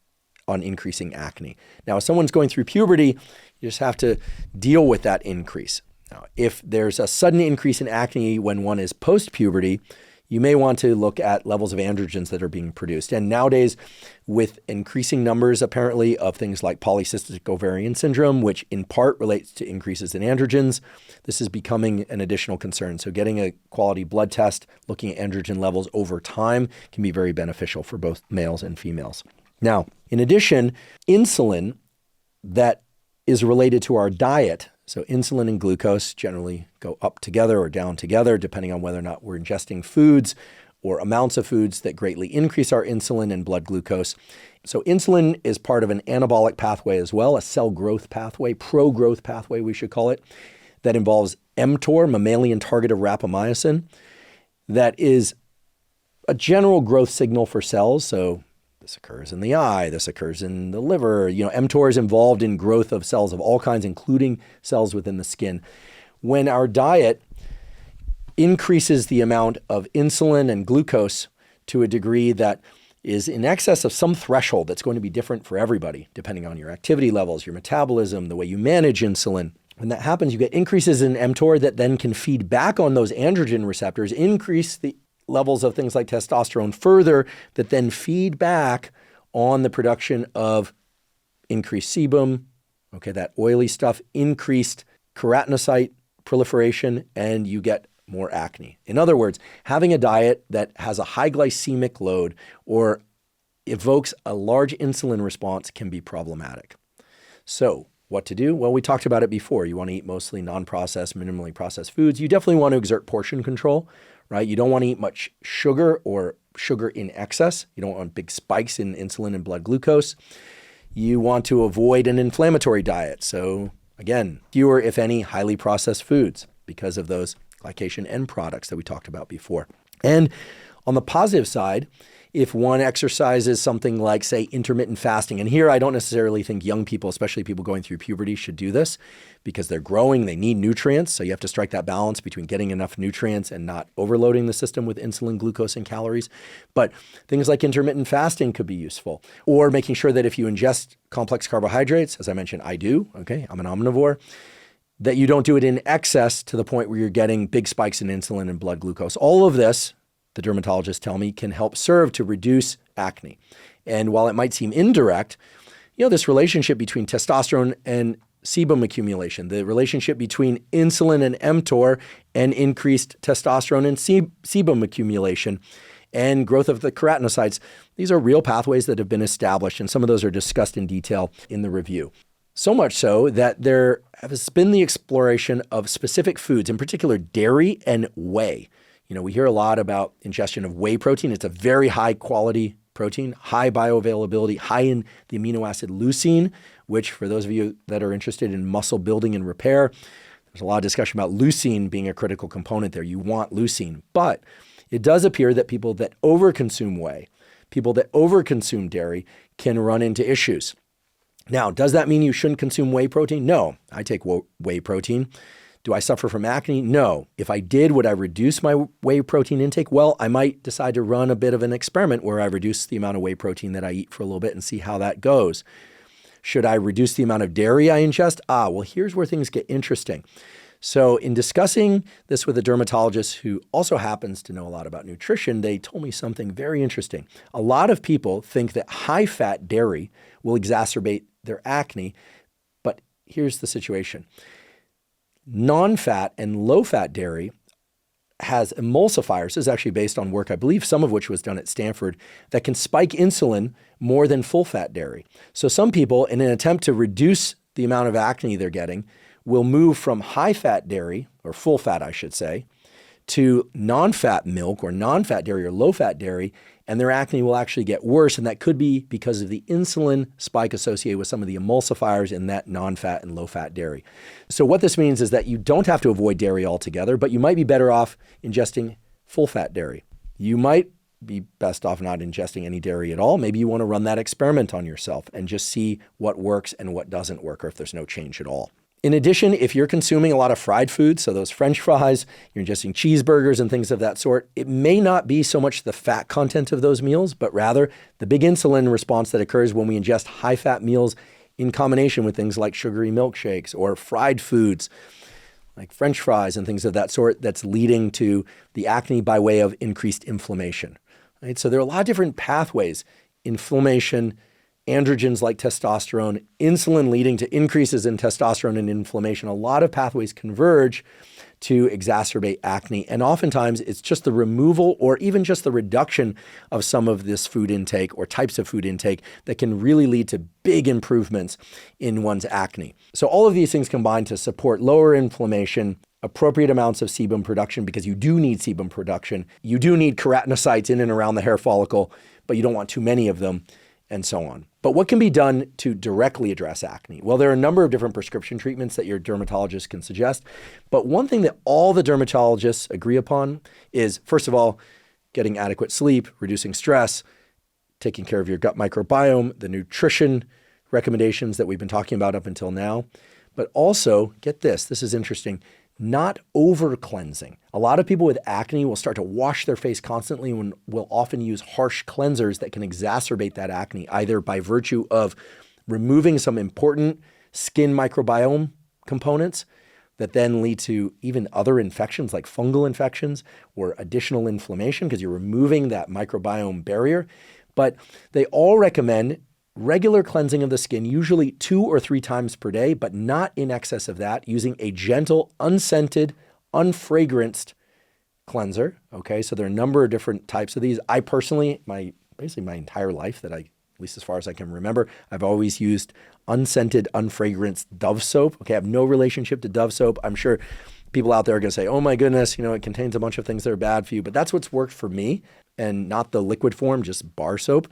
on increasing acne. Now, if someone's going through puberty, you just have to deal with that increase. Now, if there's a sudden increase in acne when one is post-puberty, you may want to look at levels of androgens that are being produced. And nowadays, with increasing numbers, apparently, of things like polycystic ovarian syndrome, which in part relates to increases in androgens, this is becoming an additional concern. So getting a quality blood test, looking at androgen levels over time can be very beneficial for both males and females. Now, in addition, insulin that is related to our diet, so insulin and glucose generally go up together or down together, depending on whether or not we're ingesting foods or amounts of foods that greatly increase our insulin and blood glucose. So insulin is part of an anabolic pathway as well, a cell growth pathway, pro-growth pathway, we should call it, that involves mTOR, mammalian target of rapamycin, that is a general growth signal for cells. So this occurs in the eye, this occurs in the liver. mTOR is involved in growth of cells of all kinds, including cells within the skin. When our diet increases the amount of insulin and glucose to a degree that is in excess of some threshold that's going to be different for everybody, depending on your activity levels, your metabolism, the way you manage insulin. When that happens, you get increases in mTOR that then can feed back on those androgen receptors, increase the levels of things like testosterone further that then feed back on the production of increased sebum, okay, that oily stuff, increased keratinocyte proliferation, and you get more acne. In other words, having a diet that has a high glycemic load or evokes a large insulin response can be problematic. So what to do? Well, we talked about it before. You want to eat mostly non-processed, minimally processed foods. You definitely want to exert portion control, right? You don't want to eat much sugar or sugar in excess. You don't want big spikes in insulin and blood glucose. You want to avoid an inflammatory diet. So again, fewer, if any, highly processed foods because of those glycation end products that we talked about before. And on the positive side, if one exercises something like, say, intermittent fasting, and here I don't necessarily think young people, especially people going through puberty, should do this because they're growing, they need nutrients. So you have to strike that balance between getting enough nutrients and not overloading the system with insulin, glucose, and calories. But things like intermittent fasting could be useful, or making sure that if you ingest complex carbohydrates, as I mentioned, I do, okay, I'm an omnivore, that you don't do it in excess to the point where you're getting big spikes in insulin and blood glucose. All of this, the dermatologists tell me, can help serve to reduce acne. And while it might seem indirect, this relationship between testosterone and sebum accumulation, the relationship between insulin and mTOR and increased testosterone and sebum accumulation and growth of the keratinocytes, these are real pathways that have been established, and some of those are discussed in detail in the review. So much so that there has been the exploration of specific foods, in particular dairy and whey. We hear a lot about ingestion of whey protein. It's a very high quality protein, high bioavailability, high in the amino acid leucine, which for those of you that are interested in muscle building and repair, there's a lot of discussion about leucine being a critical component there. You want leucine. But it does appear that people that overconsume whey, people that overconsume dairy can run into issues. Now, does that mean you shouldn't consume whey protein? No, I take whey protein. Do I suffer from acne? No. If I did, would I reduce my whey protein intake? Well, I might decide to run a bit of an experiment where I reduce the amount of whey protein that I eat for a little bit and see how that goes. Should I reduce the amount of dairy I ingest? Well, here's where things get interesting. So in discussing this with a dermatologist who also happens to know a lot about nutrition, they told me something very interesting. A lot of people think that high-fat dairy will exacerbate their acne, but here's the situation. Non-fat and low-fat dairy has emulsifiers. This is actually based on work, I believe, some of which was done at Stanford, that can spike insulin more than full-fat dairy. So some people, in an attempt to reduce the amount of acne they're getting, will move from high-fat dairy, or full-fat, I should say, to non-fat milk or non-fat dairy or low-fat dairy, and their acne will actually get worse. And that could be because of the insulin spike associated with some of the emulsifiers in that non-fat and low-fat dairy. So what this means is that you don't have to avoid dairy altogether, but you might be better off ingesting full-fat dairy. You might be best off not ingesting any dairy at all. Maybe you want to run that experiment on yourself and just see what works and what doesn't work, or if there's no change at all. In addition, if you're consuming a lot of fried foods, so those French fries, you're ingesting cheeseburgers and things of that sort, it may not be so much the fat content of those meals, but rather the big insulin response that occurs when we ingest high-fat meals in combination with things like sugary milkshakes or fried foods like French fries and things of that sort, that's leading to the acne by way of increased inflammation. Right? So there are a lot of different pathways: inflammation, androgens like testosterone, insulin leading to increases in testosterone and inflammation. A lot of pathways converge to exacerbate acne. And oftentimes it's just the removal or even just the reduction of some of this food intake or types of food intake that can really lead to big improvements in one's acne. So all of these things combine to support lower inflammation, appropriate amounts of sebum production, because you do need sebum production. You do need keratinocytes in and around the hair follicle, but you don't want too many of them, and so on. But what can be done to directly address acne? Well, there are a number of different prescription treatments that your dermatologist can suggest. But one thing that all the dermatologists agree upon is, first of all, getting adequate sleep, reducing stress, taking care of your gut microbiome, the nutrition recommendations that we've been talking about up until now. But also, get this, this is interesting, not over cleansing. A lot of people with acne will start to wash their face constantly and will often use harsh cleansers that can exacerbate that acne, either by virtue of removing some important skin microbiome components, that then lead to even other infections like fungal infections or additional inflammation because you're removing that microbiome barrier. But they all recommend regular cleansing of the skin, usually 2 or 3 times per day, but not in excess of that, using a gentle, unscented, unfragranced cleanser. Okay, so there are a number of different types of these. I personally, basically my entire life at least as far as I can remember, I've always used unscented, unfragranced Dove soap. Okay, I have no relationship to Dove soap. I'm sure people out there are going to say, oh my goodness, it contains a bunch of things that are bad for you, but that's what's worked for me, and not the liquid form, just bar soap.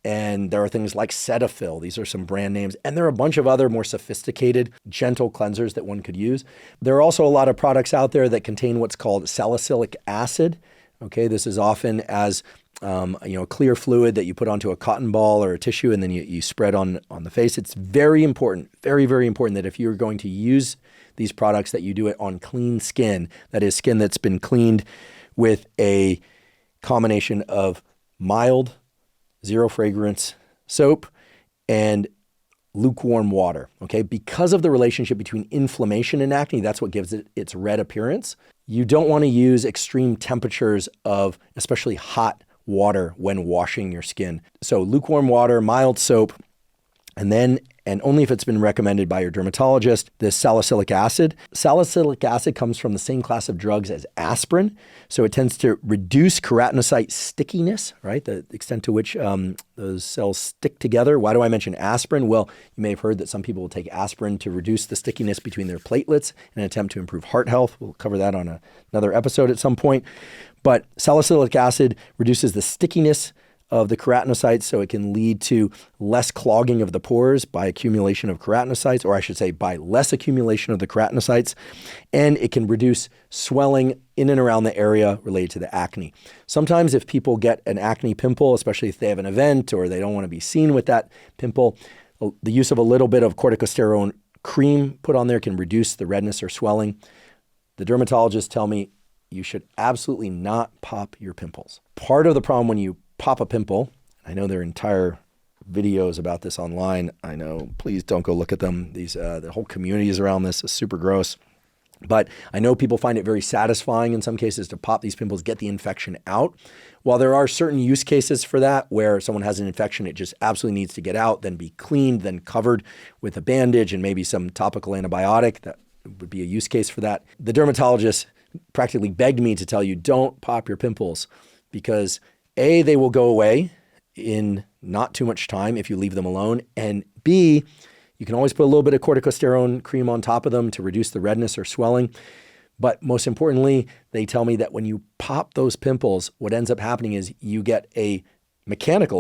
And there are things like Cetaphil. These are some brand names. And there are a bunch of other more sophisticated, gentle cleansers that one could use. There are also a lot of products out there that contain what's called salicylic acid. Okay, this is often as a clear fluid that you put onto a cotton ball or a tissue and then you spread on the face. It's very important, very, very important that if you're going to use these products that you do it on clean skin, that is skin that's been cleaned with a combination of mild, zero fragrance soap and lukewarm water, okay? Because of the relationship between inflammation and acne, that's what gives it its red appearance. You don't want to use extreme temperatures of especially hot water when washing your skin. So lukewarm water, mild soap, and only if it's been recommended by your dermatologist, this salicylic acid. Salicylic acid comes from the same class of drugs as aspirin. So it tends to reduce keratinocyte stickiness, right? The extent to which those cells stick together. Why do I mention aspirin? Well, you may have heard that some people will take aspirin to reduce the stickiness between their platelets in an attempt to improve heart health. We'll cover that on another episode at some point. But salicylic acid reduces the stickiness of the keratinocytes, so it can lead to less clogging of the pores by accumulation of keratinocytes, or I should say by less accumulation of the keratinocytes, and it can reduce swelling in and around the area related to the acne. Sometimes if people get an acne pimple, especially if they have an event or they don't want to be seen with that pimple, the use of a little bit of corticosteroid cream put on there can reduce the redness or swelling. The dermatologists tell me you should absolutely not pop your pimples. Part of the problem when you pop a pimple, I know there are entire videos about this online. I know, please don't go look at them. The whole community is around this. It's super gross. But I know people find it very satisfying in some cases to pop these pimples, get the infection out. While there are certain use cases for that where someone has an infection, it just absolutely needs to get out, then be cleaned, then covered with a bandage and maybe some topical antibiotic. That would be a use case for that. The dermatologist practically begged me to tell you, don't pop your pimples because A, they will go away in not too much time if you leave them alone. And B, you can always put a little bit of corticosteroid cream on top of them to reduce the redness or swelling. But most importantly, they tell me that when you pop those pimples, what ends up happening is you get a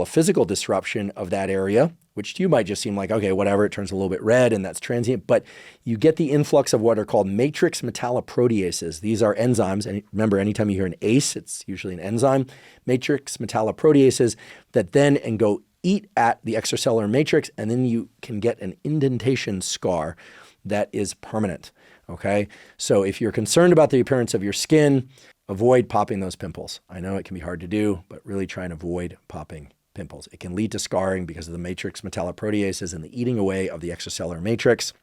physical disruption of that area, which to you might just seem like, okay, whatever, it turns a little bit red and that's transient, but you get the influx of what are called matrix metalloproteases. These are enzymes, and remember, anytime you hear an ACE, it's usually an enzyme, matrix metalloproteases that then go eat at the extracellular matrix, and then you can get an indentation scar that is permanent, okay? So if you're concerned about the appearance of your skin, avoid popping those pimples. I know it can be hard to do, but really try and avoid popping pimples. It can lead to scarring because of the matrix metalloproteases and the eating away of the extracellular matrix.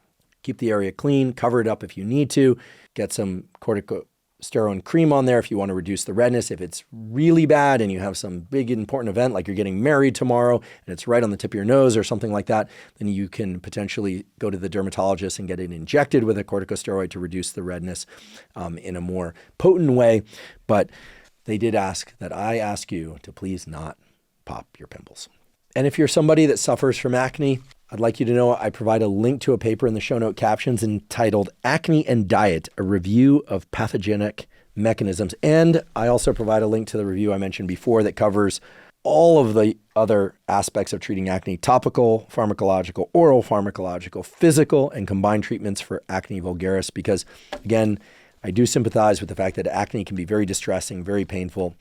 Keep the area clean, cover it up if you need to, get some corticosteroid cream on there if you want to reduce the redness. If it's really bad and you have some big important event like you're getting married tomorrow and it's right on the tip of your nose or something like that, then you can potentially go to the dermatologist and get it injected with a corticosteroid to reduce the redness in a more potent way. But they did ask that I ask you to please not pop your pimples. And if you're somebody that suffers from acne, I'd like you to know I provide a link to a paper in the show note captions entitled Acne and Diet, a review of pathogenic mechanisms. And I also provide a link to the review I mentioned before that covers all of the other aspects of treating acne: topical, pharmacological, oral pharmacological, physical, and combined treatments for acne vulgaris. Because again, I do sympathize with the fact that acne can be very distressing, very painful.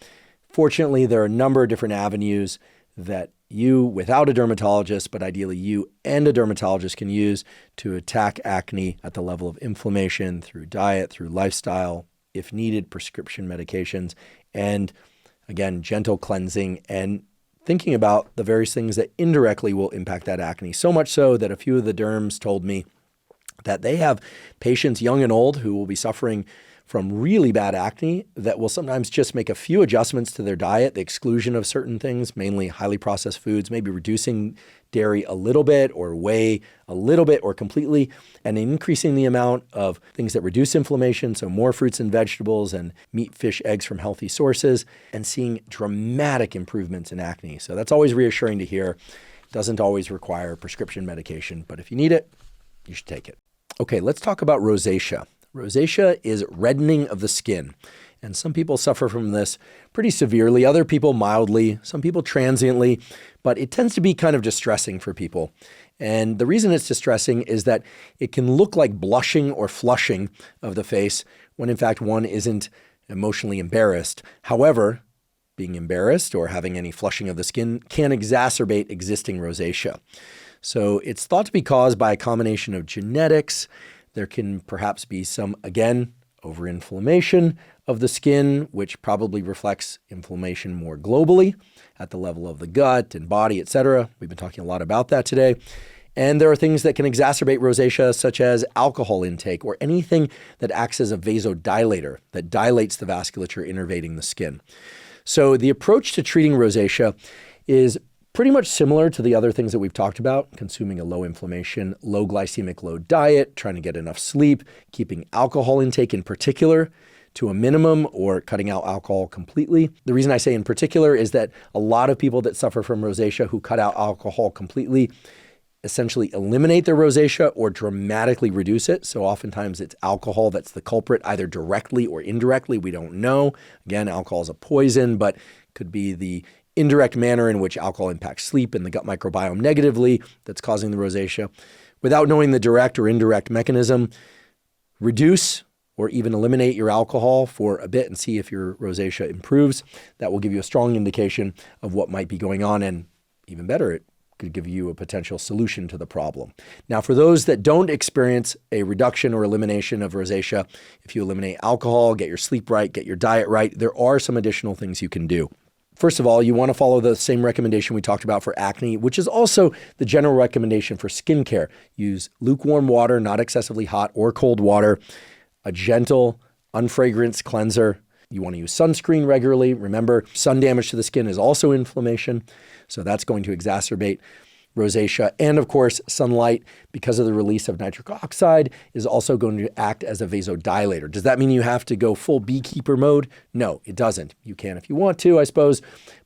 Fortunately, there are a number of different avenues that you, without a dermatologist, but ideally you and a dermatologist can use to attack acne at the level of inflammation through diet, through lifestyle, if needed, prescription medications, and again, gentle cleansing and thinking about the various things that indirectly will impact that acne. So much so that a few of the derms told me that they have patients, young and old, who will be suffering from really bad acne that will sometimes just make a few adjustments to their diet, the exclusion of certain things, mainly highly processed foods, maybe reducing dairy a little bit or whey a little bit or completely, and increasing the amount of things that reduce inflammation, so more fruits and vegetables and meat, fish, eggs from healthy sources, and seeing dramatic improvements in acne. So that's always reassuring to hear. Doesn't always require prescription medication, but if you need it, you should take it. Okay, let's talk about rosacea. Rosacea is reddening of the skin, and some people suffer from this pretty severely, other people mildly, some people transiently, but it tends to be kind of distressing for people. And the reason it's distressing is that it can look like blushing or flushing of the face when in fact one isn't emotionally embarrassed. However, being embarrassed or having any flushing of the skin can exacerbate existing rosacea. So it's thought to be caused by a combination of genetics. There can perhaps be some, again, overinflammation of the skin, which probably reflects inflammation more globally at the level of the gut and body, etc. We've been talking a lot about that today. And there are things that can exacerbate rosacea, such as alcohol intake or anything that acts as a vasodilator that dilates the vasculature innervating the skin. So the approach to treating rosacea is pretty much similar to the other things that we've talked about: consuming a low inflammation, low glycemic load diet, trying to get enough sleep, keeping alcohol intake in particular to a minimum or cutting out alcohol completely. The reason I say in particular is that a lot of people that suffer from rosacea who cut out alcohol completely essentially eliminate their rosacea or dramatically reduce it. So oftentimes it's alcohol that's the culprit, either directly or indirectly. We don't know. Again, alcohol is a poison, but could be the indirect manner in which alcohol impacts sleep and the gut microbiome negatively that's causing the rosacea. Without knowing the direct or indirect mechanism, reduce or even eliminate your alcohol for a bit and see if your rosacea improves. That will give you a strong indication of what might be going on, and even better, it could give you a potential solution to the problem. Now, for those that don't experience a reduction or elimination of rosacea, if you eliminate alcohol, get your sleep right, get your diet right, there are some additional things you can do. First of all, you want to follow the same recommendation we talked about for acne, which is also the general recommendation for skincare. Use lukewarm water, not excessively hot or cold water, a gentle, unfragranced cleanser. You want to use sunscreen regularly. Remember, sun damage to the skin is also inflammation, so that's going to exacerbate rosacea. And of course, sunlight, because of the release of nitric oxide, is also going to act as a vasodilator. Does that mean you have to go full beekeeper mode? No, it doesn't. You can if you want to, I suppose,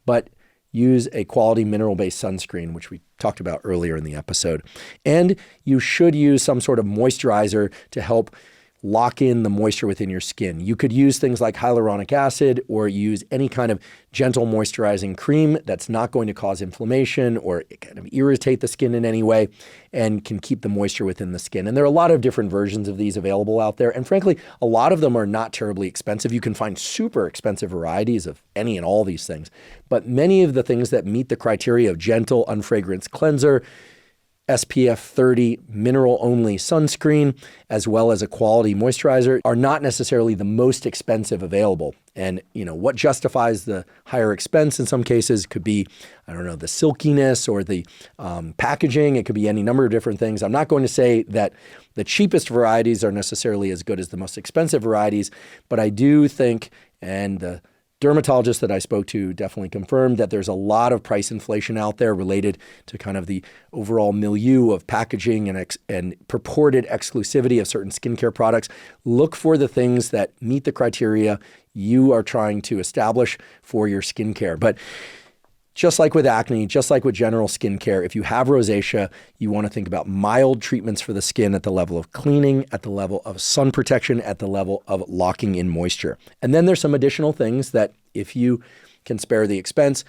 but use a quality mineral-based sunscreen, which we talked about earlier in the episode. And you should use some sort of moisturizer to help lock in the moisture within your skin. You could use things like hyaluronic acid or use any kind of gentle moisturizing cream that's not going to cause inflammation or kind of irritate the skin in any way and can keep the moisture within the skin. And there are a lot of different versions of these available out there. And frankly, a lot of them are not terribly expensive. You can find super expensive varieties of any and all these things. But many of the things that meet the criteria of gentle, unfragranced cleanser, SPF 30 mineral-only sunscreen, as well as a quality moisturizer, are not necessarily the most expensive available. And, what justifies the higher expense in some cases could be, the silkiness or the packaging. It could be any number of different things. I'm not going to say that the cheapest varieties are necessarily as good as the most expensive varieties, but I do think, and the dermatologist that I spoke to definitely confirmed, that there's a lot of price inflation out there related to kind of the overall milieu of packaging and purported exclusivity of certain skincare products. Look for the things that meet the criteria you are trying to establish for your skincare. But just like with acne, just like with general skincare, if you have rosacea, you want to think about mild treatments for the skin at the level of cleaning, at the level of sun protection, at the level of locking in moisture. And then there's some additional things that, if you can spare the expense,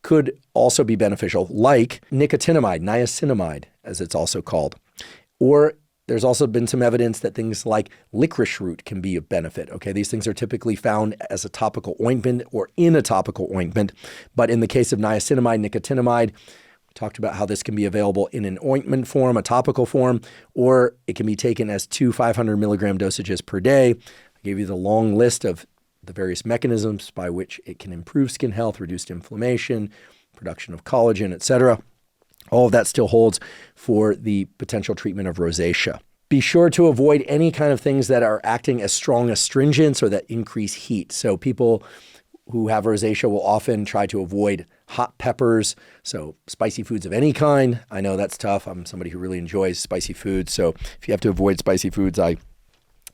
could also be beneficial, like nicotinamide, niacinamide, as it's also called. Or there's also been some evidence that things like licorice root can be of benefit. Okay, these things are typically found as a topical ointment or in a topical ointment. But in the case of niacinamide, nicotinamide, we talked about how this can be available in an ointment form, a topical form, or it can be taken as 2 500 milligram dosages per day. I gave you the long list of the various mechanisms by which it can improve skin health, reduce inflammation, production of collagen, etc. All of that still holds for the potential treatment of rosacea. Be sure to avoid any kind of things that are acting as strong astringents or that increase heat. So people who have rosacea will often try to avoid hot peppers, so spicy foods of any kind. I know that's tough. I'm somebody who really enjoys spicy foods. So if you have to avoid spicy foods, I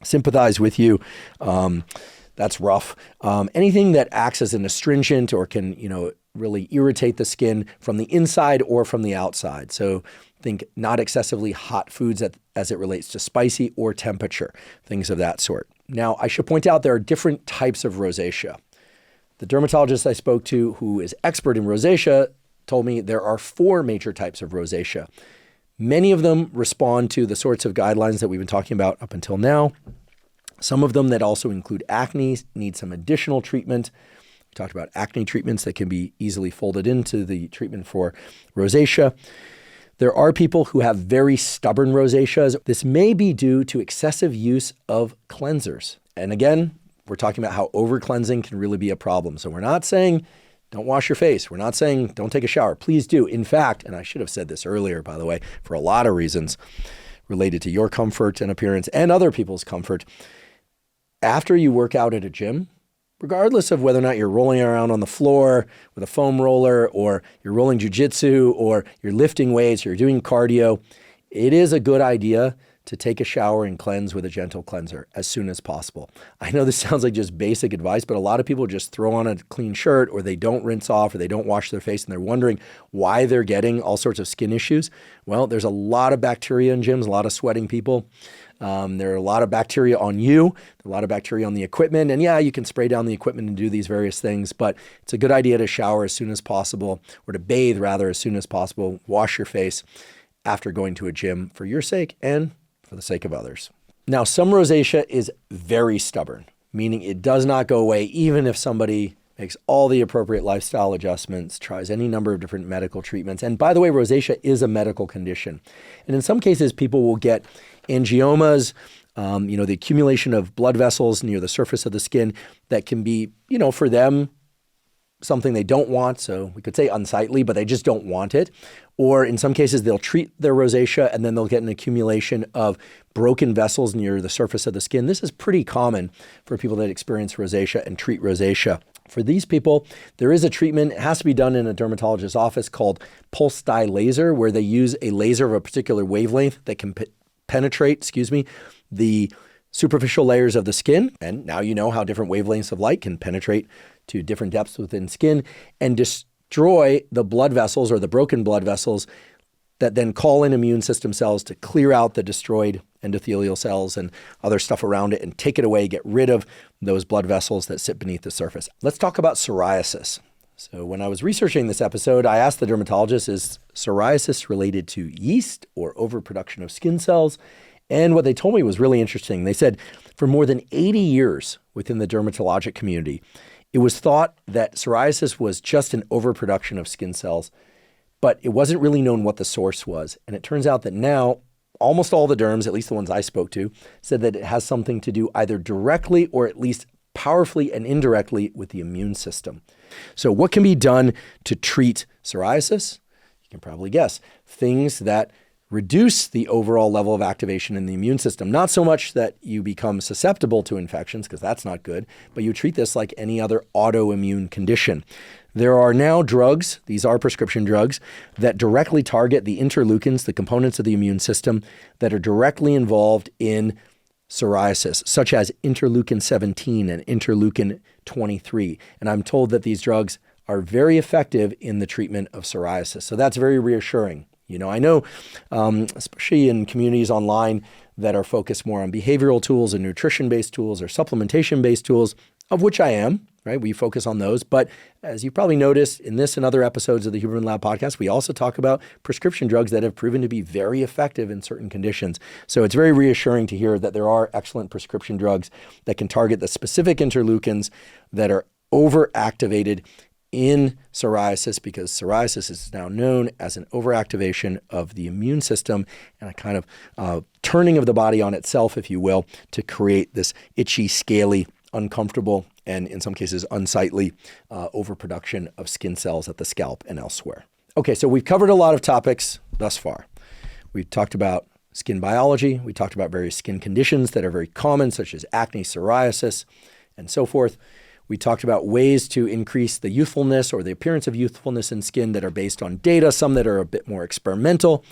sympathize with you. That's rough. Anything that acts as an astringent or can, really irritate the skin from the inside or from the outside. So think not excessively hot foods as it relates to spicy or temperature, things of that sort. Now, I should point out there are different types of rosacea. The dermatologist I spoke to, who is expert in rosacea, told me there are 4 major types of rosacea. Many of them respond to the sorts of guidelines that we've been talking about up until now. Some of them that also include acne need some additional treatment. We talked about acne treatments that can be easily folded into the treatment for rosacea. There are people who have very stubborn rosaceas. This may be due to excessive use of cleansers. And again, we're talking about how over-cleansing can really be a problem. So we're not saying don't wash your face. We're not saying don't take a shower. Please do. In fact, and I should have said this earlier, by the way, for a lot of reasons related to your comfort and appearance and other people's comfort, after you work out at a gym, regardless of whether or not you're rolling around on the floor with a foam roller or you're rolling jujitsu or you're lifting weights or you're doing cardio, it is a good idea to take a shower and cleanse with a gentle cleanser as soon as possible. I know this sounds like just basic advice, but a lot of people just throw on a clean shirt or they don't rinse off or they don't wash their face and they're wondering why they're getting all sorts of skin issues. Well, there's a lot of bacteria in gyms, a lot of sweating people. There are a lot of bacteria on you, a lot of bacteria on the equipment. And yeah, you can spray down the equipment and do these various things, but it's a good idea to shower as soon as possible, or to bathe rather as soon as possible. Wash your face after going to a gym for your sake and for the sake of others. Now, some rosacea is very stubborn, meaning it does not go away even if somebody makes all the appropriate lifestyle adjustments, tries any number of different medical treatments. And by the way, rosacea is a medical condition. And in some cases, people will get angiomas, the accumulation of blood vessels near the surface of the skin that can be, for them, something they don't want. So we could say unsightly, but they just don't want it. Or in some cases, they'll treat their rosacea and then they'll get an accumulation of broken vessels near the surface of the skin. This is pretty common for people that experience rosacea and treat rosacea. For these people, there is a treatment. It has to be done in a dermatologist's office called pulse dye laser, where they use a laser of a particular wavelength that can penetrate, the superficial layers of the skin. And now you know how different wavelengths of light can penetrate to different depths within skin and destroy the blood vessels or the broken blood vessels that then call in immune system cells to clear out the destroyed endothelial cells and other stuff around it and take it away, get rid of those blood vessels that sit beneath the surface. Let's talk about psoriasis. So when I was researching this episode, I asked the dermatologist, is psoriasis related to yeast or overproduction of skin cells? And what they told me was really interesting. They said for more than 80 years within the dermatologic community, it was thought that psoriasis was just an overproduction of skin cells, but it wasn't really known what the source was. And it turns out that now almost all the derms, at least the ones I spoke to, said that it has something to do either directly or at least powerfully and indirectly with the immune system. So what can be done to treat psoriasis? You can probably guess. Things that reduce the overall level of activation in the immune system. Not so much that you become susceptible to infections, because that's not good, but you treat this like any other autoimmune condition. There are now drugs, these are prescription drugs, that directly target the interleukins, the components of the immune system that are directly involved in psoriasis, such as interleukin 17 and interleukin 23. And I'm told that these drugs are very effective in the treatment of psoriasis. So that's very reassuring. I know, especially in communities online that are focused more on behavioral tools and nutrition-based tools or supplementation-based tools, of which I am, right? We focus on those. But as you probably noticed in this and other episodes of the Huberman Lab podcast, we also talk about prescription drugs that have proven to be very effective in certain conditions. So it's very reassuring to hear that there are excellent prescription drugs that can target the specific interleukins that are overactivated in psoriasis, because psoriasis is now known as an overactivation of the immune system and a kind of turning of the body on itself, if you will, to create this itchy, scaly, uncomfortable, and in some cases unsightly overproduction of skin cells at the scalp and elsewhere. Okay, so we've covered a lot of topics thus far. We've talked about skin biology. We talked about various skin conditions that are very common, such as acne, psoriasis, and so forth. We talked about ways to increase the youthfulness or the appearance of youthfulness in skin that are based on data, some that are a bit more experimental.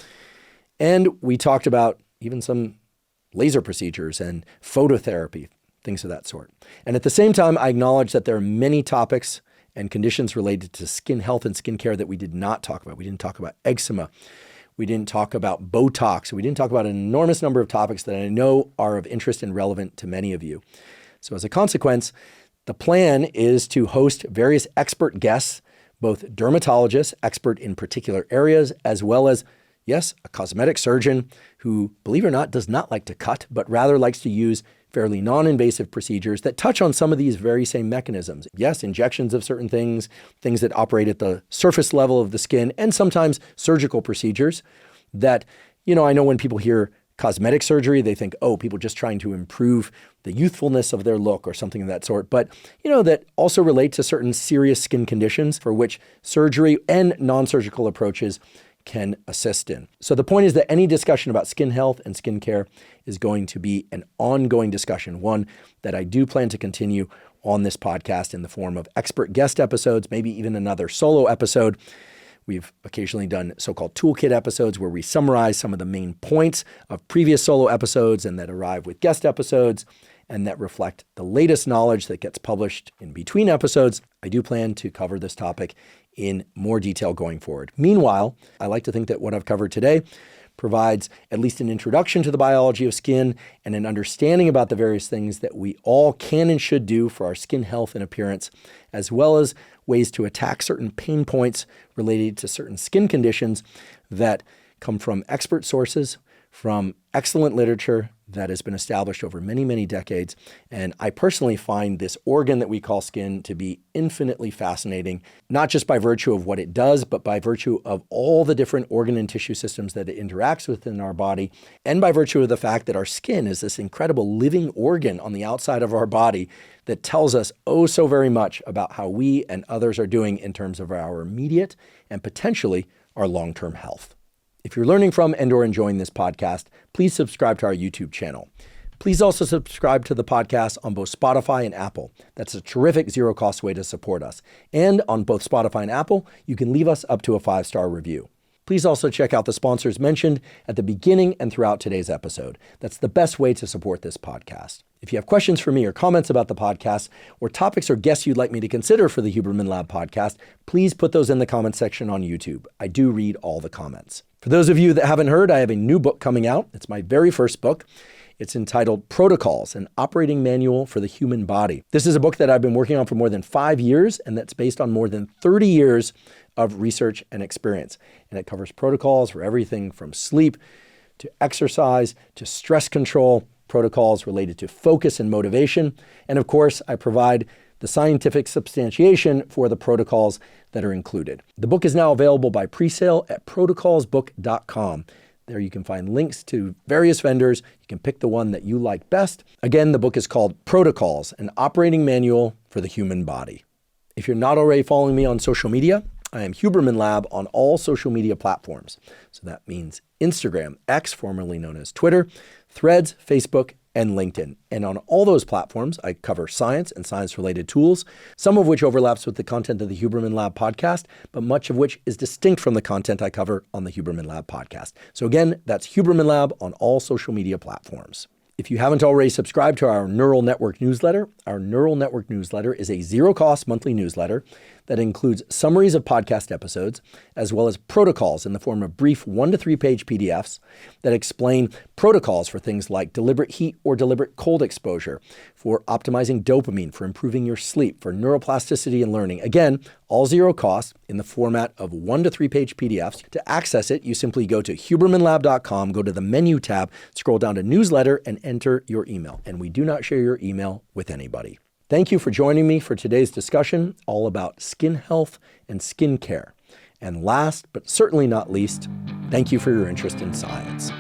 And we talked about even some laser procedures and phototherapy, things of that sort. And at the same time, I acknowledge that there are many topics and conditions related to skin health and skincare that we did not talk about. We didn't talk about eczema. We didn't talk about Botox. We didn't talk about an enormous number of topics that I know are of interest and relevant to many of you. So as a consequence, the plan is to host various expert guests, both dermatologists, expert in particular areas, as well as, yes, a cosmetic surgeon who, believe it or not, does not like to cut, but rather likes to use fairly non-invasive procedures that touch on some of these very same mechanisms. Yes, injections of certain things, things that operate at the surface level of the skin, and sometimes surgical procedures that, I know when people hear cosmetic surgery, they think, oh, people just trying to improve the youthfulness of their look or something of that sort. But, that also relate to certain serious skin conditions for which surgery and non-surgical approaches can assist in. So the point is that any discussion about skin health and skincare is going to be an ongoing discussion, one that I do plan to continue on this podcast in the form of expert guest episodes, maybe even another solo episode. We've occasionally done so-called toolkit episodes where we summarize some of the main points of previous solo episodes and that arrive with guest episodes and that reflect the latest knowledge that gets published in between episodes. I do plan to cover this topic in more detail going forward. Meanwhile, I like to think that what I've covered today provides at least an introduction to the biology of skin and an understanding about the various things that we all can and should do for our skin health and appearance, as well as ways to attack certain pain points related to certain skin conditions that come from expert sources, from excellent literature that has been established over many, many decades. And I personally find this organ that we call skin to be infinitely fascinating, not just by virtue of what it does, but by virtue of all the different organ and tissue systems that it interacts with in our body, and by virtue of the fact that our skin is this incredible living organ on the outside of our body that tells us oh so very much about how we and others are doing in terms of our immediate and potentially our long-term health. If you're learning from and or enjoying this podcast, please subscribe to our YouTube channel. Please also subscribe to the podcast on both Spotify and Apple. That's a terrific zero-cost way to support us. And on both Spotify and Apple, you can leave us up to a 5-star review. Please also check out the sponsors mentioned at the beginning and throughout today's episode. That's the best way to support this podcast. If you have questions for me or comments about the podcast or topics or guests you'd like me to consider for the Huberman Lab podcast, please put those in the comment section on YouTube. I do read all the comments. For those of you that haven't heard, I have a new book coming out. It's my very first book. It's entitled Protocols, an Operating Manual for the Human Body. This is a book that I've been working on for more than 5 years, and that's based on more than 30 years of research and experience. And it covers protocols for everything from sleep to exercise to stress control, protocols related to focus and motivation. And of course, I provide the scientific substantiation for the protocols that are included. The book is now available by pre-sale at protocolsbook.com. There you can find links to various vendors. You can pick the one that you like best. Again, the book is called Protocols, an Operating Manual for the Human Body. If you're not already following me on social media, I am Huberman Lab on all social media platforms. So that means Instagram, X, formerly known as Twitter, Threads, Facebook, and LinkedIn. And on all those platforms, I cover science and science-related tools, some of which overlaps with the content of the Huberman Lab podcast, but much of which is distinct from the content I cover on the Huberman Lab podcast. So again, that's Huberman Lab on all social media platforms. If you haven't already subscribed to our Neural Network newsletter, our Neural Network newsletter is a zero-cost monthly newsletter that includes summaries of podcast episodes, as well as protocols in the form of brief 1 to 3 page PDFs that explain protocols for things like deliberate heat or deliberate cold exposure, for optimizing dopamine, for improving your sleep, for neuroplasticity and learning. Again, all zero cost in the format of 1 to 3 page PDFs. To access it, you simply go to hubermanlab.com, go to the menu tab, scroll down to newsletter, and enter your email. And we do not share your email with anybody. Thank you for joining me for today's discussion all about skin health and skin care. And last, but certainly not least, thank you for your interest in science.